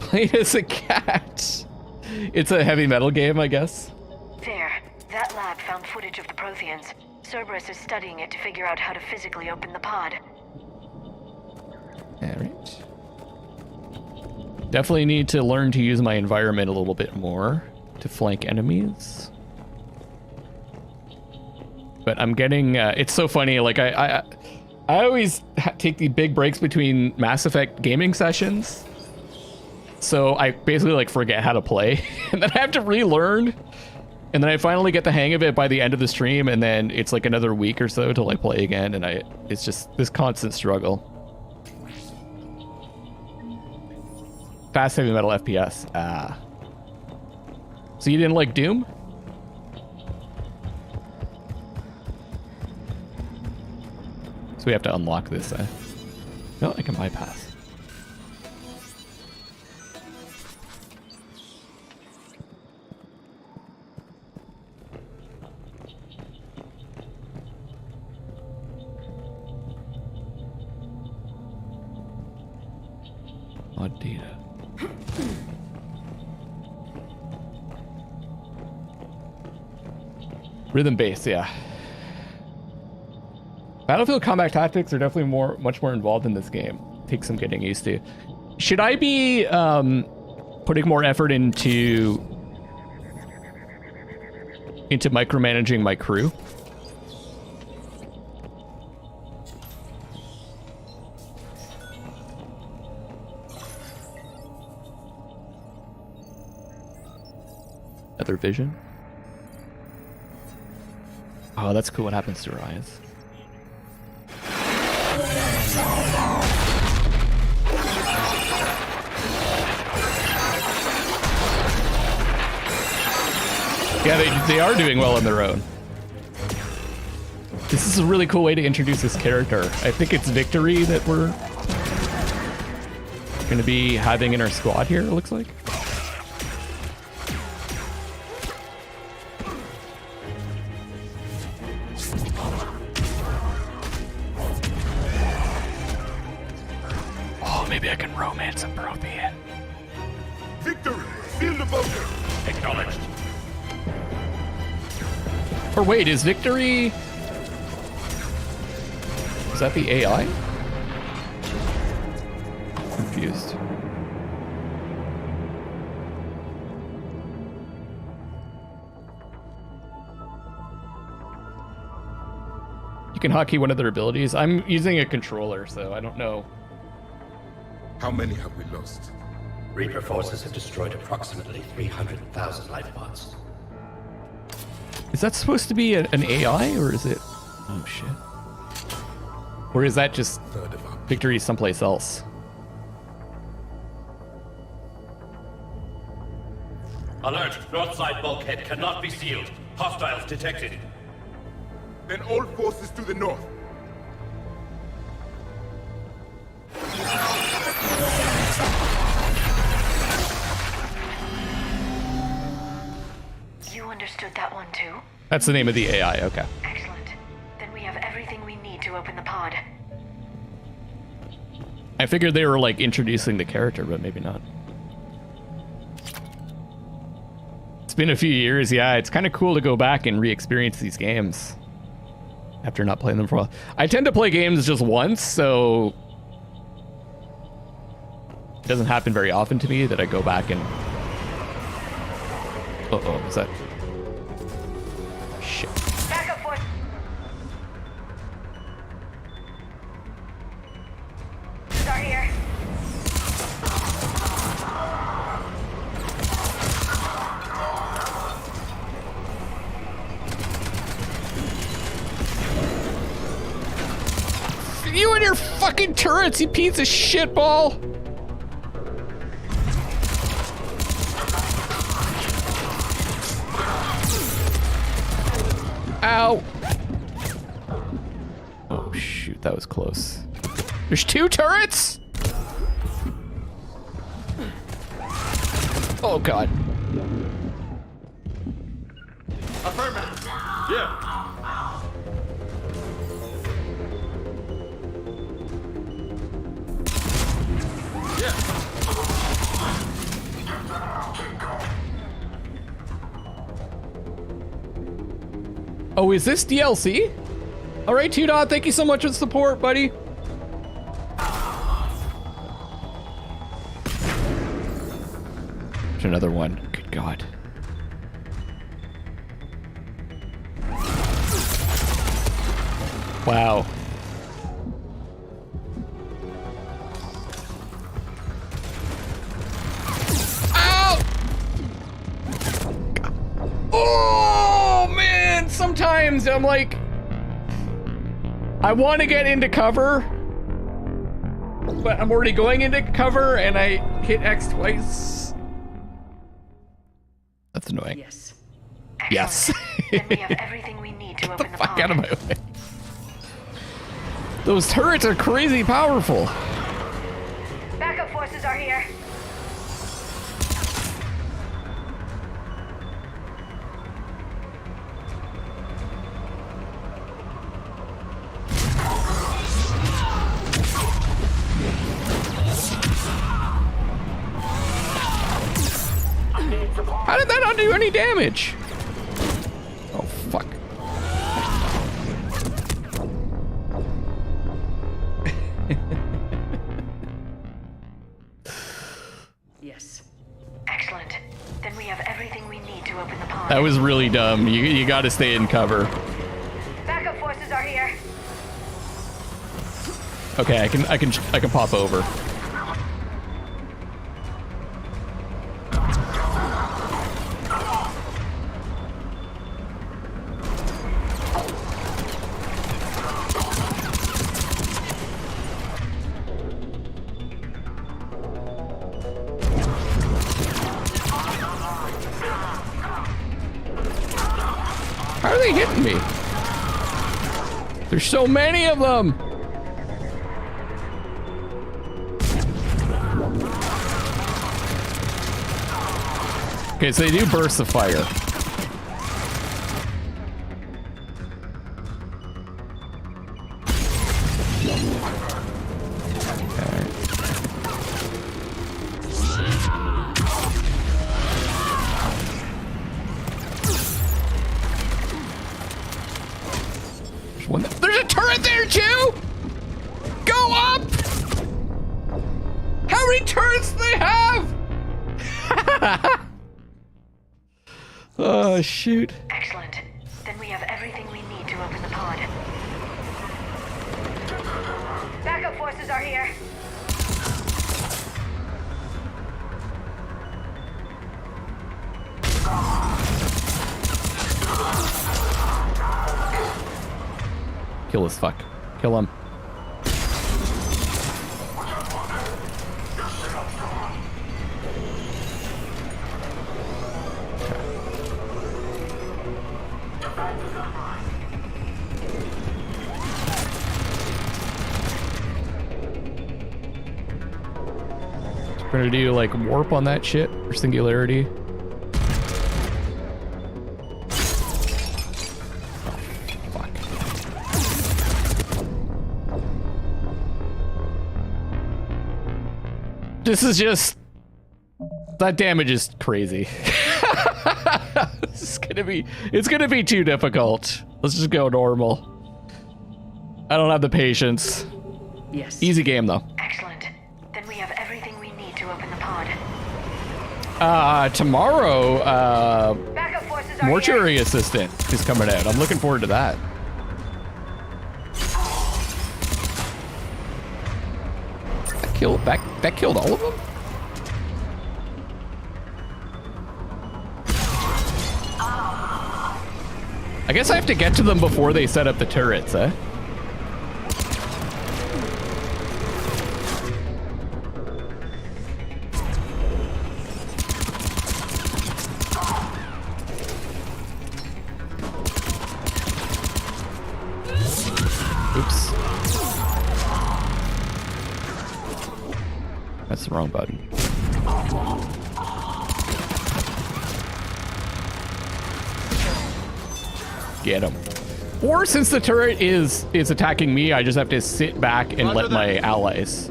Played as a cat. It's a heavy metal game, I guess. There. That lab found footage of the Protheans. Cerberus is studying it to figure out how to physically open the pod. Alright. Definitely need to learn to use my environment a little bit more to flank enemies. But I'm getting, it's so funny, like I always take the big breaks between Mass Effect gaming sessions. So I basically like forget how to play and then I have to relearn. And then I finally get the hang of it by the end of the stream, and then it's like another week or so till I play again, and it's just this constant struggle. Fast heavy metal FPS. Ah. So you didn't like Doom? So we have to unlock this. No, I can bypass. Mod data. Rhythm bass, yeah. Battlefield combat tactics are definitely much more involved in this game. Takes some getting used to. Should I be putting more effort into micromanaging my crew? Other vision. Oh, that's cool. What happens to her eyes? Yeah, they are doing well on their own. This is a really cool way to introduce this character. I think it's Victory that we're going to be having in our squad here, it looks like. Maybe I can romance a Prothean. Victory! Seal the bunker! Acknowledged. Or wait, is Victory... Is that the AI? Confused. You can hotkey one of their abilities. I'm using a controller, so I don't know. How many have we lost? Reaper forces have destroyed approximately 300,000 life pods. Is that supposed to be an AI, or is it... Oh, shit. Or is that just victory someplace else? Alert! North side bulkhead cannot be sealed. Hostiles detected. Then all forces to the north. You understood that one too? That's the name of the AI, okay. Excellent. Then we have everything we need to open the pod. I figured they were like introducing the character, but maybe not. It's been a few years, yeah. It's kind of cool to go back and re-experience these games after not playing them for a while. I tend to play games just once, so it doesn't happen very often to me that I go back and... Uh-oh, is that... Shit. Backup force. Are here. You and your fucking turrets, you piece of shit ball! Ow! Oh shoot, that was close. There's 2 turrets?! Oh god. Affirmative. Yeah. Oh, is this DLC? All right, Tudor, thank you so much for the support, buddy. There's another one. Good God. Wow. Ow! Oh, man! Sometimes I'm like, I want to get into cover, but I'm already going into cover and I hit X twice. That's annoying. Yes. Yes. Then we have everything we need to open the pod. Fuck out of my way. Those turrets are crazy powerful. Backup forces are here. How did that not do any damage? Oh, fuck. Yes. Excellent. Then we have everything we need to open the pod. That was really dumb. You gotta stay in cover. Backup forces are here. Okay, I can pop over. How are they hitting me? There's so many of them. Okay, so they do burst of fire. There's a turret there too! Go up! How many turrets do they have? Oh, shoot. Excellent. Then we have everything we need to open the pod. Backup forces are here. Kill this fuck. Kill him. We're gonna do like warp on that shit or singularity. This is just... That damage is crazy. It's gonna be too difficult. Let's just go normal. I don't have the patience. Yes. Easy game though. Excellent. Then we have everything we need to open the pod. Tomorrow, Mortuary Assistant is coming out. I'm looking forward to that. That killed all of them? I guess I have to get to them before they set up the turrets, eh? Oops. That's the wrong button. Get him. Or since the turret is attacking me, I just have to sit back and let my allies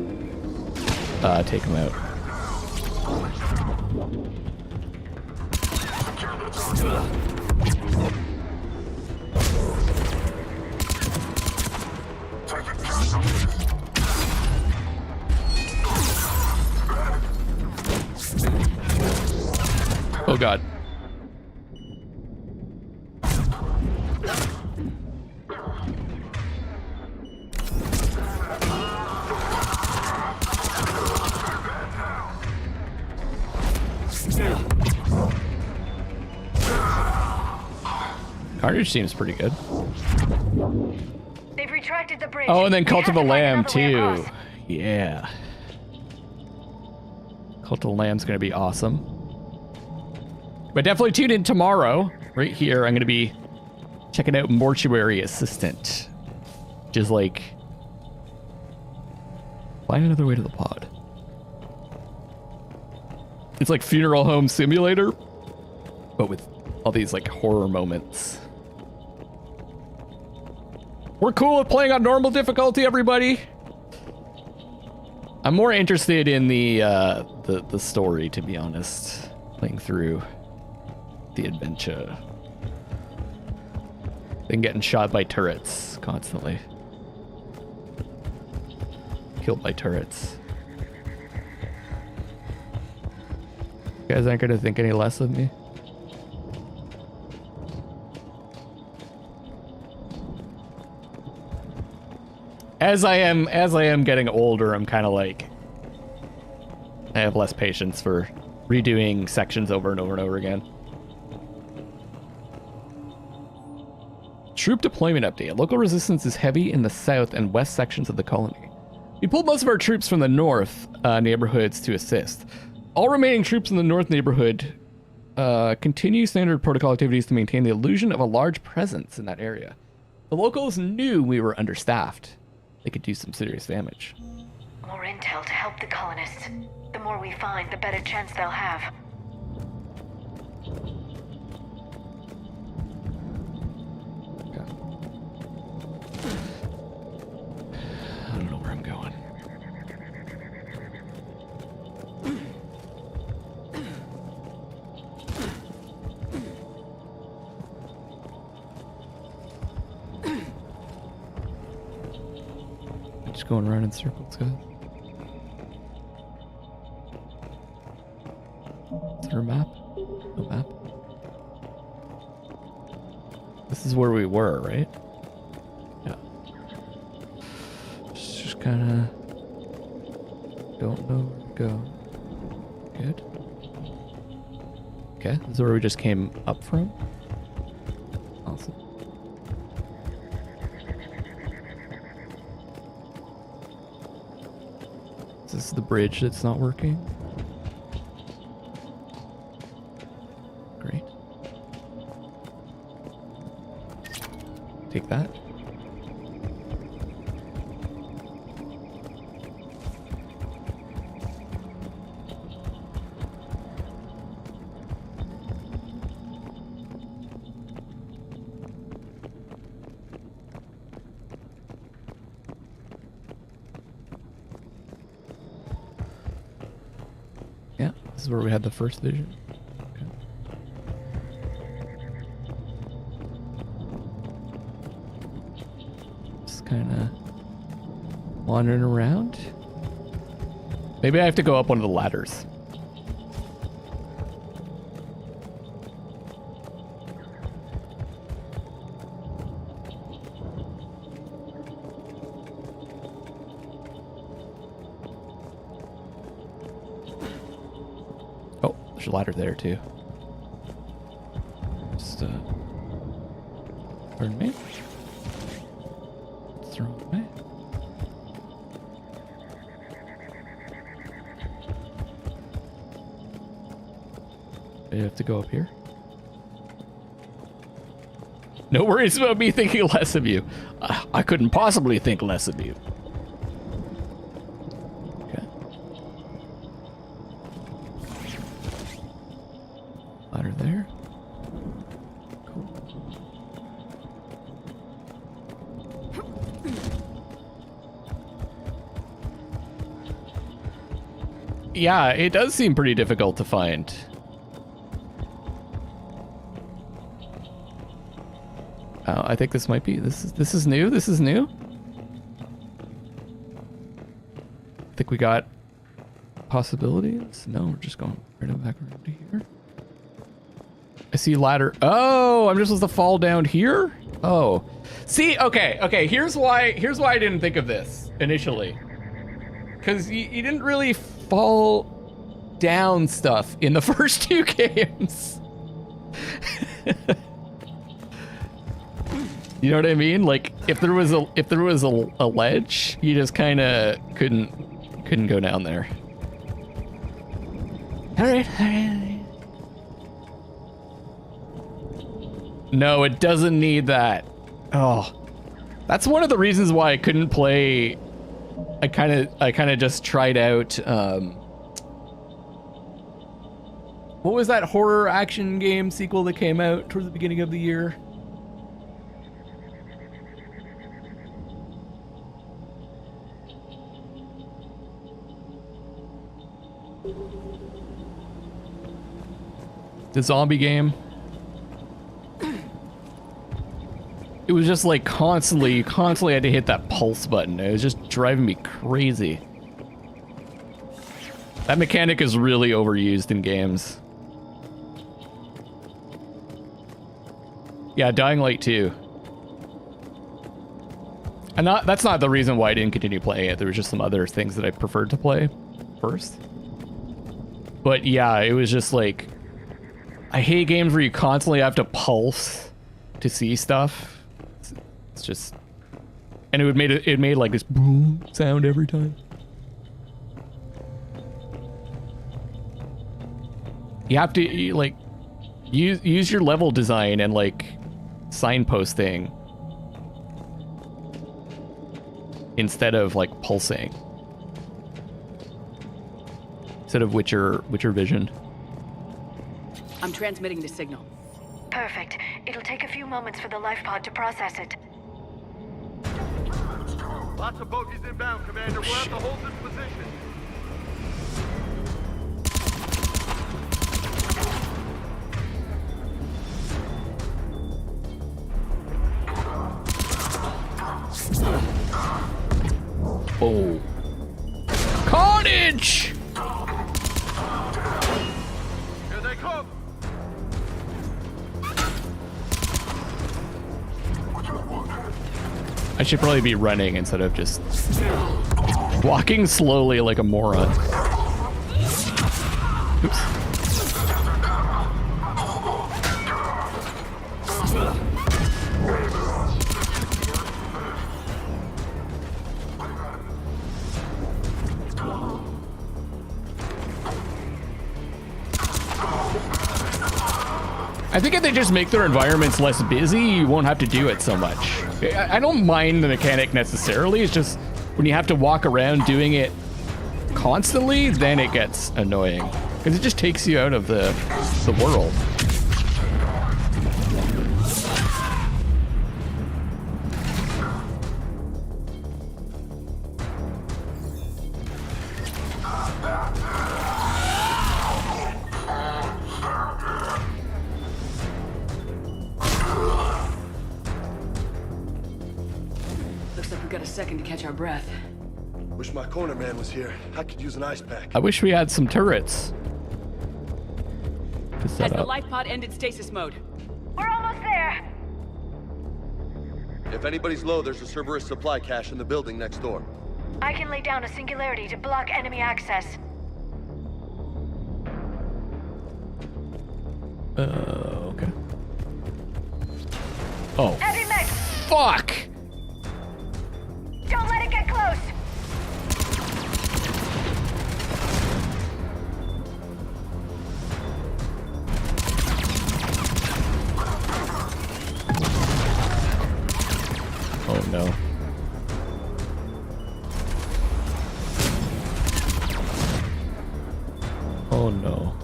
take him out. Oh god. Carnage seems pretty good. They've retracted the bridge. Oh, and then Cult of the Lamb too. Yeah. Cult of the Lamb's gonna be awesome. But definitely tune in tomorrow. Right here, I'm gonna be checking out Mortuary Assistant. Which is like... Find another way to the pod. It's like Funeral Home Simulator, but with all these like horror moments. We're cool with playing on normal difficulty, everybody. I'm more interested in the story, to be honest. Playing through the adventure than getting shot by turrets constantly. Killed by turrets. You guys aren't gonna think any less of me? As I am getting older, I'm kind of like, I have less patience for redoing sections over and over and over again. Troop deployment update. Local resistance is heavy in the south and west sections of the colony. We pulled most of our troops from the north neighborhoods to assist. All remaining troops in the north neighborhood continue standard protocol activities to maintain the illusion of a large presence in that area. The locals knew we were understaffed. They could do some serious damage. More intel to help the colonists. The more we find, the better chance they'll have. I don't know where I'm going. Just going around in circles, guys. Is there a map? No map. This is where we were, right? Yeah. Just kind of don't know where to go. Good. Okay, this is where we just came up from. Awesome. This is the bridge that's not working. Great. Take that. is where we had the first vision. Okay. Just kind of wandering around. Maybe I have to go up one of the ladders. Oh, there's a ladder there too. Just, pardon me? Throw it away. I have to go up here. No worries about me thinking less of you. I couldn't possibly think less of you. Okay. Ladder there. Cool. Yeah, it does seem pretty difficult to find. I think this might be, this is new, this is new. I think we got possibilities. No, we're just going right back around to here. I see ladder. Oh, I'm just supposed to fall down here? Oh. See, okay, here's why I didn't think of this initially. Because you didn't really fall down stuff in the first two games. You know what I mean? Like if there was a ledge, you just kind of couldn't go down there. All right. No, it doesn't need that. Oh, that's one of the reasons why I couldn't play. I kind of just tried out. What was that horror action game sequel that came out towards the beginning of the year? The zombie game. It was just like constantly had to hit that pulse button. It was just driving me crazy. That mechanic is really overused in games. Yeah, Dying Light 2. And that's not the reason why I didn't continue playing it. There was just some other things that I preferred to play first. But yeah, it was just like, I hate games where you constantly have to pulse to see stuff. It's just, and it made like this boom sound every time. You have to like use your level design and like signposting instead of like pulsing. Instead of Witcher Vision. I'm transmitting the signal. Perfect. It'll take a few moments for the life pod to process it. Lots of bogies inbound, Commander. We'll have to hold this position. Oh. Carnage! Here they come! I should probably be running instead of just walking slowly like a moron. Oops. I think if they just make their environments less busy, you won't have to do it so much. I don't mind the mechanic necessarily, it's just when you have to walk around doing it constantly, then it gets annoying. Because it just takes you out of the world. second to catch our breath. Wish my corner man was here. I could use an ice pack. I wish we had some turrets to set Has the up. life pod ended stasis mode? We're almost there. If anybody's low, there's a Cerberus supply cache in the building next door. I can lay down a singularity to block enemy access. Okay. Oh. Heavy mech! Fuck! Don't let it get close! Oh no. Oh no.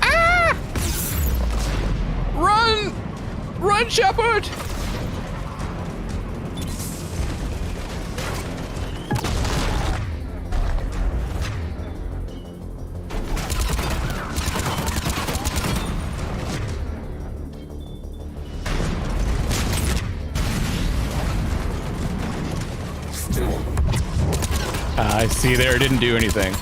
Ah! Run! Run, Shepard! I see there, didn't do anything.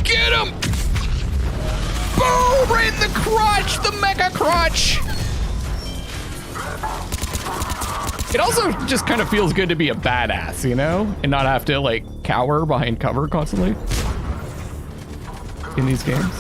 Get him! Boom! Right in the crotch! The mega crotch! It also just kind of feels good to be a badass, you know? And not have to, like, cower behind cover constantly in these games.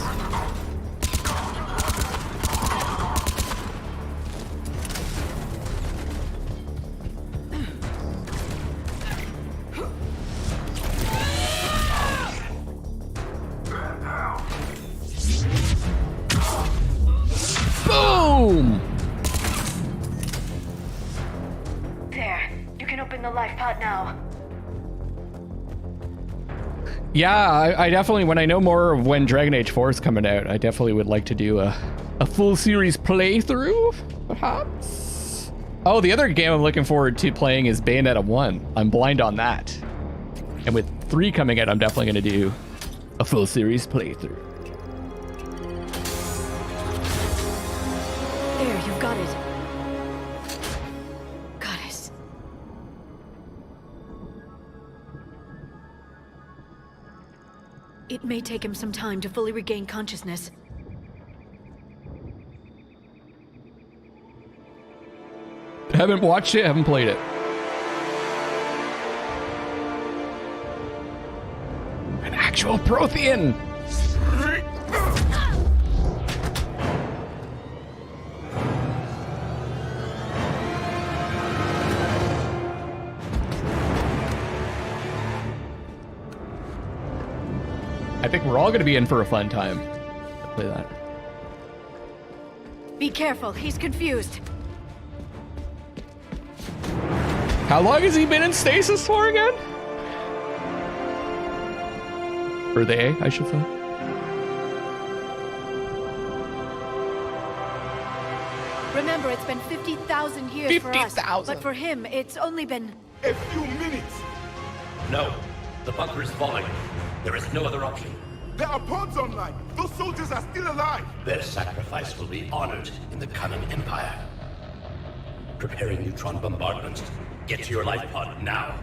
Boom! There. You can open the life pod now. Yeah, I definitely, when I know more of when Dragon Age 4 is coming out, I definitely would like to do a full series playthrough, perhaps? Oh, the other game I'm looking forward to playing is Bayonetta 1. I'm blind on that. And with 3 coming out, I'm definitely going to do a full series playthrough. There, you've got it. Goddess. It may take him some time to fully regain consciousness. Haven't watched it, haven't played it. An actual Prothean! I think we're all going to be in for a fun time. I'll play that. Be careful, he's confused. How long has he been in stasis for again? Or they, I should say. Remember, it's been 50,000 years for us. 50,000. But for him, it's only been... A few minutes! No. The bunker is falling. There is no other option. There are pods online! Those soldiers are still alive! Their sacrifice will be honored in the coming Empire. Preparing neutron bombardment. Get to your life pod now.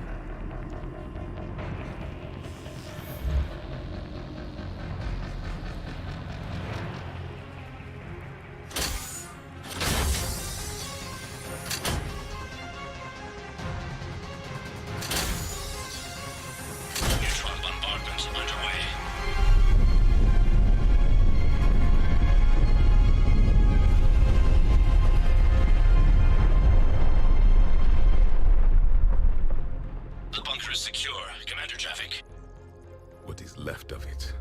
Neutron bombardment underway. The bunker is secure, Commander Javik. What is left of it?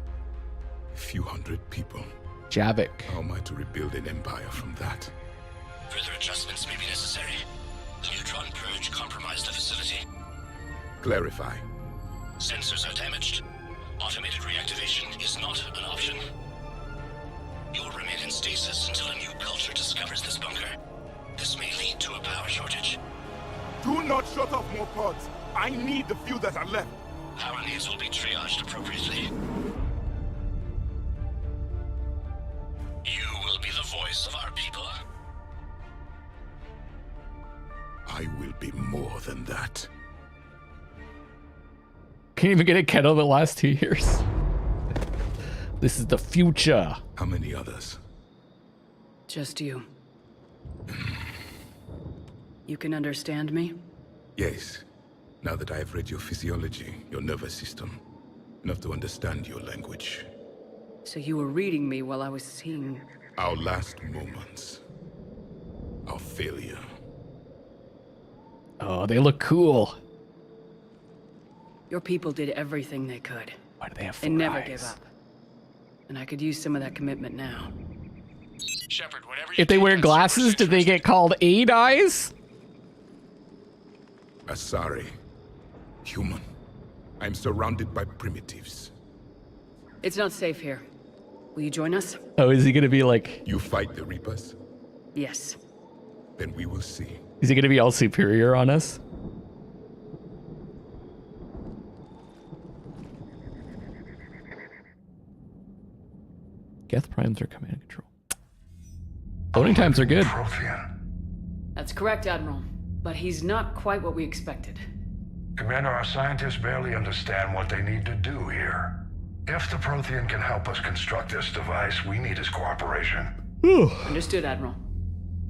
A few hundred people. Javik. How am I to rebuild an empire from that? Further adjustments may be necessary. The neutron purge compromised the facility. Clarify. Sensors are damaged. Automated reactivation is not an option. You will remain in stasis until a new culture discovers this bunker. This may lead to a power shortage. Do not shut off more pods! I need the few that are left! Power needs will be triaged appropriately. I will be more than that. Can't even get a kettle the last 2 years. This is the future. How many others? Just you. You can understand me? Yes. Now that I have read your physiology, your nervous system, enough to understand your language. So you were reading me while I was seeing... Our last moments. Our failure. Oh, they look cool. Your people did everything they could. Why do they have They never gave up. And I could use some of that commitment now. Shepard, whatever If they wear glasses, did they get called aid eyes? Asari. Human. I'm surrounded by primitives. It's not safe here. Will you join us? Oh, is he gonna be like... You fight the Reapers? Yes. Then we will see. Is he gonna be all superior on us? Geth primes are command control. Loading times are good. That's correct, Admiral. But he's not quite what we expected. Commander, our scientists barely understand what they need to do here. If the Prothean can help us construct this device, we need his cooperation. Understood, Admiral.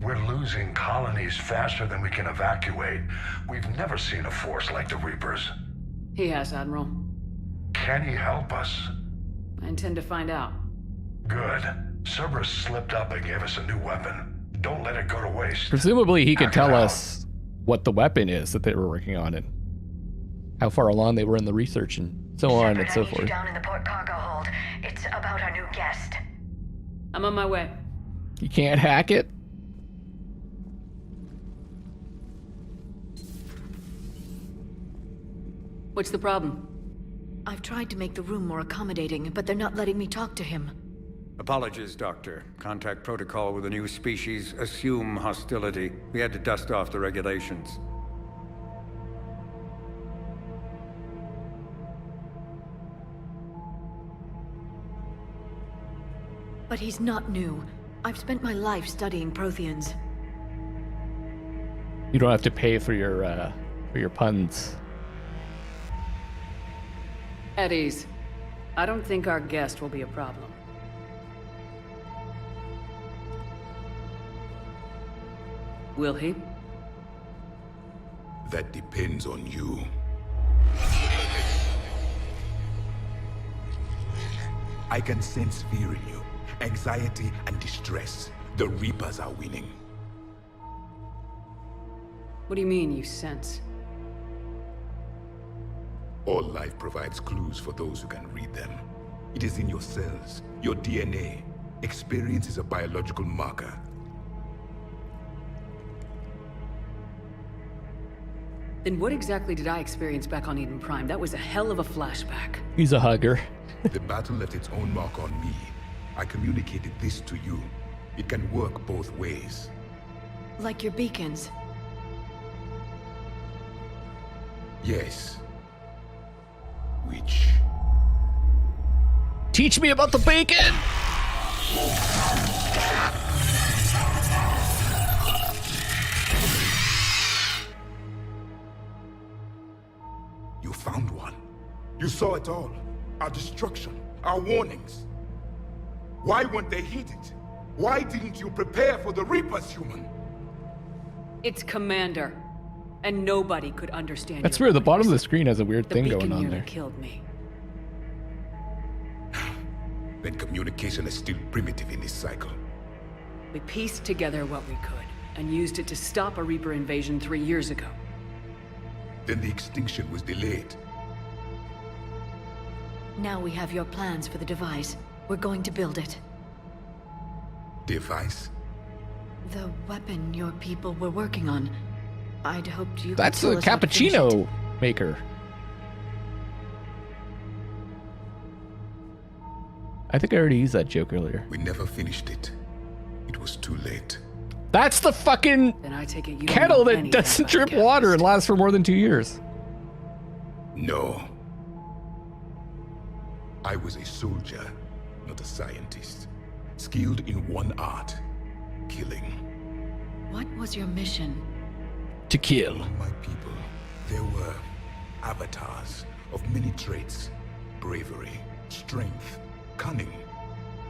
We're losing colonies faster than we can evacuate. We've never seen a force like the Reapers. He has, Admiral. Can he help us? I intend to find out. Good. Cerberus slipped up and gave us a new weapon. Don't let it go to waste. Presumably he could tell us what the weapon is that they were working on and how far along they were in the research and so on and so forth. Down in the port cargo hold. It's about our new guest. I'm on my way. You can't hack it? What's the problem? I've tried to make the room more accommodating, but they're not letting me talk to him. Apologies, Doctor. Contact protocol with a new species. Assume hostility. We had to dust off the regulations. But he's not new. I've spent my life studying Protheans. You don't have to pay for your puns. At ease. I don't think our guest will be a problem. Will he? That depends on you. I can sense fear in you, anxiety and distress. The Reapers are winning. What do you mean, you sense? All life provides clues for those who can read them. It is in your cells, your DNA. Experience is a biological marker. Then what exactly did I experience back on Eden Prime? That was a hell of a flashback. He's a hugger. The battle left its own mark on me. I communicated this to you. It can work both ways. Like your beacons. Yes. Which? Teach me about the bacon! You found one. You saw it all. Our destruction, our warnings. Why weren't they heeded? Why didn't you prepare for the Reapers, human? It's Commander. And nobody could understand. That's weird. The bottom of the screen has a weird thing going on nearly there. Killed me. Then communication is still primitive in this cycle. We pieced together what we could and used it to stop a Reaper invasion 3 years ago. Then the extinction was delayed. Now we have your plans for the device. We're going to build it. Device? The weapon your people were working on. I'd hoped you That's could a tell us how to finish it. cappuccino maker. I think I already used that joke earlier. We never finished it. It was too late. That's the fucking Then I take it you don't kettle know that anything doesn't about drip Catalyst. water and lasts for more than 2 years. No. I was a soldier, not a scientist. Skilled in one art, killing. What was your mission? to kill. Among my people, there were avatars of many traits: bravery, strength, cunning.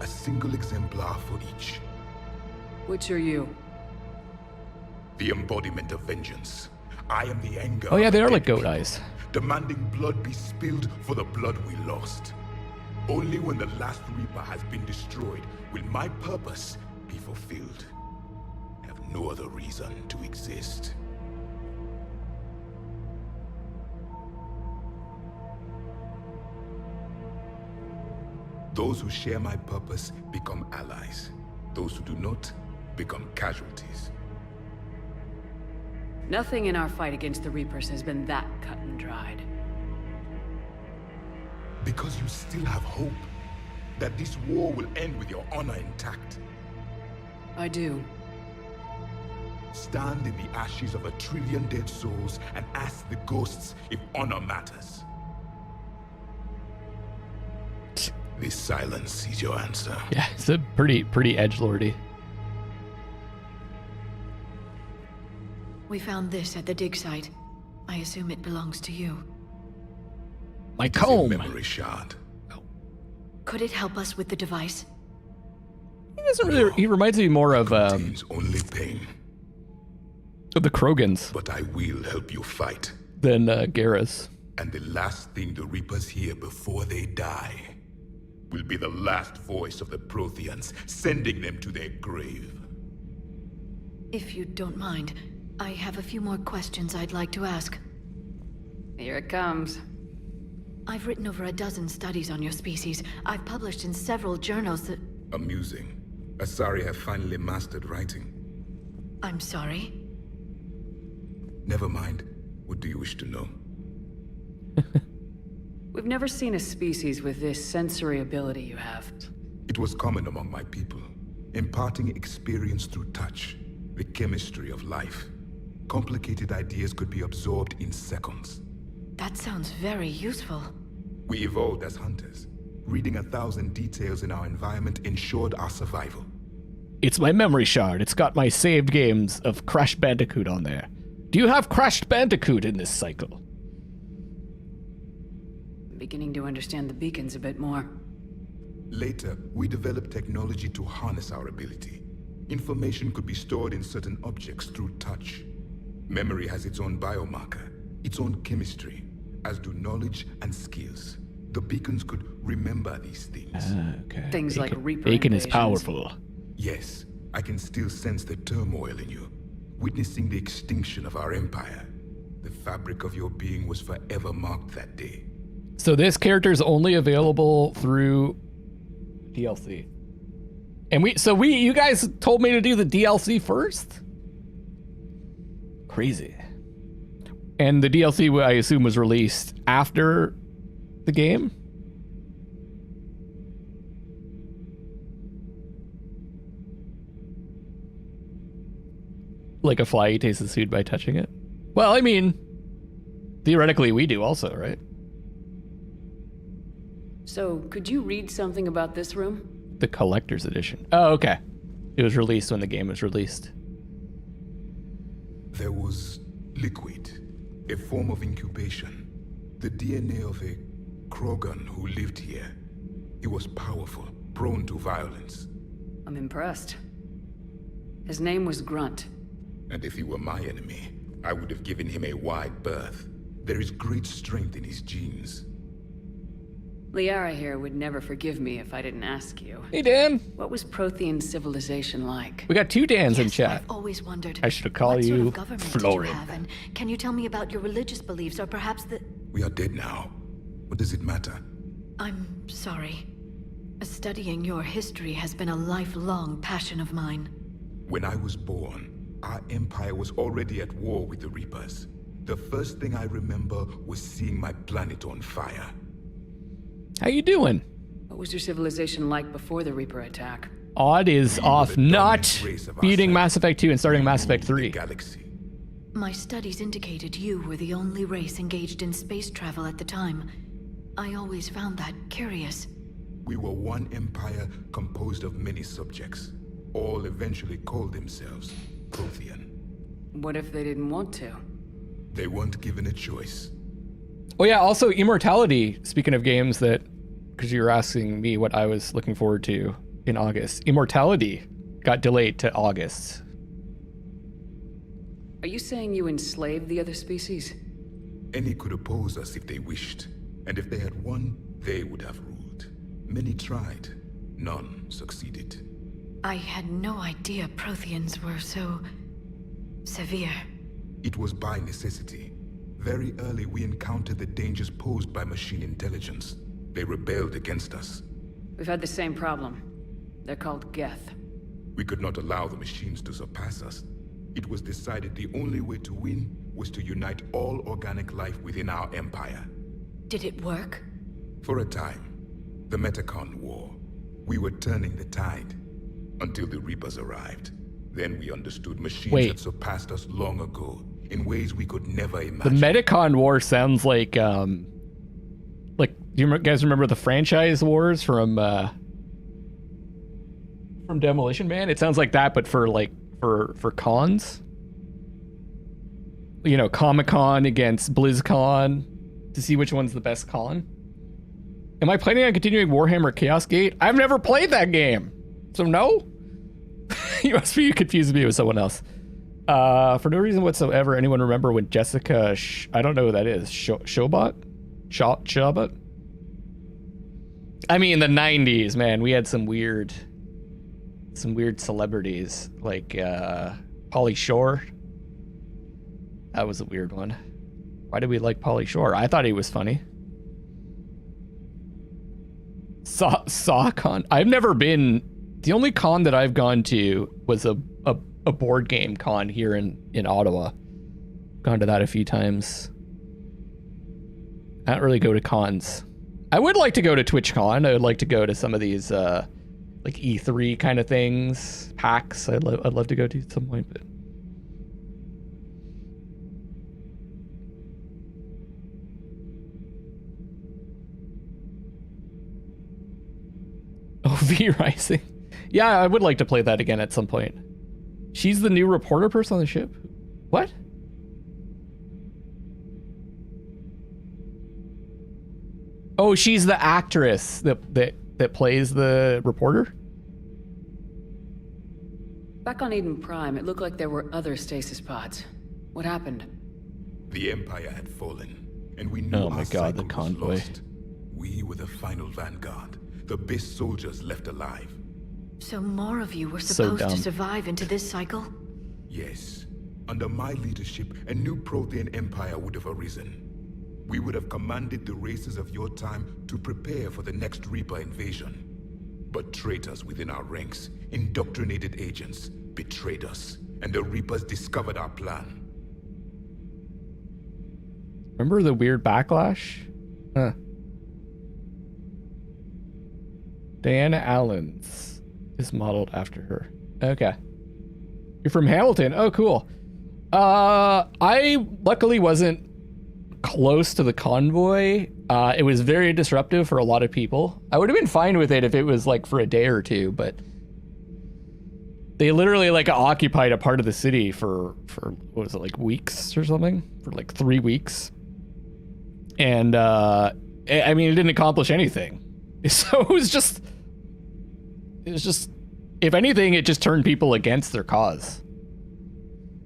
A single exemplar for each. Which are you? The embodiment of vengeance. I am the anger. Oh yeah, they of are the like goat people, eyes. demanding blood be spilled for the blood we lost. Only when the last Reaper has been destroyed will my purpose be fulfilled. I have no other reason to exist. Those who share my purpose become allies. Those who do not become casualties. Nothing in our fight against the Reapers has been that cut and dried. Because you still have hope that this war will end with your honor intact. I do. Stand in the ashes of 1 trillion dead souls and ask the ghosts if honor matters. This silence is your answer. Yeah, it's a pretty edgelordy. We found this at the dig site. I assume it belongs to you. My comb. Memory shard. Could it help us with the device? He doesn't really. He reminds me more of only pain. Of the Krogans. But I will help you fight. Than Garrus. And the last thing the Reapers hear before they die will be the last voice of the Protheans, sending them to their grave. If you don't mind, I have a few more questions I'd like to ask. Here it comes. I've written over a dozen studies on your species. I've published in several journals that... Amusing. Asari have finally mastered writing. I'm sorry? Never mind. What do you wish to know? We've never seen a species with this sensory ability you have. It was common among my people, imparting experience through touch, the chemistry of life. Complicated ideas could be absorbed in seconds. That sounds very useful. We evolved as hunters. Reading 1,000 details in our environment ensured our survival. It's my memory shard. It's got my saved games of Crash Bandicoot on there. Do you have Crash Bandicoot in this cycle? I'm beginning to understand the beacons a bit more. Later, we developed technology to harness our ability. Information could be stored in certain objects through touch. Memory has its own biomarker, its own chemistry, as do knowledge and skills. The beacons could remember these things. Okay. Things like Reaper Beacon is invasions. powerful. Yes, I can still sense the turmoil in you, witnessing the extinction of our empire. The fabric of your being was forever marked that day. So this character is only available through DLC. And you guys told me to do the DLC first? Crazy. And the DLC, I assume, was released after the game? Like a fly tastes the food by touching it? Well, I mean, theoretically we do also, right? So, could you read something about this room? The collector's edition. Oh, okay. It was released when the game was released. There was liquid, a form of incubation. The DNA of a Krogan who lived here. He was powerful, prone to violence. I'm impressed. His name was Grunt. And if he were my enemy, I would have given him a wide berth. There is great strength in his genes. Liara here would never forgive me if I didn't ask you. Hey, Dan. What was Prothean civilization like? We got two Dans in chat. I've always wondered. I should have called what you sort of government did you Florid. have, and can you tell me about your religious beliefs, or perhaps the... We are dead now. What does it matter? I'm sorry. Studying your history has been a lifelong passion of mine. When I was born, our empire was already at war with the Reapers. The first thing I remember was seeing my planet on fire. How you doing? What was your civilization like before the Reaper attack? Odd is off not beating Mass Effect 2 and starting Mass Effect 3. My studies indicated you were the only race engaged in space travel at the time. I always found that curious. We were one empire composed of many subjects. All eventually called themselves Prothean. What if they didn't want to? They weren't given a choice. Oh yeah, also Immortality, speaking of games that, because you were asking me what I was looking forward to in August, Immortality got delayed to August. Are you saying you enslaved the other species? Any could oppose us if they wished, and if they had won, they would have ruled. Many tried, none succeeded. I had no idea Protheans were so severe. It was by necessity. Very early we encountered the dangers posed by machine intelligence. They rebelled against us. We've had the same problem. They're called Geth. We could not allow the machines to surpass us. It was decided the only way to win was to unite all organic life within our empire. Did it work? For a time. The Metacon War. We were turning the tide. Until the Reapers arrived. Then we understood machines had surpassed us long ago, in ways we could never imagine. The Metacon War sounds like do you guys remember the franchise wars from Demolition Man? It sounds like that, but for cons. You know, Comic-Con against BlizzCon to see which one's the best con. Am I planning on continuing Warhammer Chaos Gate? I've never played that game, so no. You must be confusing me with someone else. For no reason whatsoever, anyone remember when Jessica, I don't know who that is, Shobot? Shobot? I mean, the 90s, man, we had some weird celebrities, like Pauly Shore. That was a weird one. Why did we like Pauly Shore? I thought he was funny. SawCon. I've never been... The only con that I've gone to was a board game con here in Ottawa. Gone to that a few times. I don't really go to cons. I would like to go to TwitchCon. I would like to go to some of these like E3 kind of things, PAX. I'd love to go to at some point, but oh, V Rising. Yeah, I would like to play that again at some point. She's the new reporter person on the ship? What? Oh, she's the actress that plays the reporter? Back on Eden Prime, it looked like there were other stasis pods. What happened? The Empire had fallen, and we knew our cycle was lost. We were the final Vanguard, the best soldiers left alive. So more of you were supposed to survive into this cycle? Yes. Under my leadership, a new Prothean empire would have arisen. We would have commanded the races of your time to prepare for the next Reaper invasion. But traitors within our ranks, indoctrinated agents, betrayed us, and the Reapers discovered our plan. Remember the weird backlash? Huh. Diana Allens is modeled after her. Okay. You're from Hamilton. Oh, cool. I luckily wasn't close to the convoy. It was very disruptive for a lot of people. I would have been fine with it if it was like for a day or two, but they literally like occupied a part of the city for what was it, like weeks or something? For like 3 weeks. And I mean, it didn't accomplish anything. So it was just, if anything, it just turned people against their cause.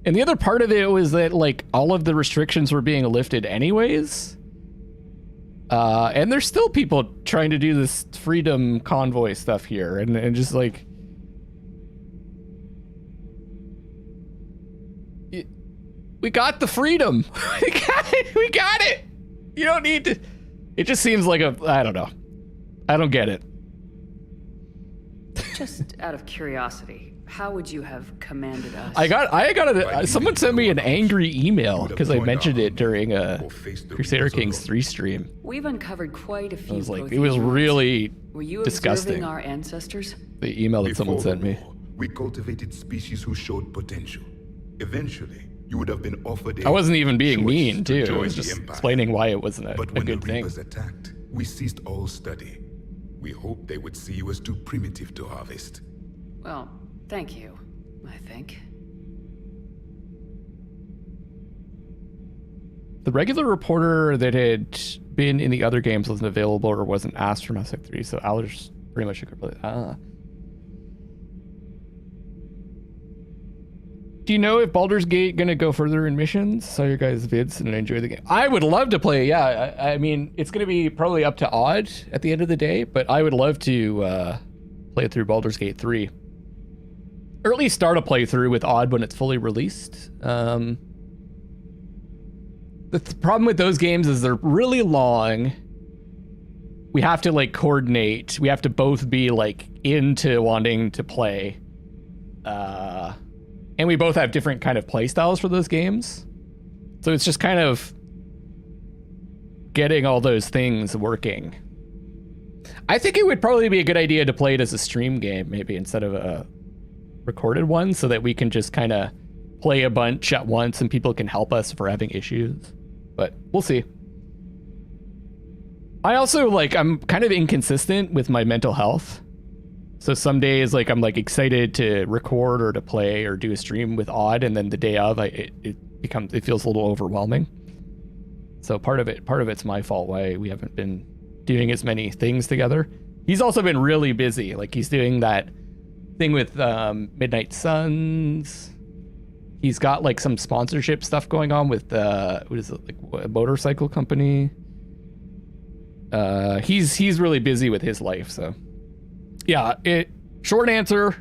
And the other part of it was that like all of the restrictions were being lifted anyways. And there's still people trying to do this freedom convoy stuff here and just like, we got the freedom. We got it. You don't need to, it just seems like I don't know. I don't get it. Just out of curiosity, how would you have commanded us? I got someone sent me an angry email because I mentioned it during a Crusader Kings 3 stream. We've uncovered quite a few. I was like, it was really Were you disgusting. observing our ancestors? The email that someone sent me. We cultivated species who showed potential. Eventually, you would have been offered. I wasn't even being mean, too. I was just explaining why it wasn't a good thing. But when the Reapers attacked, we ceased all study. We hoped they would see you as too primitive to harvest. Well, thank you, I think. The regular reporter that had been in the other games wasn't available or wasn't asked for Mass Effect 3, so Alice pretty much could play. Do you know if Baldur's Gate gonna go further in missions? Saw your guys' vids and I enjoy the game. I would love to play. Yeah, I mean, it's gonna be probably up to Odd at the end of the day, but I would love to play through Baldur's Gate 3, or at least start a playthrough with Odd when it's fully released. The problem with those games is they're really long. We have to like coordinate. We have to both be like into wanting to play. And we both have different kind of play styles for those games. So it's just kind of getting all those things working. I think it would probably be a good idea to play it as a stream game, maybe instead of a recorded one, so that we can just kind of play a bunch at once and people can help us if we're having issues. But we'll see. I also I'm kind of inconsistent with my mental health. So some days I'm like excited to record or to play or do a stream with Odd, and then the day of it feels a little overwhelming. So part of it's my fault why we haven't been doing as many things together. He's also been really busy. Like he's doing that thing with Midnight Suns. He's got like some sponsorship stuff going on with what is it, like a motorcycle company. He's really busy with his life, so yeah. Short answer,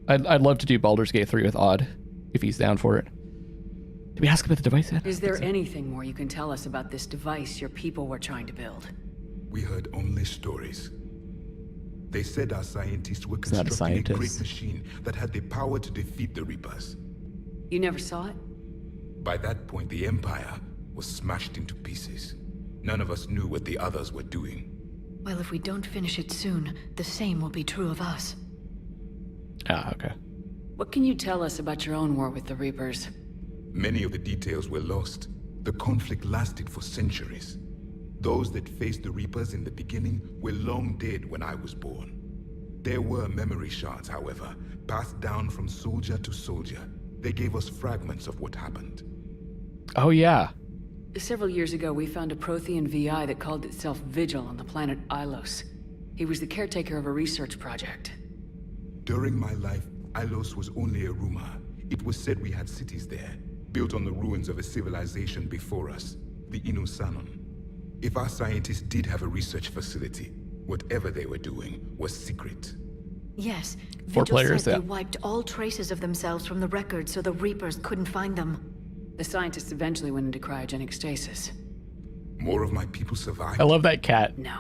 I'd love to do Baldur's Gate 3 with Odd if he's down for it. Did we ask about the device yet? Is there anything more you can tell us about this device your people were trying to build? We heard only stories. They said our scientists were constructing a great machine that had the power to defeat the Reapers. You never saw it? By that point, the Empire was smashed into pieces. None of us knew what the others were doing. Well, if we don't finish it soon, the same will be true of us. Ah, okay. What can you tell us about your own war with the Reapers? Many of the details were lost. The conflict lasted for centuries. Those that faced the Reapers in the beginning were long dead when I was born. There were memory shards, however, passed down from soldier to soldier. They gave us fragments of what happened. Oh, yeah. Several years ago, we found a Prothean VI that called itself Vigil on the planet Ilos. He was the caretaker of a research project. During my life, Ilos was only a rumor. It was said we had cities there, built on the ruins of a civilization before us, the Inusanon. If our scientists did have a research facility, whatever they were doing was secret. Yes, Four Vigil players, said yeah. they wiped all traces of themselves from the records so the Reapers couldn't find them. The scientists eventually went into cryogenic stasis. More of my people survived. I love that cat. No.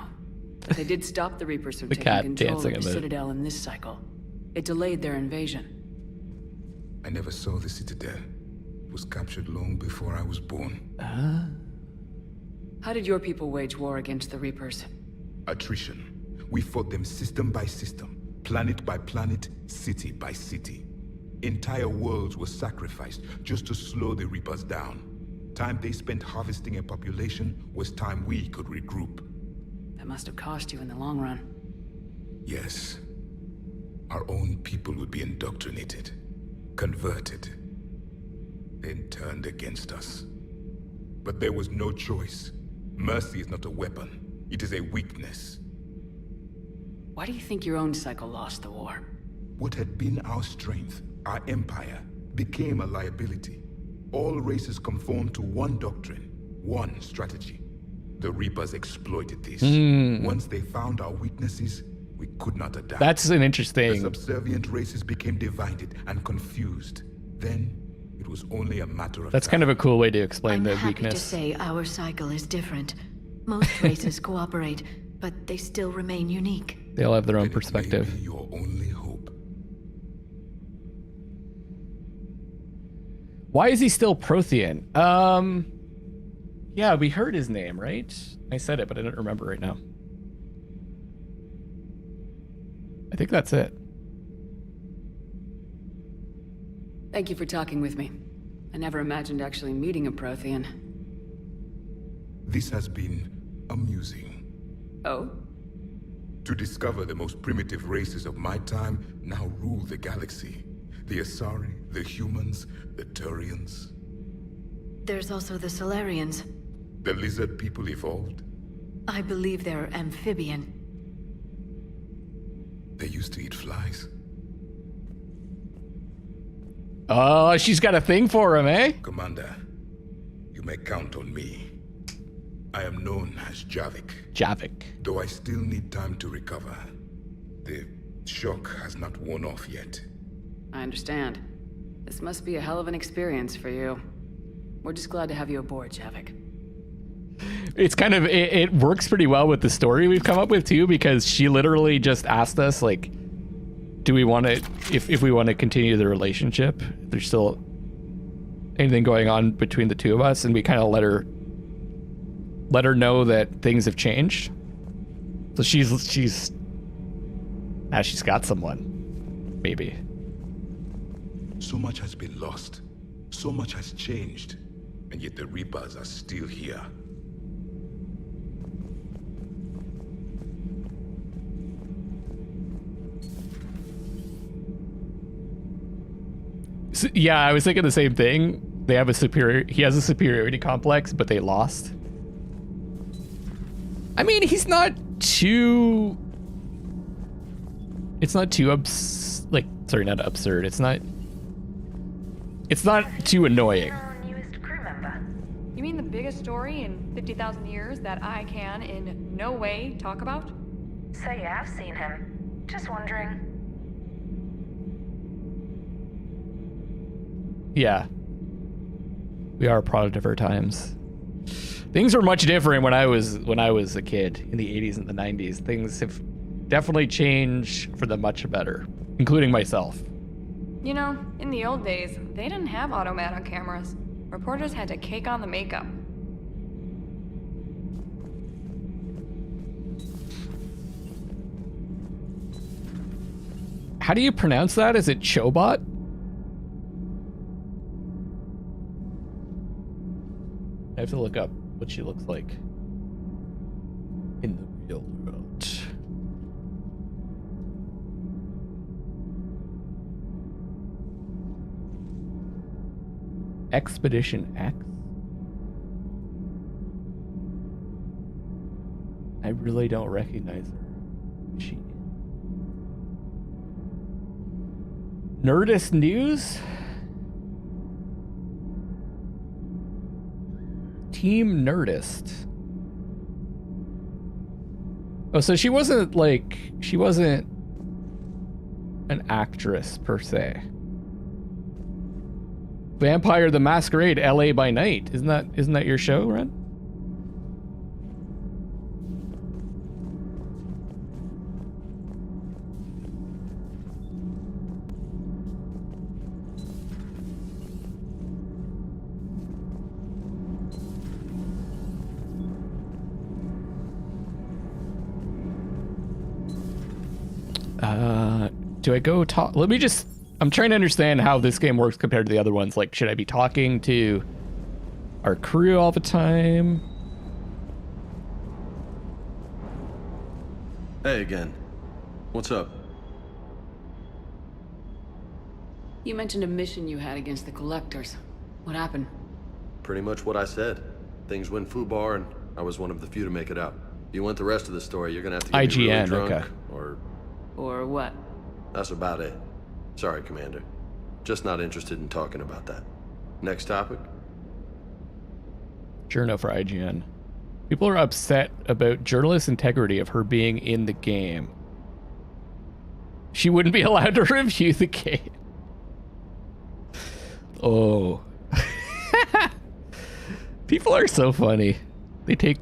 But they did stop the Reapers from The taking cat control dancing of the in the- Citadel in this cycle. It delayed their invasion. I never saw the Citadel. It was captured long before I was born. How did your people wage war against the Reapers? Attrition. We fought them system by system, planet by planet, city by city. Entire worlds were sacrificed just to slow the Reapers down. Time they spent harvesting a population was time we could regroup. That must have cost you in the long run. Yes. Our own people would be indoctrinated, converted, then turned against us. But there was no choice. Mercy is not a weapon. It is a weakness. Why do you think your own cycle lost the war? What had been our strength, our empire, became a liability. All races conformed to one doctrine, one strategy. The Reapers exploited this. Once they found our weaknesses, we could not adapt. That's an interesting... The subservient races became divided and confused. Then, it was only a matter of That's time. kind of a cool way to explain I'm the happy weakness. to say our cycle is different. Most races cooperate, but they still remain unique. They all have their own perspective. Your only hope. Why is he still Prothean? Yeah, we heard his name, right? I said it, but I don't remember right now. I think that's it. Thank you for talking with me. I never imagined actually meeting a Prothean. This has been amusing. Oh? To discover the most primitive races of my time now rule the galaxy. The Asari, the humans, the Turians. There's also the Solarians. The lizard people evolved? I believe they're amphibian. They used to eat flies? Oh, she's got a thing for him, eh? Commander, you may count on me. I am known as Javik. Javik. Though I still need time to recover. The shock has not worn off yet. I understand. This must be a hell of an experience for you. We're just glad to have you aboard, Javik. It's kind of, it works pretty well with the story we've come up with too, because she literally just asked us, like, do we want to, if we want to continue the relationship, if there's still anything going on between the two of us, and we kind of let her know that things have changed. So now she's got someone, maybe. So much has been lost. So much has changed. And yet the Reapers are still here. So, yeah, I was thinking the same thing. He has a superiority complex, but they lost. I mean, it's not too not absurd. It's not too annoying. You mean the biggest story in 50,000 years that I can in no way talk about? So yeah, I've seen him. Just wondering. Yeah. We are a product of our times. Things were much different when I was a kid in the 80s and the 90s. Things have definitely changed for the much better, including myself. You know, in the old days, they didn't have automatic cameras. Reporters had to cake on the makeup. How do you pronounce that? Is it Chobot? I have to look up what she looks like in the real world. Expedition X? I really don't recognize her. She... Nerdist News? Team Nerdist. Oh, so she wasn't an actress per se. Vampire the Masquerade, LA by Night. Isn't that your show, Ren? Do I go talk? I'm trying to understand how this game works compared to the other ones. Like, should I be talking to our crew all the time? Hey again. What's up? You mentioned a mission you had against the Collectors. What happened? Pretty much what I said. Things went foobar and I was one of the few to make it out. You want the rest of the story, you're gonna have to get me really drunk, okay. Or what? That's about it. Sorry, Commander. Just not interested in talking about that. Next topic? Sure, no for IGN. People are upset about journalist integrity of her being in the game. She wouldn't be allowed to review the game. Oh. People are so funny. They take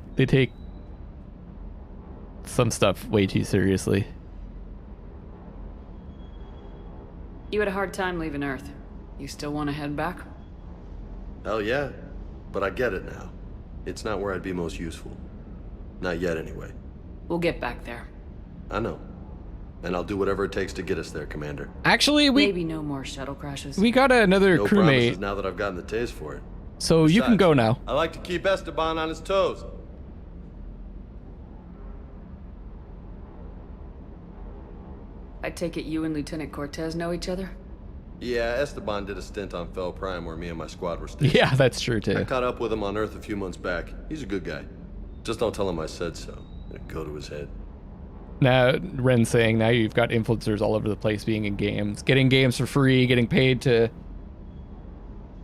some stuff way too seriously. You had a hard time leaving Earth. You still want to head back? Hell yeah. But I get it now. It's not where I'd be most useful. Not yet, anyway. We'll get back there. I know. And I'll do whatever it takes to get us there, Commander. Actually, maybe no more shuttle crashes. We got another no crewmate. Promises now that I've gotten the taste for it. So Besides, you can go now. I like to keep Esteban on his toes. I take it you and Lieutenant Cortez know each other? Yeah, Esteban did a stint on Fel Prime where me and my squad were stationed. Yeah, that's true too. I caught up with him on Earth a few months back. He's a good guy. Just don't tell him I said so. It'll go to his head. Now, Ren's saying now you've got influencers all over the place being in games, getting games for free, getting paid to...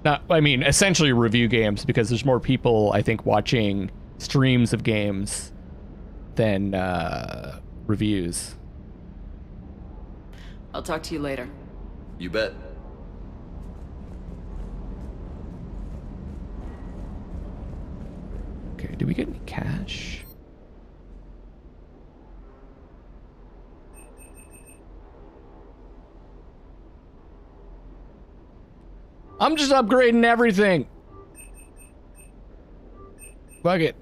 essentially review games, because there's more people, I think, watching streams of games than reviews. I'll talk to you later. You bet. Okay, did we get any cash? I'm just upgrading everything. Fuck it.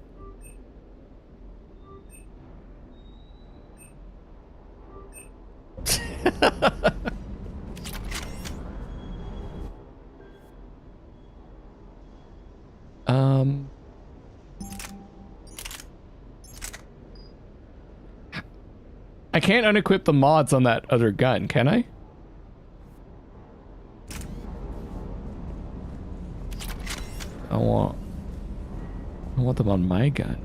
I can't unequip the mods on that other gun, can I? I want them on my gun.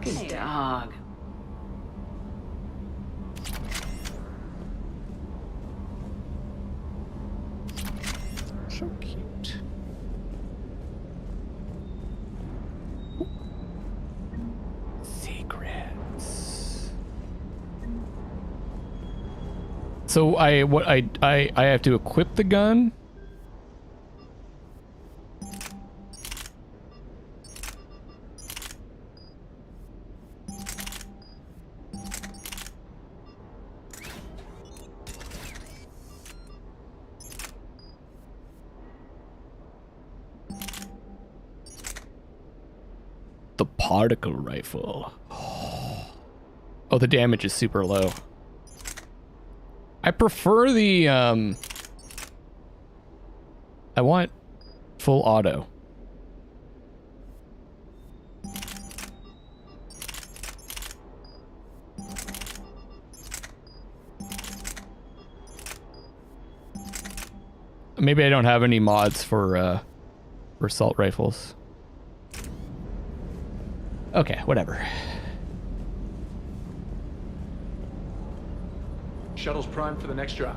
Good dog. So cute. Secrets. So I have to equip the gun? The particle rifle. Oh, the damage is super low. I prefer the, I want full auto. Maybe I don't have any mods for assault rifles. Okay, whatever. Shuttle's primed for the next drop.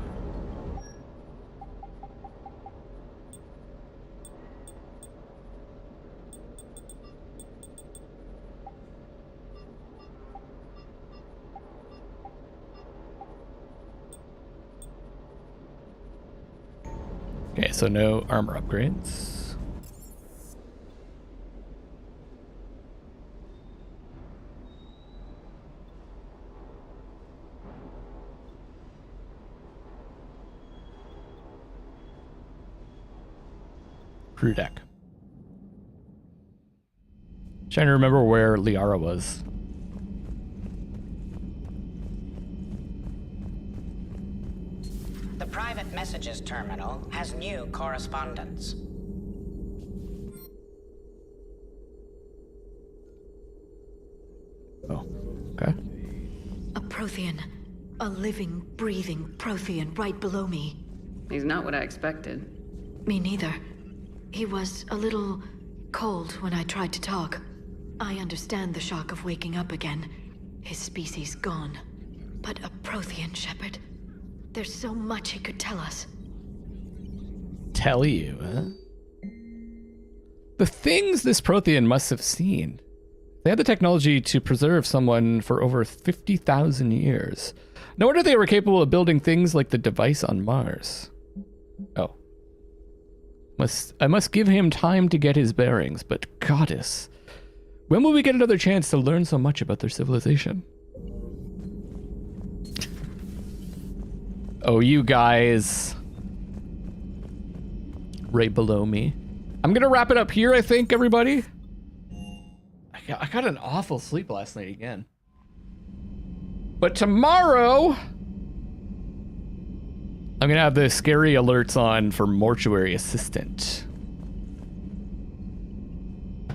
Okay, so no armor upgrades. Crew deck. Trying to remember where Liara was. The private messages terminal has new correspondence. Oh, okay. A Prothean. A living, breathing Prothean right below me. He's not what I expected. Me neither. He was a little cold when I tried to talk. I understand the shock of waking up again. His species gone. But a Prothean, Shepard. There's so much he could tell us. Tell you, huh? The things this Prothean must have seen. They had the technology to preserve someone for over 50,000 years. No wonder they were capable of building things like the device on Mars. Oh. I must give him time to get his bearings, but goddess, when will we get another chance to learn so much about their civilization? Oh, you guys. Right below me. I'm gonna wrap it up here, I think, everybody. I got an awful sleep last night again. But tomorrow, I'm gonna have the scary alerts on for Mortuary Assistant.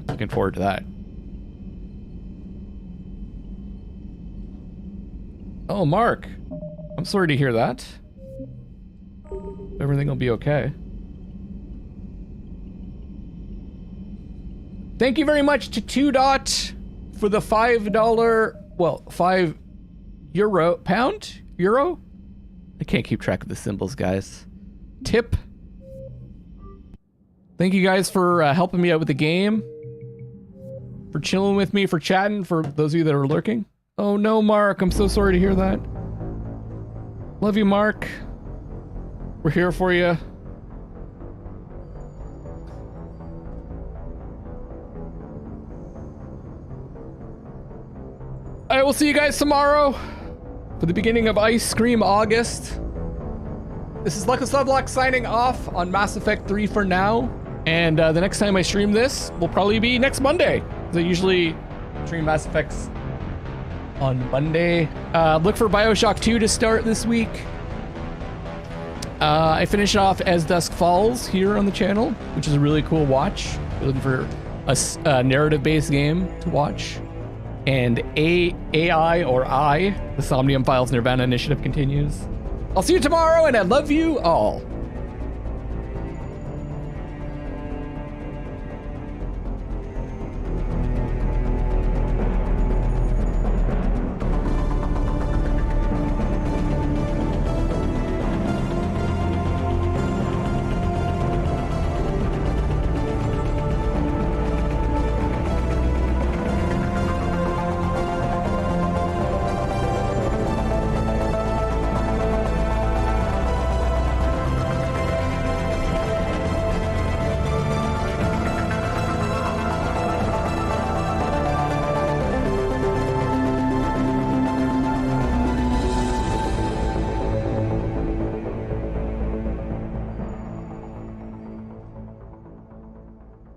Looking forward to that. Oh, Mark. I'm sorry to hear that. Everything will be okay. Thank you very much to 2dot for the $5, well, €5, pound? Euro? I can't keep track of the symbols, guys. Tip. Thank you guys for helping me out with the game. For chilling with me, for chatting, for those of you that are lurking. Oh no, Mark, I'm so sorry to hear that. Love you, Mark. We're here for you. I will see you guys tomorrow for the beginning of Ice Cream August. This is Luckless LoveLinks signing off on Mass Effect 3 for now. And the next time I stream this will probably be next Monday. I usually stream Mass Effects on Monday. Look for Bioshock 2 to start this week. I finish off As Dusk Falls here on the channel, which is a really cool watch. We're looking for a narrative-based game to watch. And AI or I, the Somnium Files Nirvana Initiative continues. I'll see you tomorrow, and I love you all.